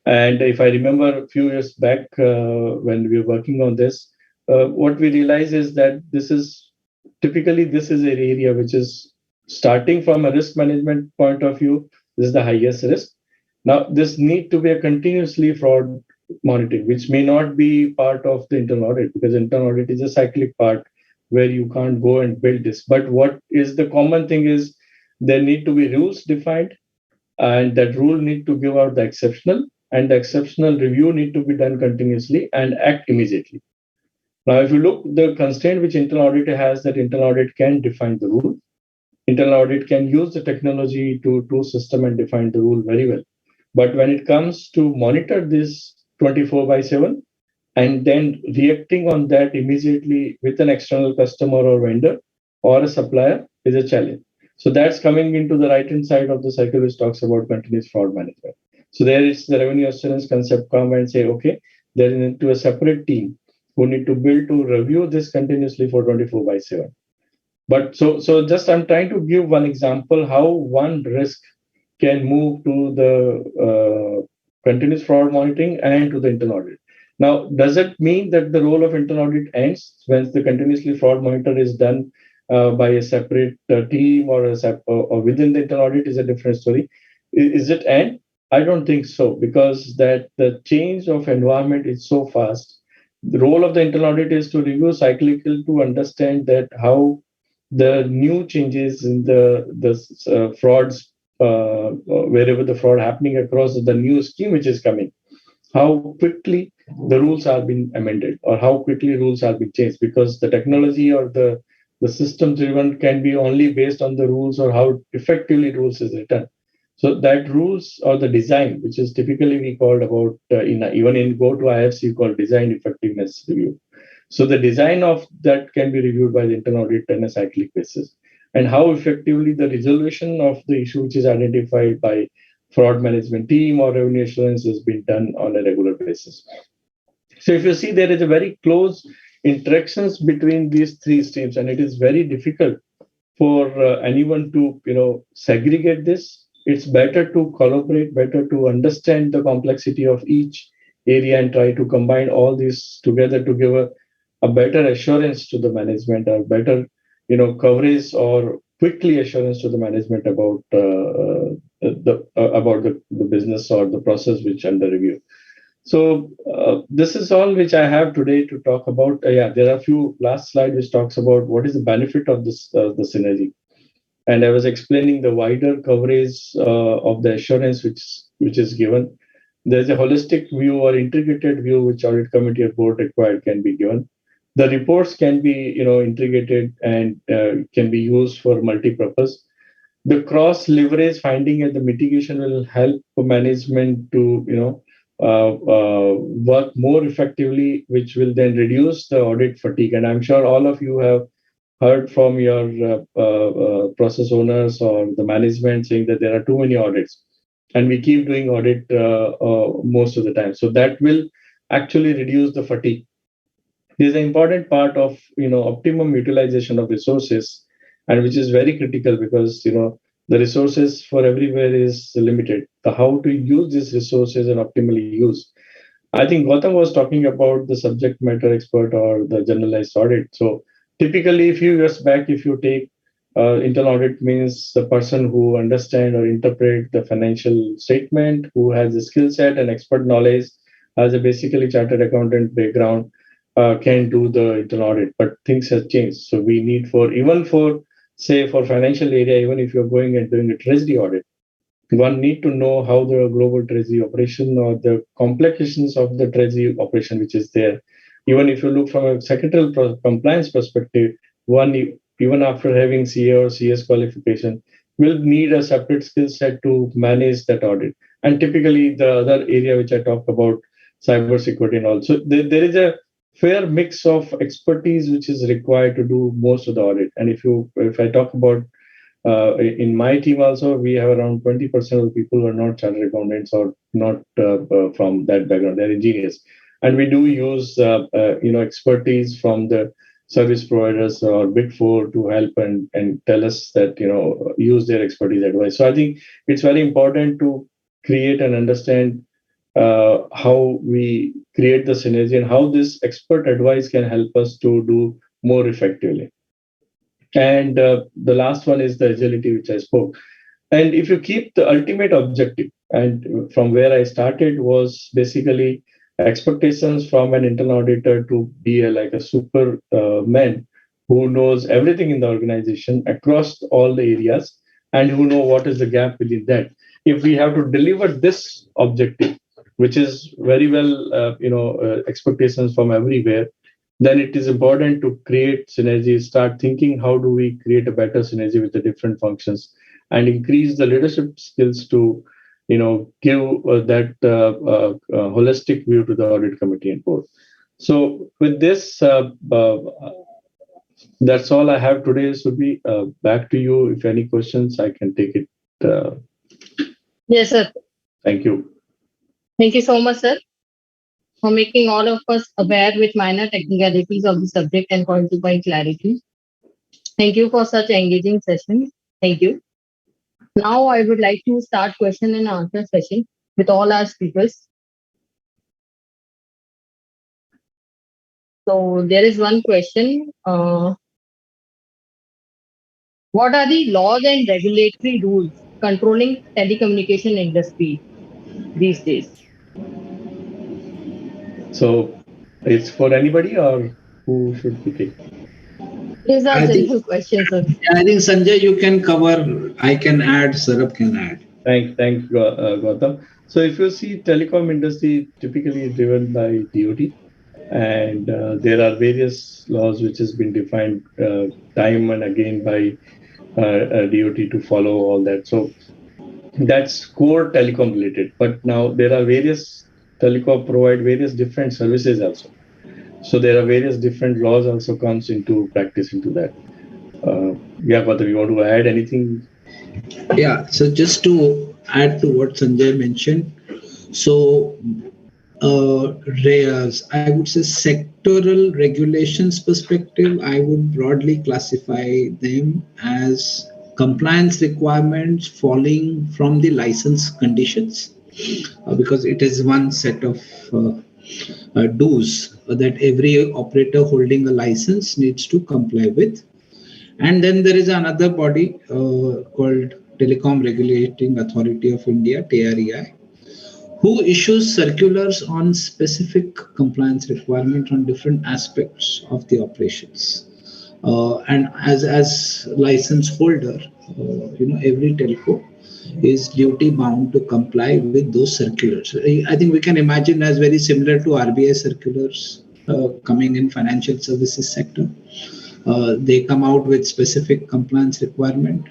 And if I remember a few years back when we were working on this, what we realized is that this is an area which is starting from a risk management point of view. This is the highest risk. Now, this need to be a continuously fraud monitoring, which may not be part of the internal audit, because internal audit is a cyclic part where you can't go and build this. But what is the common thing is there need to be rules defined, and that rule need to give out the exceptional, and the exceptional review need to be done continuously and act immediately. Now, if you look, the constraint which internal audit has, that internal audit can define the rule. Internal audit can use the technology to system and define the rule very well. But when it comes to monitor this 24/7 and then reacting on that immediately with an external customer or vendor or a supplier is a challenge. So that's coming into the right-hand side of the cycle, which talks about continuous fraud management. So there is the revenue assurance concept come and say, okay, there is into a separate team who need to build to review this continuously for 24/7. But so just I'm trying to give one example how one risk can move to the continuous fraud monitoring and to the internal audit. Now, does it mean that the role of internal audit ends when the continuously fraud monitor is done by a separate team or within the internal audit is a different story? Is it end? I don't think so, because that the change of environment is so fast. The role of the internal audit is to review cyclical to understand that how the new changes in the frauds, wherever the fraud happening across the new scheme which is coming, how quickly the rules are being amended or how quickly rules are being changed, because the technology or the system driven can be only based on the rules or how effectively rules is written. So that rules or the design, which is typically we called about even in go to IFC, called design effectiveness review. So the design of that can be reviewed by the internal audit on a cyclic basis, and how effectively the resolution of the issue which is identified by fraud management team or revenue assurance is being done on a regular basis. So if you see, there is a very close interactions between these three streams, and it is very difficult for anyone to segregate this. It's better to collaborate, better to understand the complexity of each area and try to combine all these together to give a better assurance to the management, or better coverage or quickly assurance to the management about the business or the process which under review. So this is all which I have today to talk about. Yeah, there are a few last slide which talks about what is the benefit of this the synergy, and I was explaining the wider coverage of the assurance which is given. there's a holistic view or integrated view which audit committee or board required can be given. The reports can be, integrated and can be used for multi-purpose. The cross leverage finding and the mitigation will help management to, work more effectively, which will then reduce the audit fatigue. And I'm sure all of you have heard from your process owners or the management saying that there are too many audits, and we keep doing audit most of the time. So that will actually reduce the fatigue. This is an important part of optimum utilization of resources, and which is very critical because the resources for everywhere is limited. The how to use these resources and optimally use. I think Gautam was talking about the subject matter expert or the generalized audit. So typically, a few years back, if you take internal audit means the person who understand or interpret the financial statement, who has a skill set and expert knowledge, has a basically chartered accountant background, can do the internal audit. But things have changed. So we need for say for financial area, even if you're going and doing a treasury audit, one need to know how the global treasury operation or the complications of the treasury operation which is there. Even if you look from a secretarial compliance perspective, even after having CA or CS qualification, will need a separate skill set to manage that audit. And typically the other area which I talked about, cybersecurity and all. So there is a fair mix of expertise which is required to do most of the audit. And if I talk about in my team also, we have around 20% of the people who are not chartered accountants or not from that background. They're engineers, and we do use expertise from the service providers or Big Four to help and tell us that use their expertise advice. So I think it's very important to create and understand how we create the synergy and how this expert advice can help us to do more effectively. And the last one is the agility, which I spoke. And if you keep the ultimate objective, and from where I started was basically expectations from an internal auditor to be like a super man who knows everything in the organization across all the areas and who know what is the gap within that. If we have to deliver this objective, which is very well, expectations from everywhere, then it is important to create synergy, start thinking how do we create a better synergy with the different functions and increase the leadership skills to give that holistic view to the audit committee and board. So with this, that's all I have today. Subhi, back to you. If any questions, I can take it. Yes, sir. Thank you. Thank you so much, sir, for making all of us aware with minor technicalities of the subject and point-to-point clarity. Thank you for such engaging session. Thank you. Now I would like to start question and answer session with all our speakers. So there is one question. What are the laws and regulatory rules controlling telecommunication industry these days? So it's for anybody or who should we take? These are I think general questions, sir. I think Sanjay, you can cover. I can add. Saurabh can add. Thanks, Gautam. So if you see telecom industry typically driven by DoT, and there are various laws which has been defined time and again by DoT to follow all that. So that's core telecom related. But now there are various telecom provide various different services also. So there are various different laws also comes into practice into that. Yeah, Gautam, you want to add anything? Yeah. So just to add to what Sanjay mentioned, so I would say sectoral regulations perspective, I would broadly classify them as compliance requirements falling from the license conditions, because it is one set of dues that every operator holding a license needs to comply with. And then there is another body called Telecom Regulating Authority of India, TREI, who issues circulars on specific compliance requirement on different aspects of the operations. And as license holder, every telco is duty bound to comply with those circulars. I think we can imagine as very similar to RBI circulars coming in financial services sector. They come out with specific compliance requirement.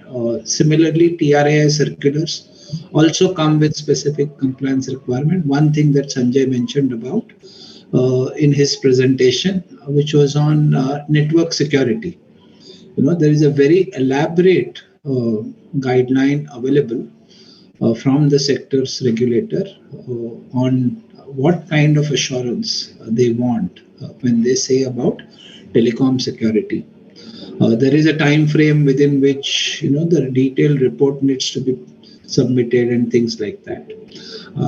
Similarly, TRAI circulars also come with specific compliance requirement. One thing that Sanjay mentioned about in his presentation, which was on network security. There is a very elaborate guideline available from the sector's regulator on what kind of assurance they want when they say about telecom security. There is a time frame within which the detailed report needs to be submitted and things like that.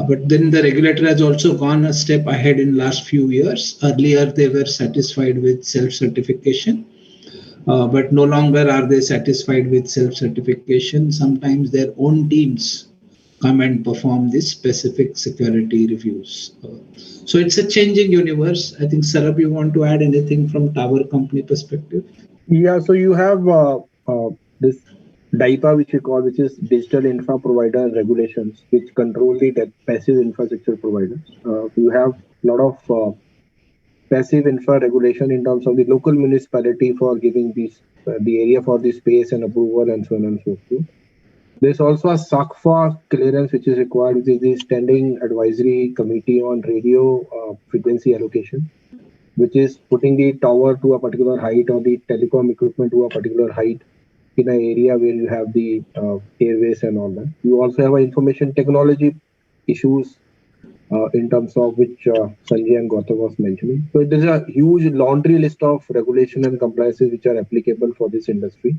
But then the regulator has also gone a step ahead in last few years. Earlier, they were satisfied with self-certification, but no longer are they satisfied with self-certification. Sometimes their own teams come and perform these specific security reviews. So it's a changing universe. I think, Sarab, you want to add anything from tower company perspective? Yeah, so you have this DIPA, which is Digital Infra Provider Regulations, which control the passive infrastructure providers. You have a lot of passive infra regulation in terms of the local municipality for giving these the area for the space and approval and so on and so forth. There's also a SACFA clearance which is required, which is the Standing Advisory Committee on Radio Frequency Allocation, which is putting the tower to a particular height or the telecom equipment to a particular height in an area where you have the airways and all that. You also have information technology issues in terms of which Sanjay and Gautam was mentioning. So there's a huge laundry list of regulation and compliances which are applicable for this industry.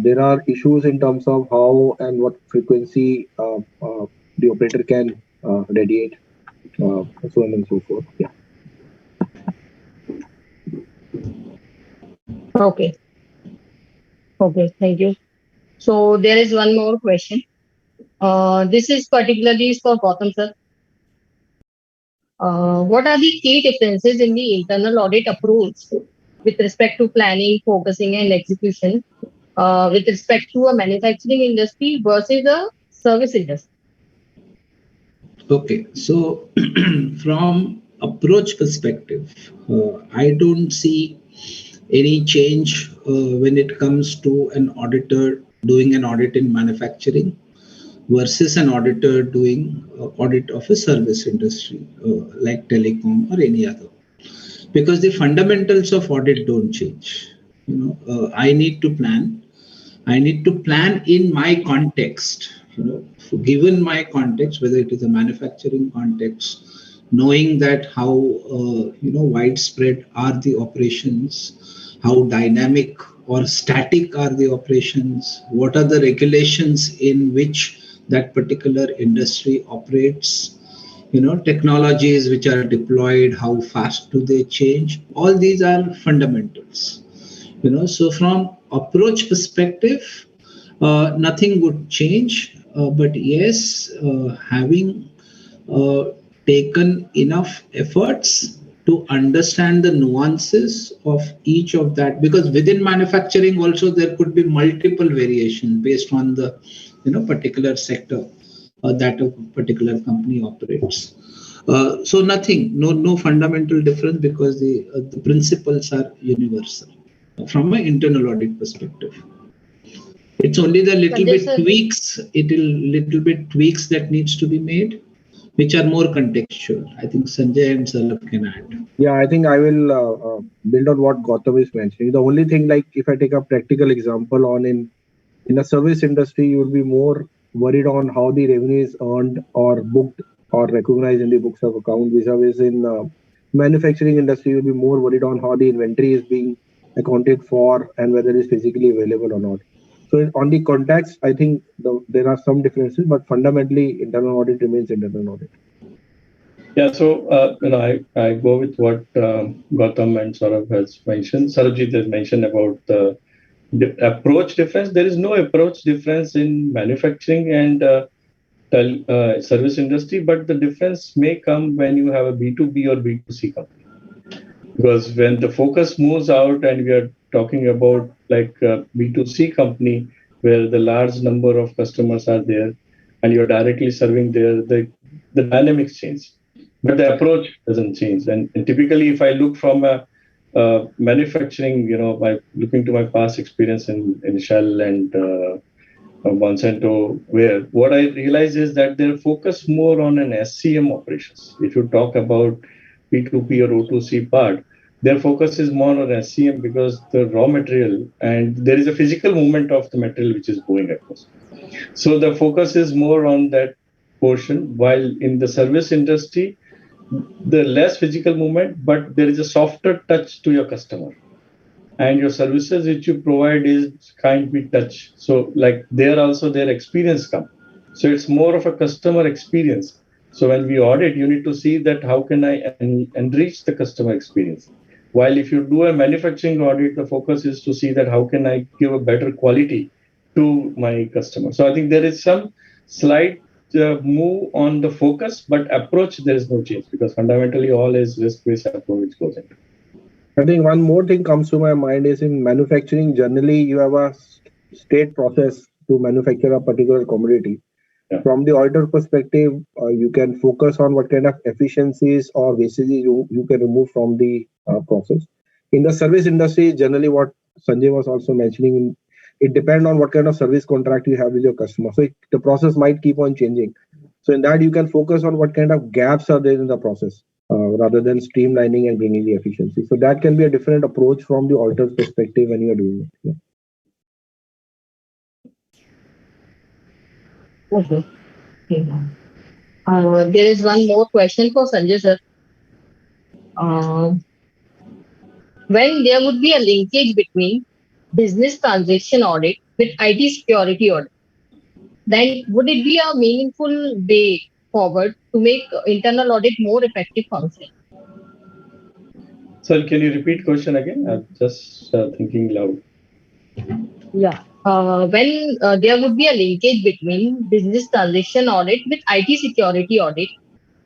There are issues in terms of how and what frequency the operator can radiate, so on and so forth. Yeah. Okay. Okay. Thank you. So there is one more question. This is particularly for Gautam sir. What are the key differences in the internal audit approach with respect to planning, focusing, and execution with respect to a manufacturing industry versus a service industry? Okay, so from approach perspective, I don't see any change when it comes to an auditor doing an audit in manufacturing versus an auditor doing audit of a service industry like telecom or any other, because the fundamentals of audit don't change. I need to plan. I need to plan in my context. Given my context, whether it is a manufacturing context, knowing that how widespread are the operations, how dynamic or static are the operations, what are the regulations in which that particular industry operates, technologies which are deployed, how fast do they change. All these are fundamentals. So from approach perspective, nothing would change, but yes, having uh, taken enough efforts to understand the nuances of each of that, because within manufacturing also there could be multiple variation based on the particular sector that a particular company operates. So nothing, no fundamental difference, because the principles are universal from an internal audit perspective. It's only the little bit tweaks that needs to be made, which are more contextual. I think Sanjay and Salab can add. Yeah, I think I will build on what Gautam is mentioning. The only thing, like if I take a practical example on in a service industry, you would be more worried on how the revenue is earned or booked or recognized in the books of account. Vis-a-vis in manufacturing industry, you'll be more worried on how the inventory is being accounted for and whether it is physically available or not. So on the context, I think there are some differences, but fundamentally, internal audit remains internal audit. Yeah, so I go with what Gautam and Saurabh has mentioned. Saurabhji has mentioned about the approach difference. There is no approach difference in manufacturing and service industry, but the difference may come when you have a B2B or B2C company. Because when the focus moves out and we are talking about like a B2C company, where the large number of customers are there and you're directly serving there, the dynamics change, but the approach doesn't change. And typically, if I look from a manufacturing, by looking to my past experience in Shell and Monsanto, where what I realize is that they're focused more on an SCM operations. If you talk about P2P or O2C part, their focus is more on SCM because the raw material and there is a physical movement of the material which is going across. So the focus is more on that portion, while in the service industry, the less physical movement, but there is a softer touch to your customer. And your services which you provide is can't be touch. So like there also their experience come. So it's more of a customer experience. So when we audit, you need to see that how can I enrich the customer experience. While if you do a manufacturing audit, the focus is to see that how can I give a better quality to my customer. So I think there is some slight move on the focus, but approach there is no change because fundamentally all is risk-based approach which goes into. I think one more thing comes to my mind is in manufacturing, generally you have a state process to manufacture a particular commodity. Yeah. From the auditor perspective, you can focus on what kind of efficiencies or wastage you can remove from the process. In the service industry, generally what Sanjay was also mentioning, it depends on what kind of service contract you have with your customer. So the process might keep on changing. So in that, you can focus on what kind of gaps are there in the process. Rather than streamlining and bringing the efficiency. So that can be a different approach from the auditor's perspective when you are doing it. Yeah. Okay. There is one more question for Sanjay sir. When there would be a linkage between business transaction audit with IT security audit, then would it be a meaningful way forward to make internal audit more effective function? So can you repeat question again? I'm just thinking loud. Yeah. When there would be a linkage between business transaction audit with IT security audit,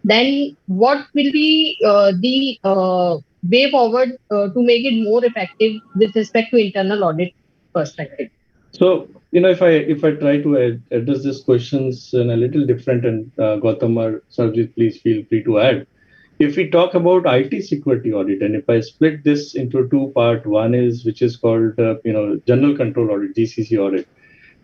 then what will be the way forward to make it more effective with respect to internal audit perspective? So if I try to address these questions in a little different, and Gautam or Sarvjit, please feel free to add. If we talk about IT security audit, and if I split this into two parts, one is which is called general control audit, GCC audit.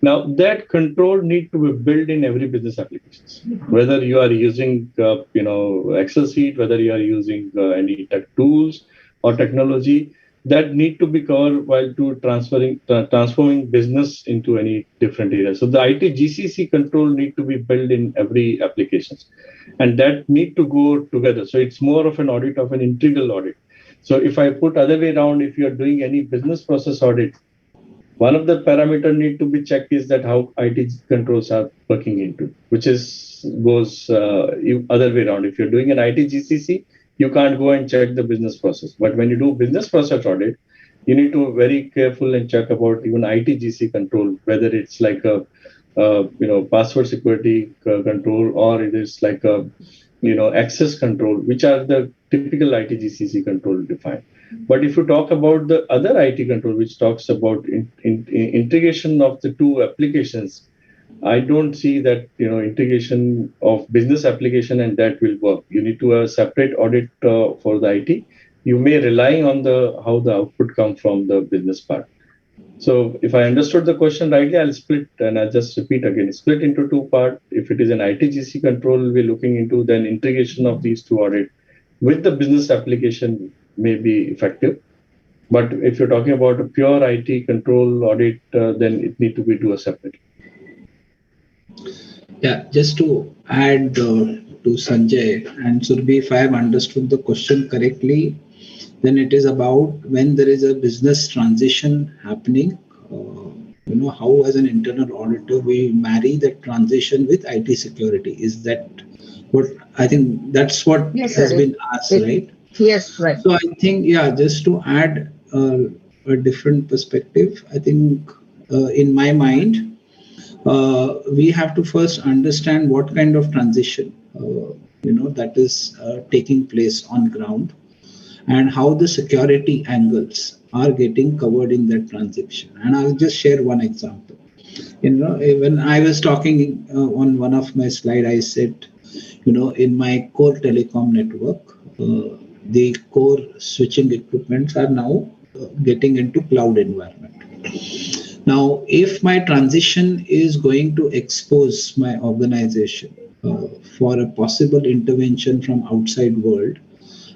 Now that control need to be built in every business applications, whether you are using Excel sheet, whether you are using any tech tools or technology that need to be covered while transforming business into any different area. So the IT GCC control need to be built in every applications, and that need to go together. So it's more of an audit of an integral audit. So if I put other way around, if you are doing any business process audit, one of the parameter need to be checked is that how IT controls are working into, which goes other way around. If you're doing an IT GCC, you can't go and check the business process. But when you do business process audit, you need to be very careful and check about even IT GC control, whether it's like a password security control, or it is like a access control, which are the typical IT GCC control defined. But if you talk about the other IT control, which talks about integration of the two applications, I don't see that integration of business application and that will work. You need to have a separate audit for the IT. You may rely on how the output come from the business part. So if I understood the question rightly, I'll split, and I'll just repeat again, split into two parts. If it is an ITGC control we're looking into, then integration of these two audit with the business application may be effective. But if you're talking about a pure IT control audit, then it need to be do a separate. Yeah, just to add to Sanjay and Surbhi, if I have understood the question correctly, then it is about when there is a business transition happening, how as an internal auditor we marry that transition with IT security. Is that what I think that's what has been asked, right? Yes, right. So I think, just to add a different perspective, I think in my mind, we have to first understand what kind of transition that is taking place on ground, and how the security angles are getting covered in that transaction. And I'll just share one example. When I was talking on one of my slide, I said, in my core telecom network, the core switching equipments are now getting into cloud environment. Now, if my transition is going to expose my organization for a possible intervention from outside world,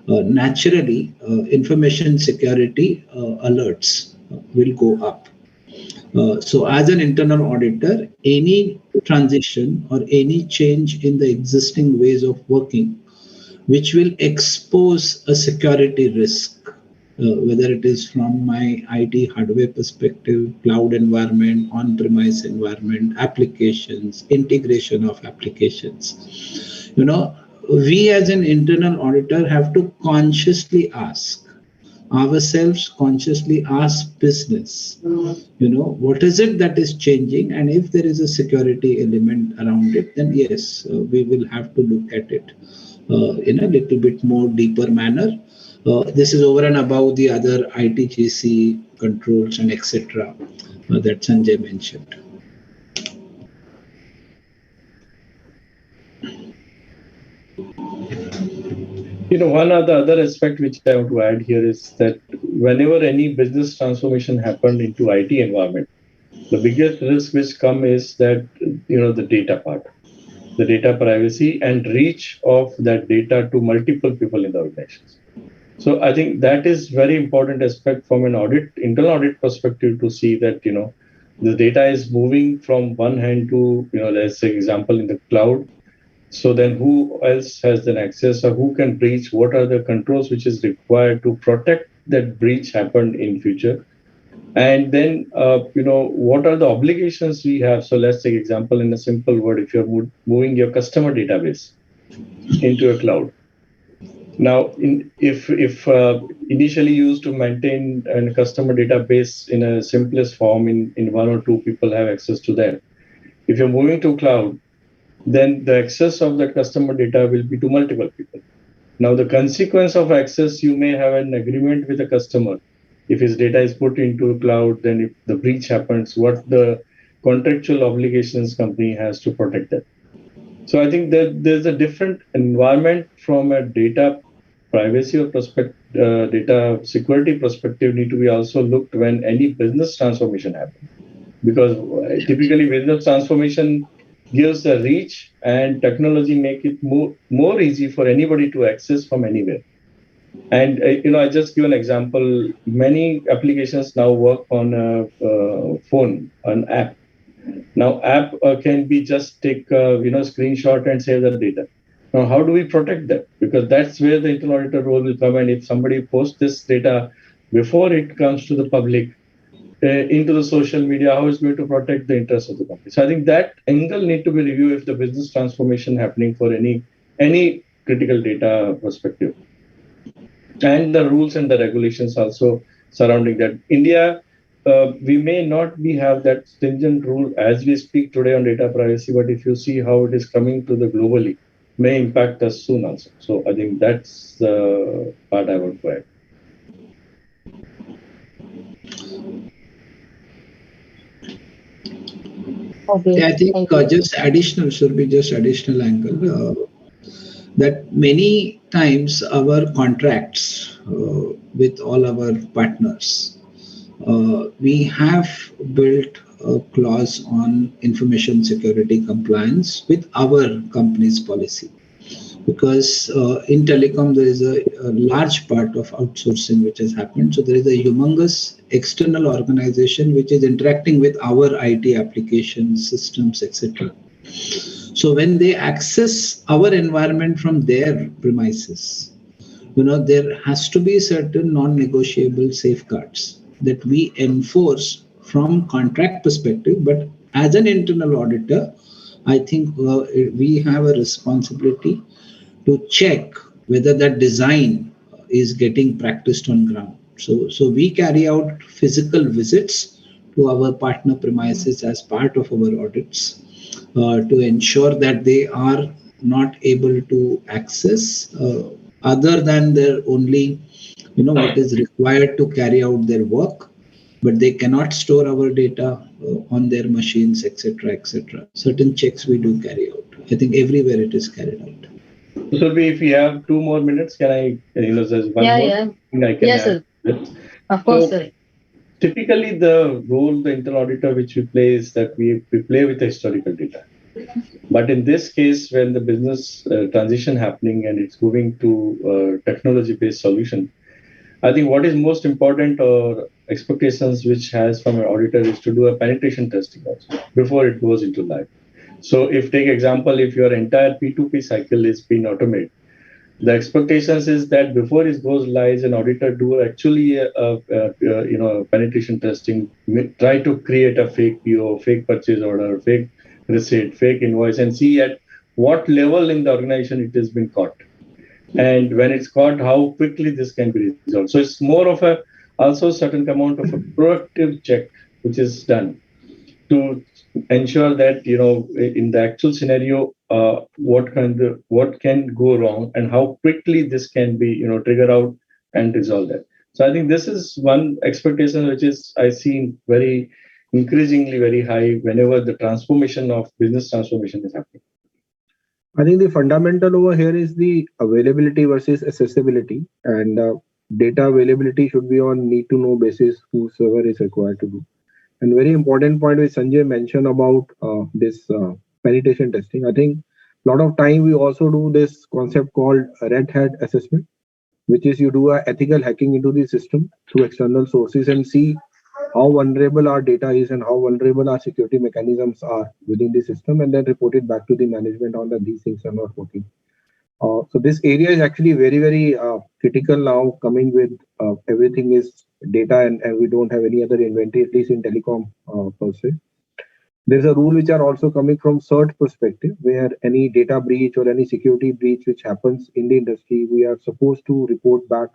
naturally, information security alerts will go up. So, as an internal auditor, any transition or any change in the existing ways of working, which will expose a security risk, whether it is from my IT hardware perspective, cloud environment, on-premise environment, applications, integration of applications. We as an internal auditor have to consciously ask ourselves, consciously ask business, what is it that is changing? And if there is a security element around it, then yes, we will have to look at it in a little bit more deeper manner. This is over and above the other ITGC controls and etc. That Sanjay mentioned. One of the other aspect which I want to add here is that whenever any business transformation happened into IT environment, the biggest risk which come is that, the data part, the data privacy and reach of that data to multiple people in the organizations. So I think that is very important aspect from an internal audit perspective to see that, the data is moving from one hand to, let's say example in the cloud. So then who else has then access or who can breach? What are the controls which is required to protect that breach happened in future? And then, what are the obligations we have? So let's take example in a simple word, if you're moving your customer database into a cloud. Now, if initially used to maintain a customer database in a simplest form, in one or two people have access to that. If you're moving to cloud, then the access of that customer data will be to multiple people. Now, the consequence of access, you may have an agreement with the customer. If his data is put into a cloud, then if the breach happens, what the contractual obligations company has to protect that. So I think that there's a different environment from a data privacy or data security perspective need to be also looked when any business transformation happens. Because typically business transformation gives the reach and technology make it more easy for anybody to access from anywhere. And I just give an example. Many applications now work on a phone, an app. Now, app can be just take screenshot and save the data. Now, how do we protect that? Because that's where the internal auditor role will come. And if somebody posts this data before it comes to the public, into the social media, how is going to protect the interests of the company? So I think that angle need to be reviewed if the business transformation happening for any critical data perspective, and the rules and the regulations also surrounding that. India, we may not have that stringent rule as we speak today on data privacy, but if you see how it is coming to the globally, may impact us soon also. So I think that's the part I would add. Okay. Yeah, I think just additional angle that many times our contracts with all our partners, we have built a clause on information security compliance with our company's policy. Because in telecom, there is a large part of outsourcing which has happened. So there is a humongous external organization which is interacting with our IT applications, systems, etc. So when they access our environment from their premises, there has to be certain non-negotiable safeguards that we enforce from contract perspective. But as an internal auditor, I think we have a responsibility to check whether that design is getting practiced on ground. So we carry out physical visits to our partner premises as part of our audits to ensure that they are not able to access other than their only, what is required to carry out their work. but they cannot store our data on their machines, etc., etc. Certain checks we do carry out. I think everywhere it is carried out. So if we have 2 more minutes, can I, there's one Yeah, more yeah. thing I can Yes, add? sir. Of course, So sir. typically the role the internal auditor which we play is that we play with the historical data. But in this case, when the business transition happening and it's moving to technology-based solution, I think what is most important or expectations which has from an auditor is to do a penetration testing also before it goes into live. So if take example, if your entire P2P cycle is being automated, the expectations is that before it goes live, an auditor do actually penetration testing, try to create a fake PO, fake purchase order, fake receipt, fake invoice, and see at what level in the organization it has been caught, and when it's caught, how quickly this can be resolved. So it's more of a also certain amount of a proactive check which is done to ensure that in the actual scenario what can go wrong and how quickly this can be trigger out and resolve that. So I think this is one expectation which is I see very increasingly very high whenever the transformation of business transformation is happening. I think the fundamental over here is the availability versus accessibility, and data availability should be on need to know basis whosoever is required to do. And very important point which Sanjay mentioned about this penetration testing. I think a lot of time we also do this concept called red hat assessment, which is you do a ethical hacking into the system through external sources and see how vulnerable our data is and how vulnerable our security mechanisms are within the system, and then report it back to the management on that these things are not working. So this area is actually very critical now, coming with everything is data, and we don't have any other inventory, at least in telecom per se. There's a rule which are also coming from CERT perspective, where any data breach or any security breach which happens in the industry, we are supposed to report back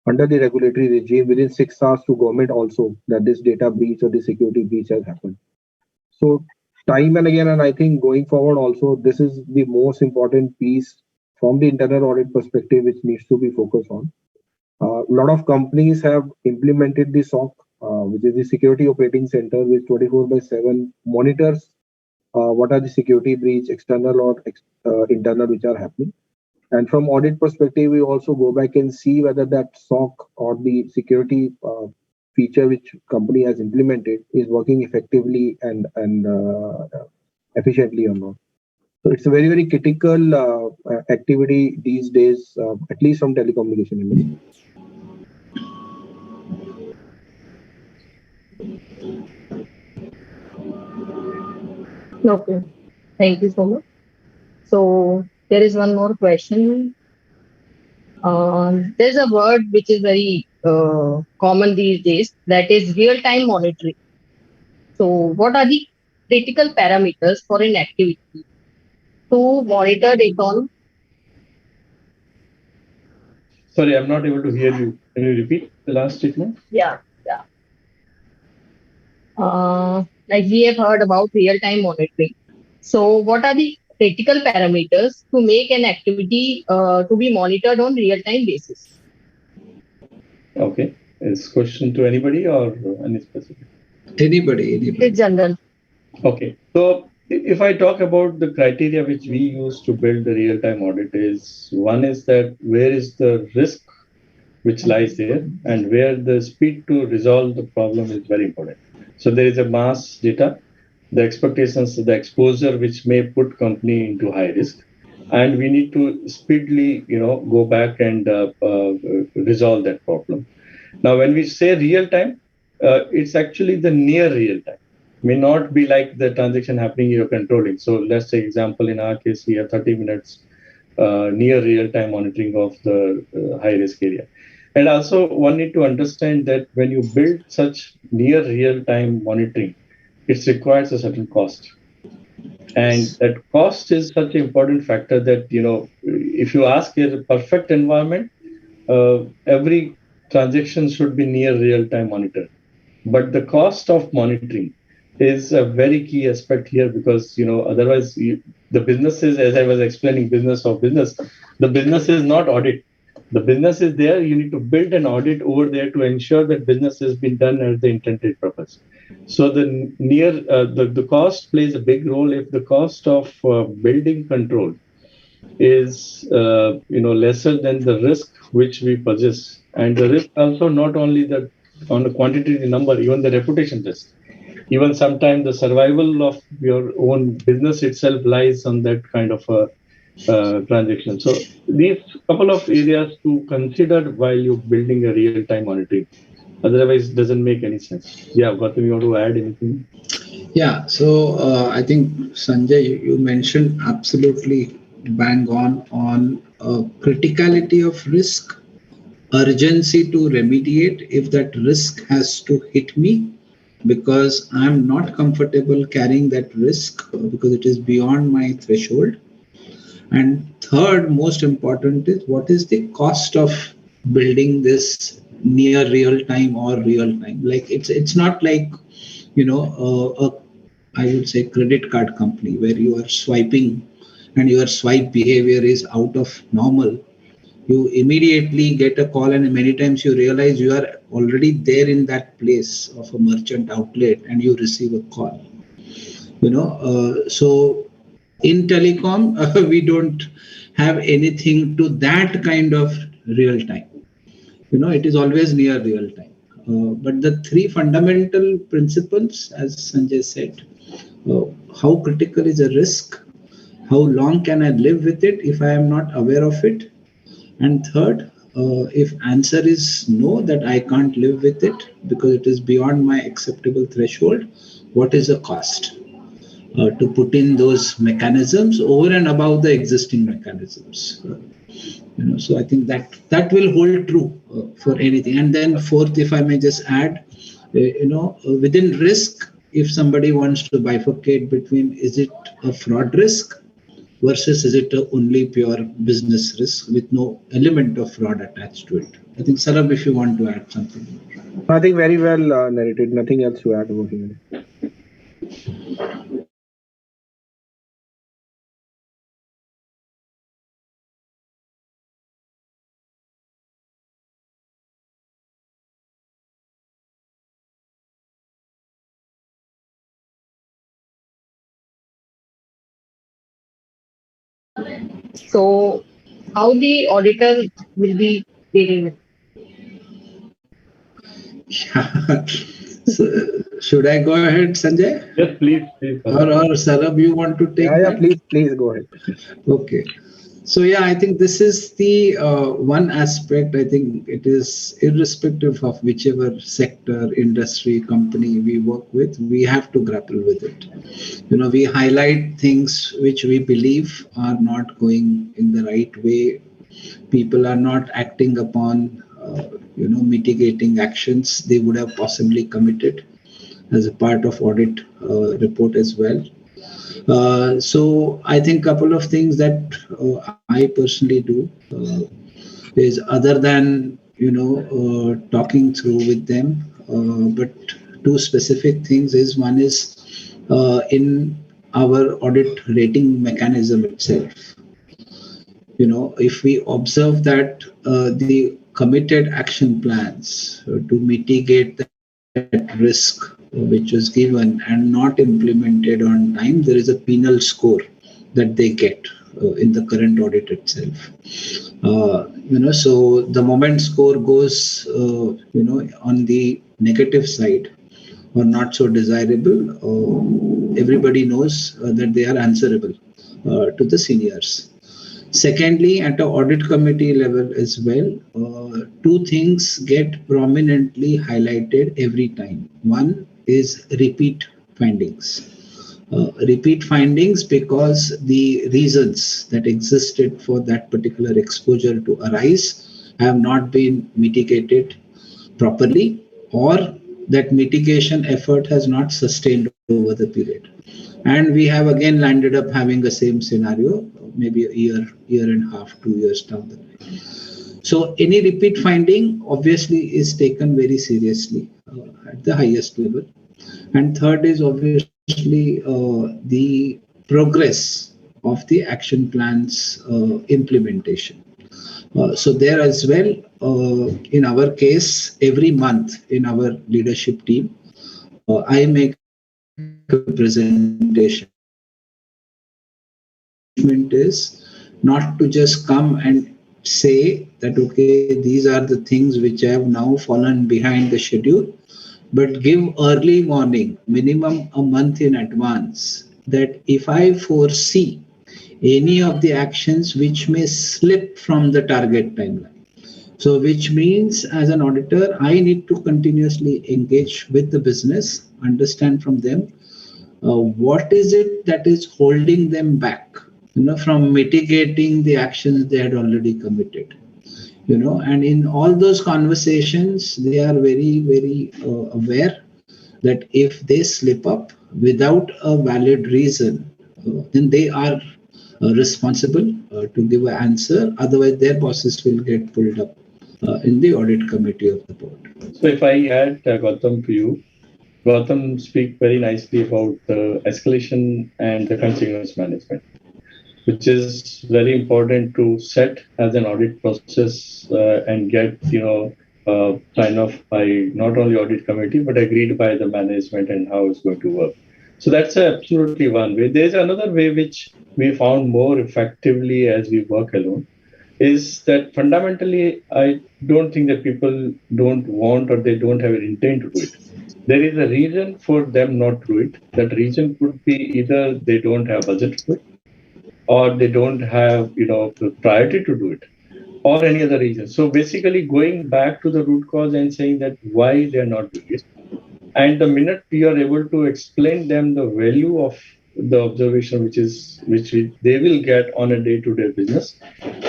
under the regulatory regime within 6 hours to government also that this data breach or the security breach has happened. So time and again, and I think going forward also, this is the most important piece from the internal audit perspective, which needs to be focused on. A lot of companies have implemented the SOC, which is the Security Operating Center, which 24/7 monitors what are the security breach, external or internal, which are happening. And from audit perspective, we also go back and see whether that SOC or the security feature which company has implemented is working effectively and efficiently or not. So it's a very critical activity these days, at least from telecommunication industry. Okay. Thank you so much. So there is one more question. There's a word which is very common these days, that is real-time monitoring. So what are the critical parameters for an activity to monitor it on? Sorry, I'm not able to hear you. Can you repeat the last statement? Yeah. Like we have heard about real-time monitoring. So what are the critical parameters to make an activity to be monitored on real-time basis? Okay. Is question to anybody or any specific? Anybody. It's general. Okay. So if I talk about the criteria which we use to build the real-time audit is, one is that where is the risk which lies there and where the speed to resolve the problem is very important. So there is a mass data, the expectations, the exposure which may put company into high risk, and we need to speedily, go back and resolve that problem. Now, when we say real time, it's actually the near real time. May not be like the transaction happening you're controlling. So let's say example, in our case, we have 30 minutes near real time monitoring of the high risk area. And also one need to understand that when you build such near real time monitoring, it requires a certain cost. And that cost is such an important factor that, if you ask a perfect environment, every transaction should be near real-time monitored. But the cost of monitoring is a very key aspect here because, otherwise the businesses, as I was explaining, business of business, the business is not audit. The business is there. You need to build an audit over there to ensure that business has been done as the intended purpose. So the cost plays a big role. If the cost of building control is lesser than the risk which we possess, and the risk also not only on the quantity number, even the reputation risk. Even sometimes the survival of your own business itself lies on that kind of a transaction. So these couple of areas to consider while you're building a real-time monitoring. Otherwise, it doesn't make any sense. Yeah, Gautam, you want to add anything? Yeah, so I think Sanjay, you mentioned absolutely bang on criticality of risk, urgency to remediate if that risk has to hit me, because I'm not comfortable carrying that risk because it is beyond my threshold. And third, most important is what is the cost of building this near real time or real time? Like it's not like I would say credit card company where you are swiping and your swipe behavior is out of normal. You immediately get a call, and many times you realize you are already there in that place of a merchant outlet and you receive a call. So in telecom, we don't have anything to that kind of real time. It is always near real time. But the three fundamental principles, as Sanjay said, uh, how critical is a risk? How long can I live with it if I am not aware of it? And third, if answer is no, that I can't live with it because it is beyond my acceptable threshold, what is the cost? To put in those mechanisms over and above the existing mechanisms. So I think that will hold true for anything. And then fourth, if I may just add, within risk, if somebody wants to bifurcate between is it a fraud risk versus is it a only pure business risk with no element of fraud attached to it. I think Sarab, if you want to add something. I think very well narrated. Nothing else to add over here. So, how the auditor will be dealing with? So, should I go ahead, Sanjay? Yes, please. Or Sarab, you want to take Yeah, that? please go ahead. Okay. So yeah, I think this is the one aspect. I think it is irrespective of whichever sector, industry, company we work with, we have to grapple with it. We highlight things which we believe are not going in the right way. People are not acting upon, mitigating actions they would have possibly committed as a part of audit report as well. So I think a couple of things that I personally do is other than talking through with them, but two specific things is one is in our audit rating mechanism itself. If we observe that the committed action plans to mitigate that risk which was given and not implemented on time, there is a penal score that they get in the current audit itself. So the moment score goes, on the negative side or not so desirable, everybody knows that they are answerable to the seniors. Secondly, at the audit committee level as well, two things get prominently highlighted every time. One is repeat findings. Repeat findings because the reasons that existed for that particular exposure to arise have not been mitigated properly, or that mitigation effort has not sustained over the period. And we have again landed up having the same scenario, maybe a year and a half, 2 years down the line. So any repeat finding obviously is taken very seriously at the highest level. And third is obviously the progress of the action plan's implementation. So there as well, in our case, every month in our leadership team, I make a presentation is not to just come and say that, okay, these are the things which have now fallen behind the schedule, but give early warning, minimum a month in advance, that if I foresee any of the actions which may slip from the target timeline. So, which means as an auditor, I need to continuously engage with the business, understand from them what is it that is holding them back, from mitigating the actions they had already committed. And in all those conversations, they are very, very aware that if they slip up without a valid reason, then they are responsible to give an answer. Otherwise, their bosses will get pulled up in the audit committee of the board. So if I add Gautam to you, Gautam speak very nicely about the escalation and the consequence management, which is very important to set as an audit process and get sign off by not only audit committee but agreed by the management and how it's going to work. So that's absolutely one way. There's another way which we found more effectively as we work alone, is that fundamentally I don't think that people don't want or they don't have an intent to do it. There is a reason for them not to do it. That reason could be either they don't have budget for it, or they don't have the priority to do it, or any other reason. So basically going back to the root cause and saying that why they are not doing it, and the minute you are able to explain them the value of the observation they will get on a day-to-day business.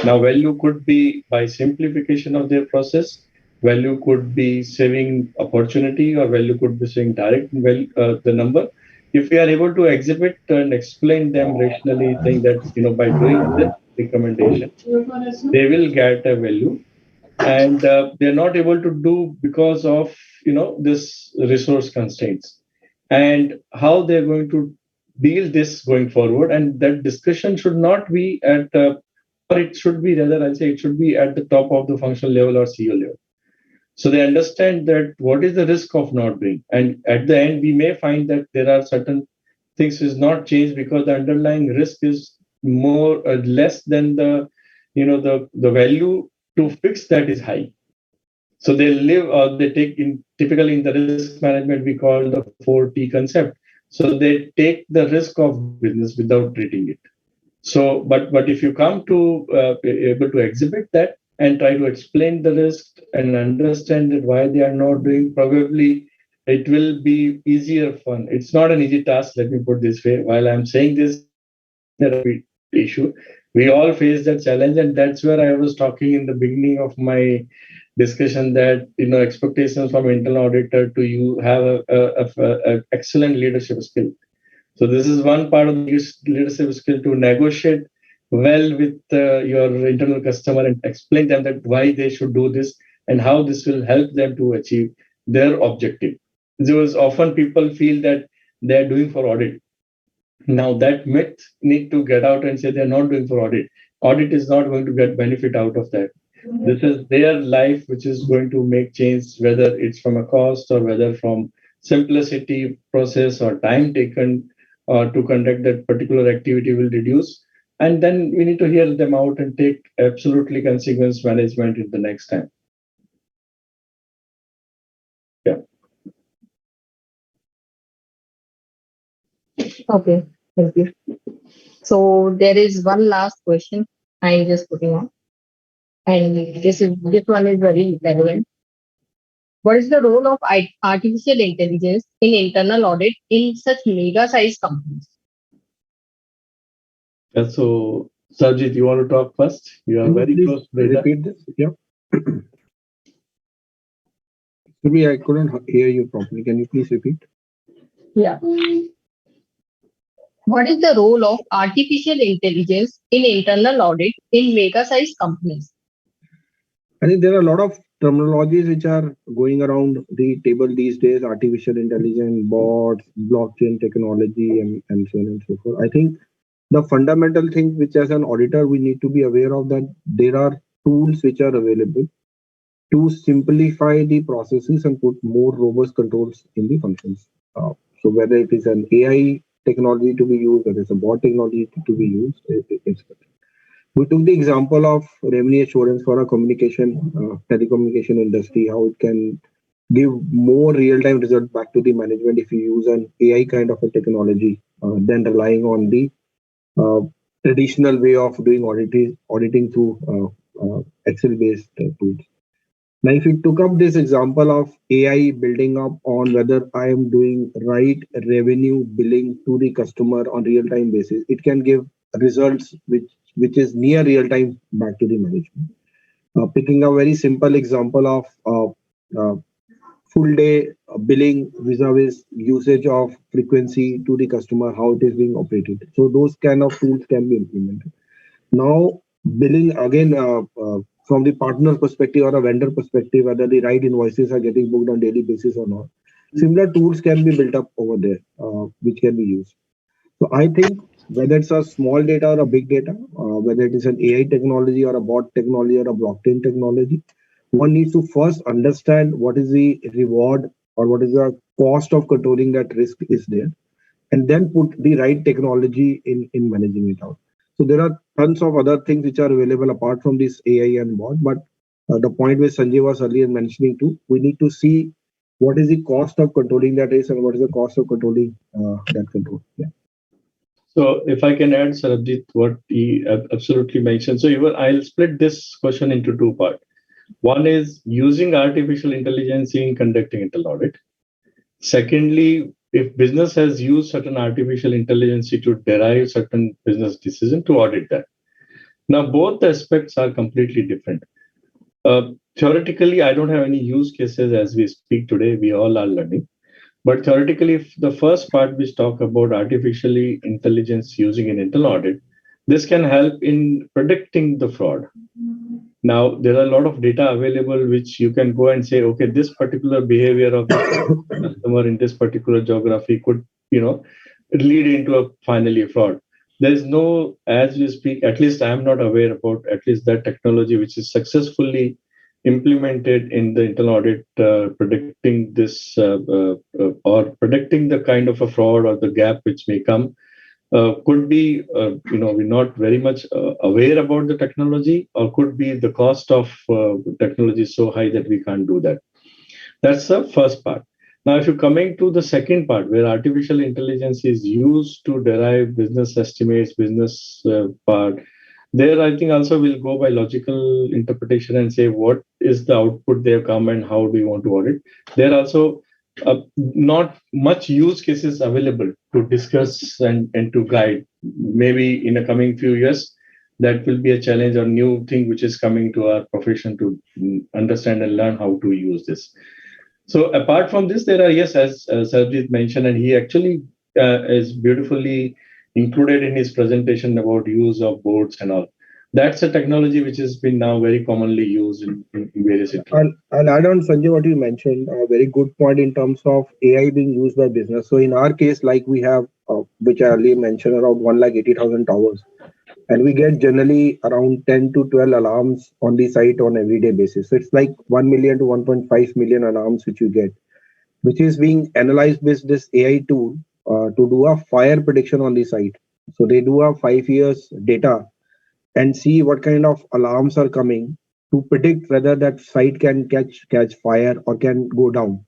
Now value could be by simplification of their process, value could be saving opportunity, or value could be saving direct the number. If we are able to exhibit and explain them rationally, saying that by doing this recommendation they will get a value, and they're not able to do because of this resource constraints, and how they're going to deal this going forward. And that discussion should not be at or it should be, rather I'll say, it should be at the top of the functional level or CEO level, so they understand that what is the risk of not doing. And at the end we may find that there are certain things is not changed because the underlying risk is more or less than the value to fix that is high. So they live or they take in, typically in the risk management we call the 4T concept. So they take the risk of business without treating it. So, but if you come to able to exhibit that and try to explain the risk and understand that why they are not doing, probably it will be easier fun. It's not an easy task. Let me put this way. While I'm saying this, that issue, we all face that challenge, and that's where I was talking in the beginning of my discussion that expectations from internal auditor to you have a excellent leadership skill. So this is one part of the leadership skill, to negotiate well with your internal customer and explain them that why they should do this and how this will help them to achieve their objective. Because often people feel that they are doing for audit. Now that myth need to get out and say they're not doing for audit. Audit is not going to get benefit out of that. This is their life which is going to make change, whether it's from a cost or whether from simplicity process or time taken to conduct that particular activity will reduce. And then we need to hear them out and take absolutely consequence management in the next time. Yeah. Okay, thank you. So there is one last question I'm just putting on, and this one is very relevant. What is the role of artificial intelligence in internal audit in such mega size companies? So, Sarjit, you want to talk first? You are Can you very please close to data. repeat this? Yeah. Maybe I couldn't hear you properly. Can you please repeat? Yeah. What is the role of artificial intelligence in internal audit in mega size companies? I think there are a lot of terminologies which are going around the table these days: artificial intelligence, bots, blockchain technology, and so on and so forth. I think the fundamental thing which as an auditor we need to be aware of, that there are tools which are available to simplify the processes and put more robust controls in the functions. So whether it is an AI technology to be used, whether it's a bot technology to be used, it's better. We took the example of revenue assurance for a telecommunication industry, how it can give more real-time result back to the management if you use an AI kind of a technology than relying on the uh, traditional way of doing auditing through Excel-based tools. Now, if you took up this example of AI building up on whether I am doing right revenue billing to the customer on real-time basis, it can give results which is near real-time back to the management. Picking a very simple example of full day billing vis-a-vis usage of frequency to the customer, how it is being operated. So those kind of tools can be implemented. Now, billing again from the partner perspective or a vendor perspective, whether the right invoices are getting booked on daily basis or not. Similar tools can be built up over there, which can be used. So I think whether it's a small data or a big data, whether it is an AI technology or a bot technology or a blockchain technology, one needs to first understand what is the reward or what is the cost of controlling that risk is there, and then put the right technology in managing it out. So there are tons of other things which are available apart from this AI and bot, but the point which Sanjay was earlier mentioning too, we need to see what is the cost of controlling that risk and what is the cost of controlling that control. Yeah. So if I can add, Sarabjit, what he absolutely mentioned. So even I'll split this question into two parts. One is using artificial intelligence in conducting internal audit. Secondly, if business has used certain artificial intelligence to derive certain business decision to audit that. Now, both aspects are completely different. Theoretically, I don't have any use cases as we speak today. We all are learning. But theoretically, if the first part which talk about artificially intelligence using an internal audit, this can help in predicting the fraud. Now, there are a lot of data available which you can go and say, okay, this particular behavior of this customer in this particular geography could, lead into a finally fraud. There's no, as we speak, at least I'm not aware about at least that technology which is successfully implemented in the internal audit, predicting this or predicting the kind of a fraud or the gap which may come. Could be, we're not very much aware about the technology, or could be the cost of technology is so high that we can't do that. That's the first part. Now, if you're coming to the second part, where artificial intelligence is used to derive business estimates, business part, there I think also we'll go by logical interpretation and say what is the output they have come and how do you want to audit. There are also not much use cases available to discuss and to guide. Maybe in the coming few years, that will be a challenge or new thing which is coming to our profession to understand and learn how to use this. So apart from this, there are, yes, as Sarabjit mentioned, and he actually is beautifully included in his presentation about use of boards and all. That's a technology which has been now very commonly used in various industries. I'll add on, Sanjay, what you mentioned, a very good point in terms of AI being used by business. So in our case, like we have, which I earlier mentioned, around 180,000 towers. And we get generally around 10 to 12 alarms on the site on everyday basis. So it's like 1 million to 1.5 million alarms which you get, which is being analyzed with this AI tool to do a fire prediction on the site. So they do a 5 years data and see what kind of alarms are coming to predict whether that site can catch fire or can go down.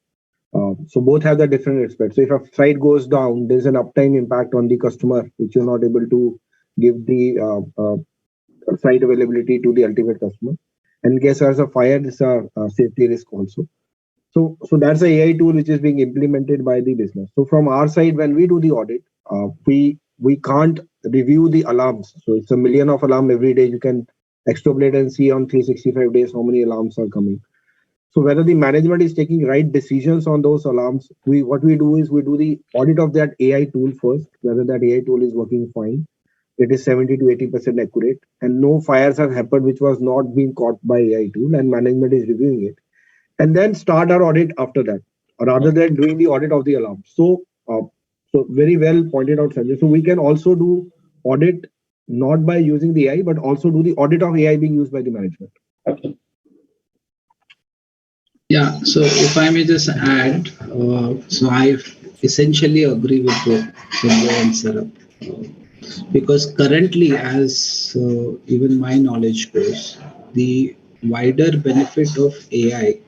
So both have the different aspects. So if a site goes down, there's an uptime impact on the customer, which you're not able to give the site availability to the ultimate customer. And in case there's a fire, it's a safety risk also. So that's a AI tool which is being implemented by the business. So from our side, when we do the audit, we can't review the alarms. So it's a million of alarm every day. You can extrapolate and see on 365 days how many alarms are coming. So whether the management is taking right decisions on those alarms, what we do is we do the audit of that AI tool first, whether that AI tool is working fine. It is 70 to 80% accurate, and no fires have happened which was not being caught by AI tool, and management is reviewing it. And then start our audit after that, rather than doing the audit of the alarm. So very well pointed out, Sanjay. So we can also do audit not by using the AI, but also do the audit of AI being used by the management. Yeah, so if I may just add, so I essentially agree with both Sanjay and Sarab. Because currently, as even my knowledge goes, the wider benefit of AI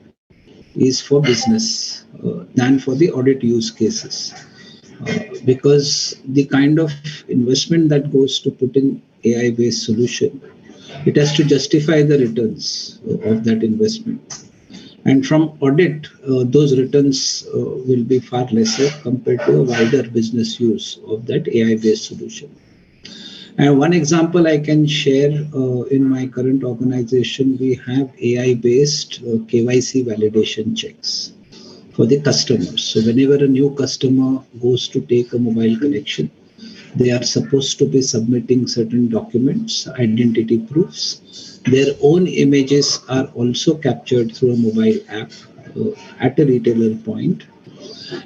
is for business than for the audit use cases. Because the kind of investment that goes to put in AI based solution, it has to justify the returns of that investment. And from audit, those returns will be far lesser compared to a wider business use of that AI based solution. And one example I can share in my current organization, we have AI based KYC validation checks for the customers. So, whenever a new customer goes to take a mobile connection, they are supposed to be submitting certain documents, identity proofs. Their own images are also captured through a mobile app at a retailer point.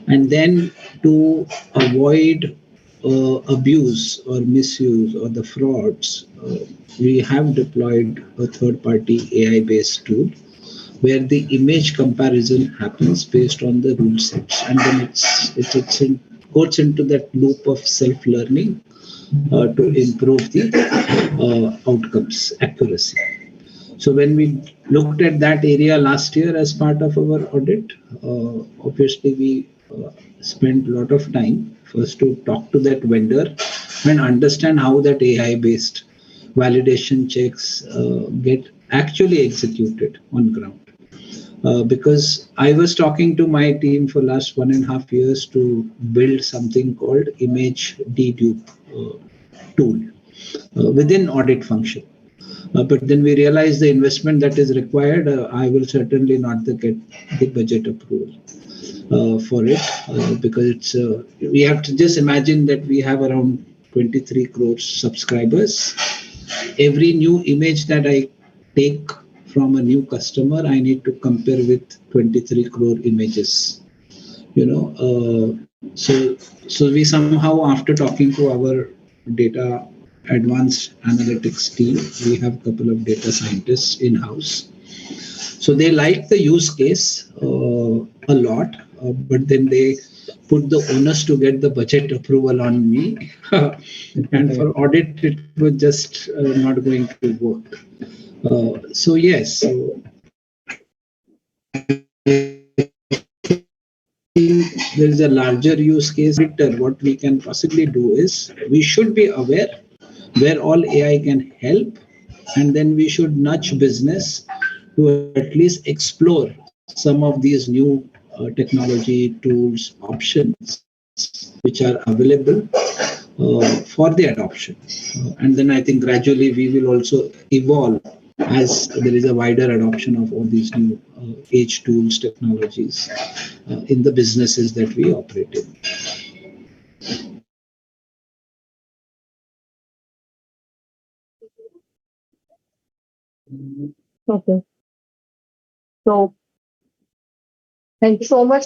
And then to avoid abuse or misuse or the frauds, we have deployed a third party AI based tool where the image comparison happens based on the rule sets, and then goes into that loop of self learning to improve the outcomes accuracy. So when we looked at that area last year as part of our audit, obviously we spent a lot of time first to talk to that vendor and understand how that AI based validation checks get actually executed on ground. Because I was talking to my team for last 1.5 years to build something called image dedupe tool within audit function. But then we realized the investment that is required, I will certainly not get the budget approval for it because we have to just imagine that we have around 23 crores subscribers. Every new image that I take from a new customer, I need to compare with 23 crore images. So we somehow, after talking to our data advanced analytics team, we have a couple of data scientists in house. So they like the use case a lot, but then they put the onus to get the budget approval on me. And for audit, it was just not going to work. So yes, so there is a larger use case. What we can possibly do is we should be aware where all AI can help, and then we should nudge business to at least explore some of these new technology tools options which are available for the adoption. And then I think gradually we will also evolve as there is a wider adoption of all these new age tools, technologies in the businesses that we operate in. Okay. So thank you so much,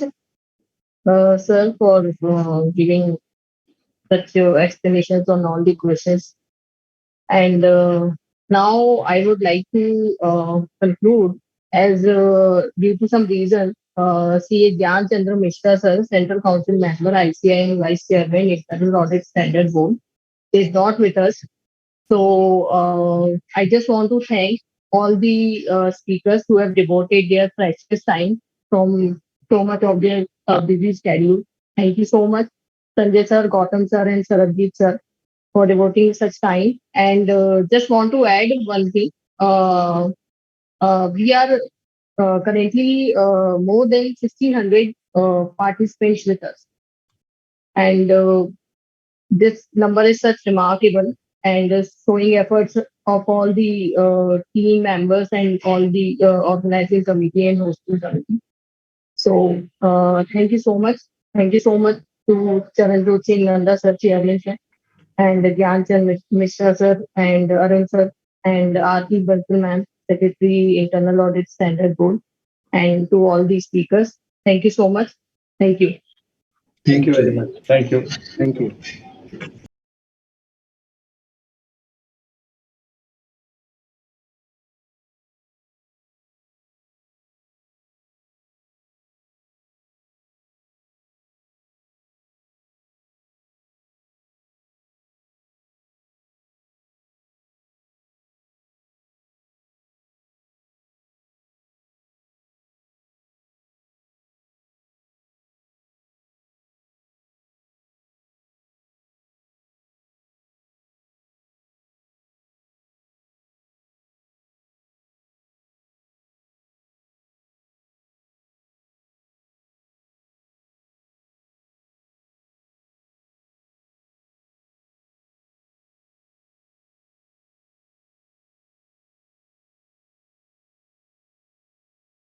sir, for giving such explanations on all the questions. And now I would like to conclude as due to some reason, CA Gyan Chandra Mishra, sir, Central Council member, ICI and Vice Chairman, Internal Audit Standard Board, is not with us. So I just want to thank all the speakers who have devoted their precious time from so much of their busy schedule. Thank you so much, Sanjay sir, Gautam sir, and Sarabjit sir, for devoting such time. And just want to add one thing. We are currently more than 1,600 participants with us. And this number is such remarkable and is showing efforts of all the team members and all the organizing committee and hosting committee. So thank you so much. Thank you so much to Charanjot Singh Nanda sir, Chairman sir, and Gyanchand Mishra sir, and Arun sir, and Aarti Bansal ma'am, Secretary Internal Audit Standard Board, and to all the speakers. Thank you so much. Thank you. Thank you very much. Thank you. Thank you.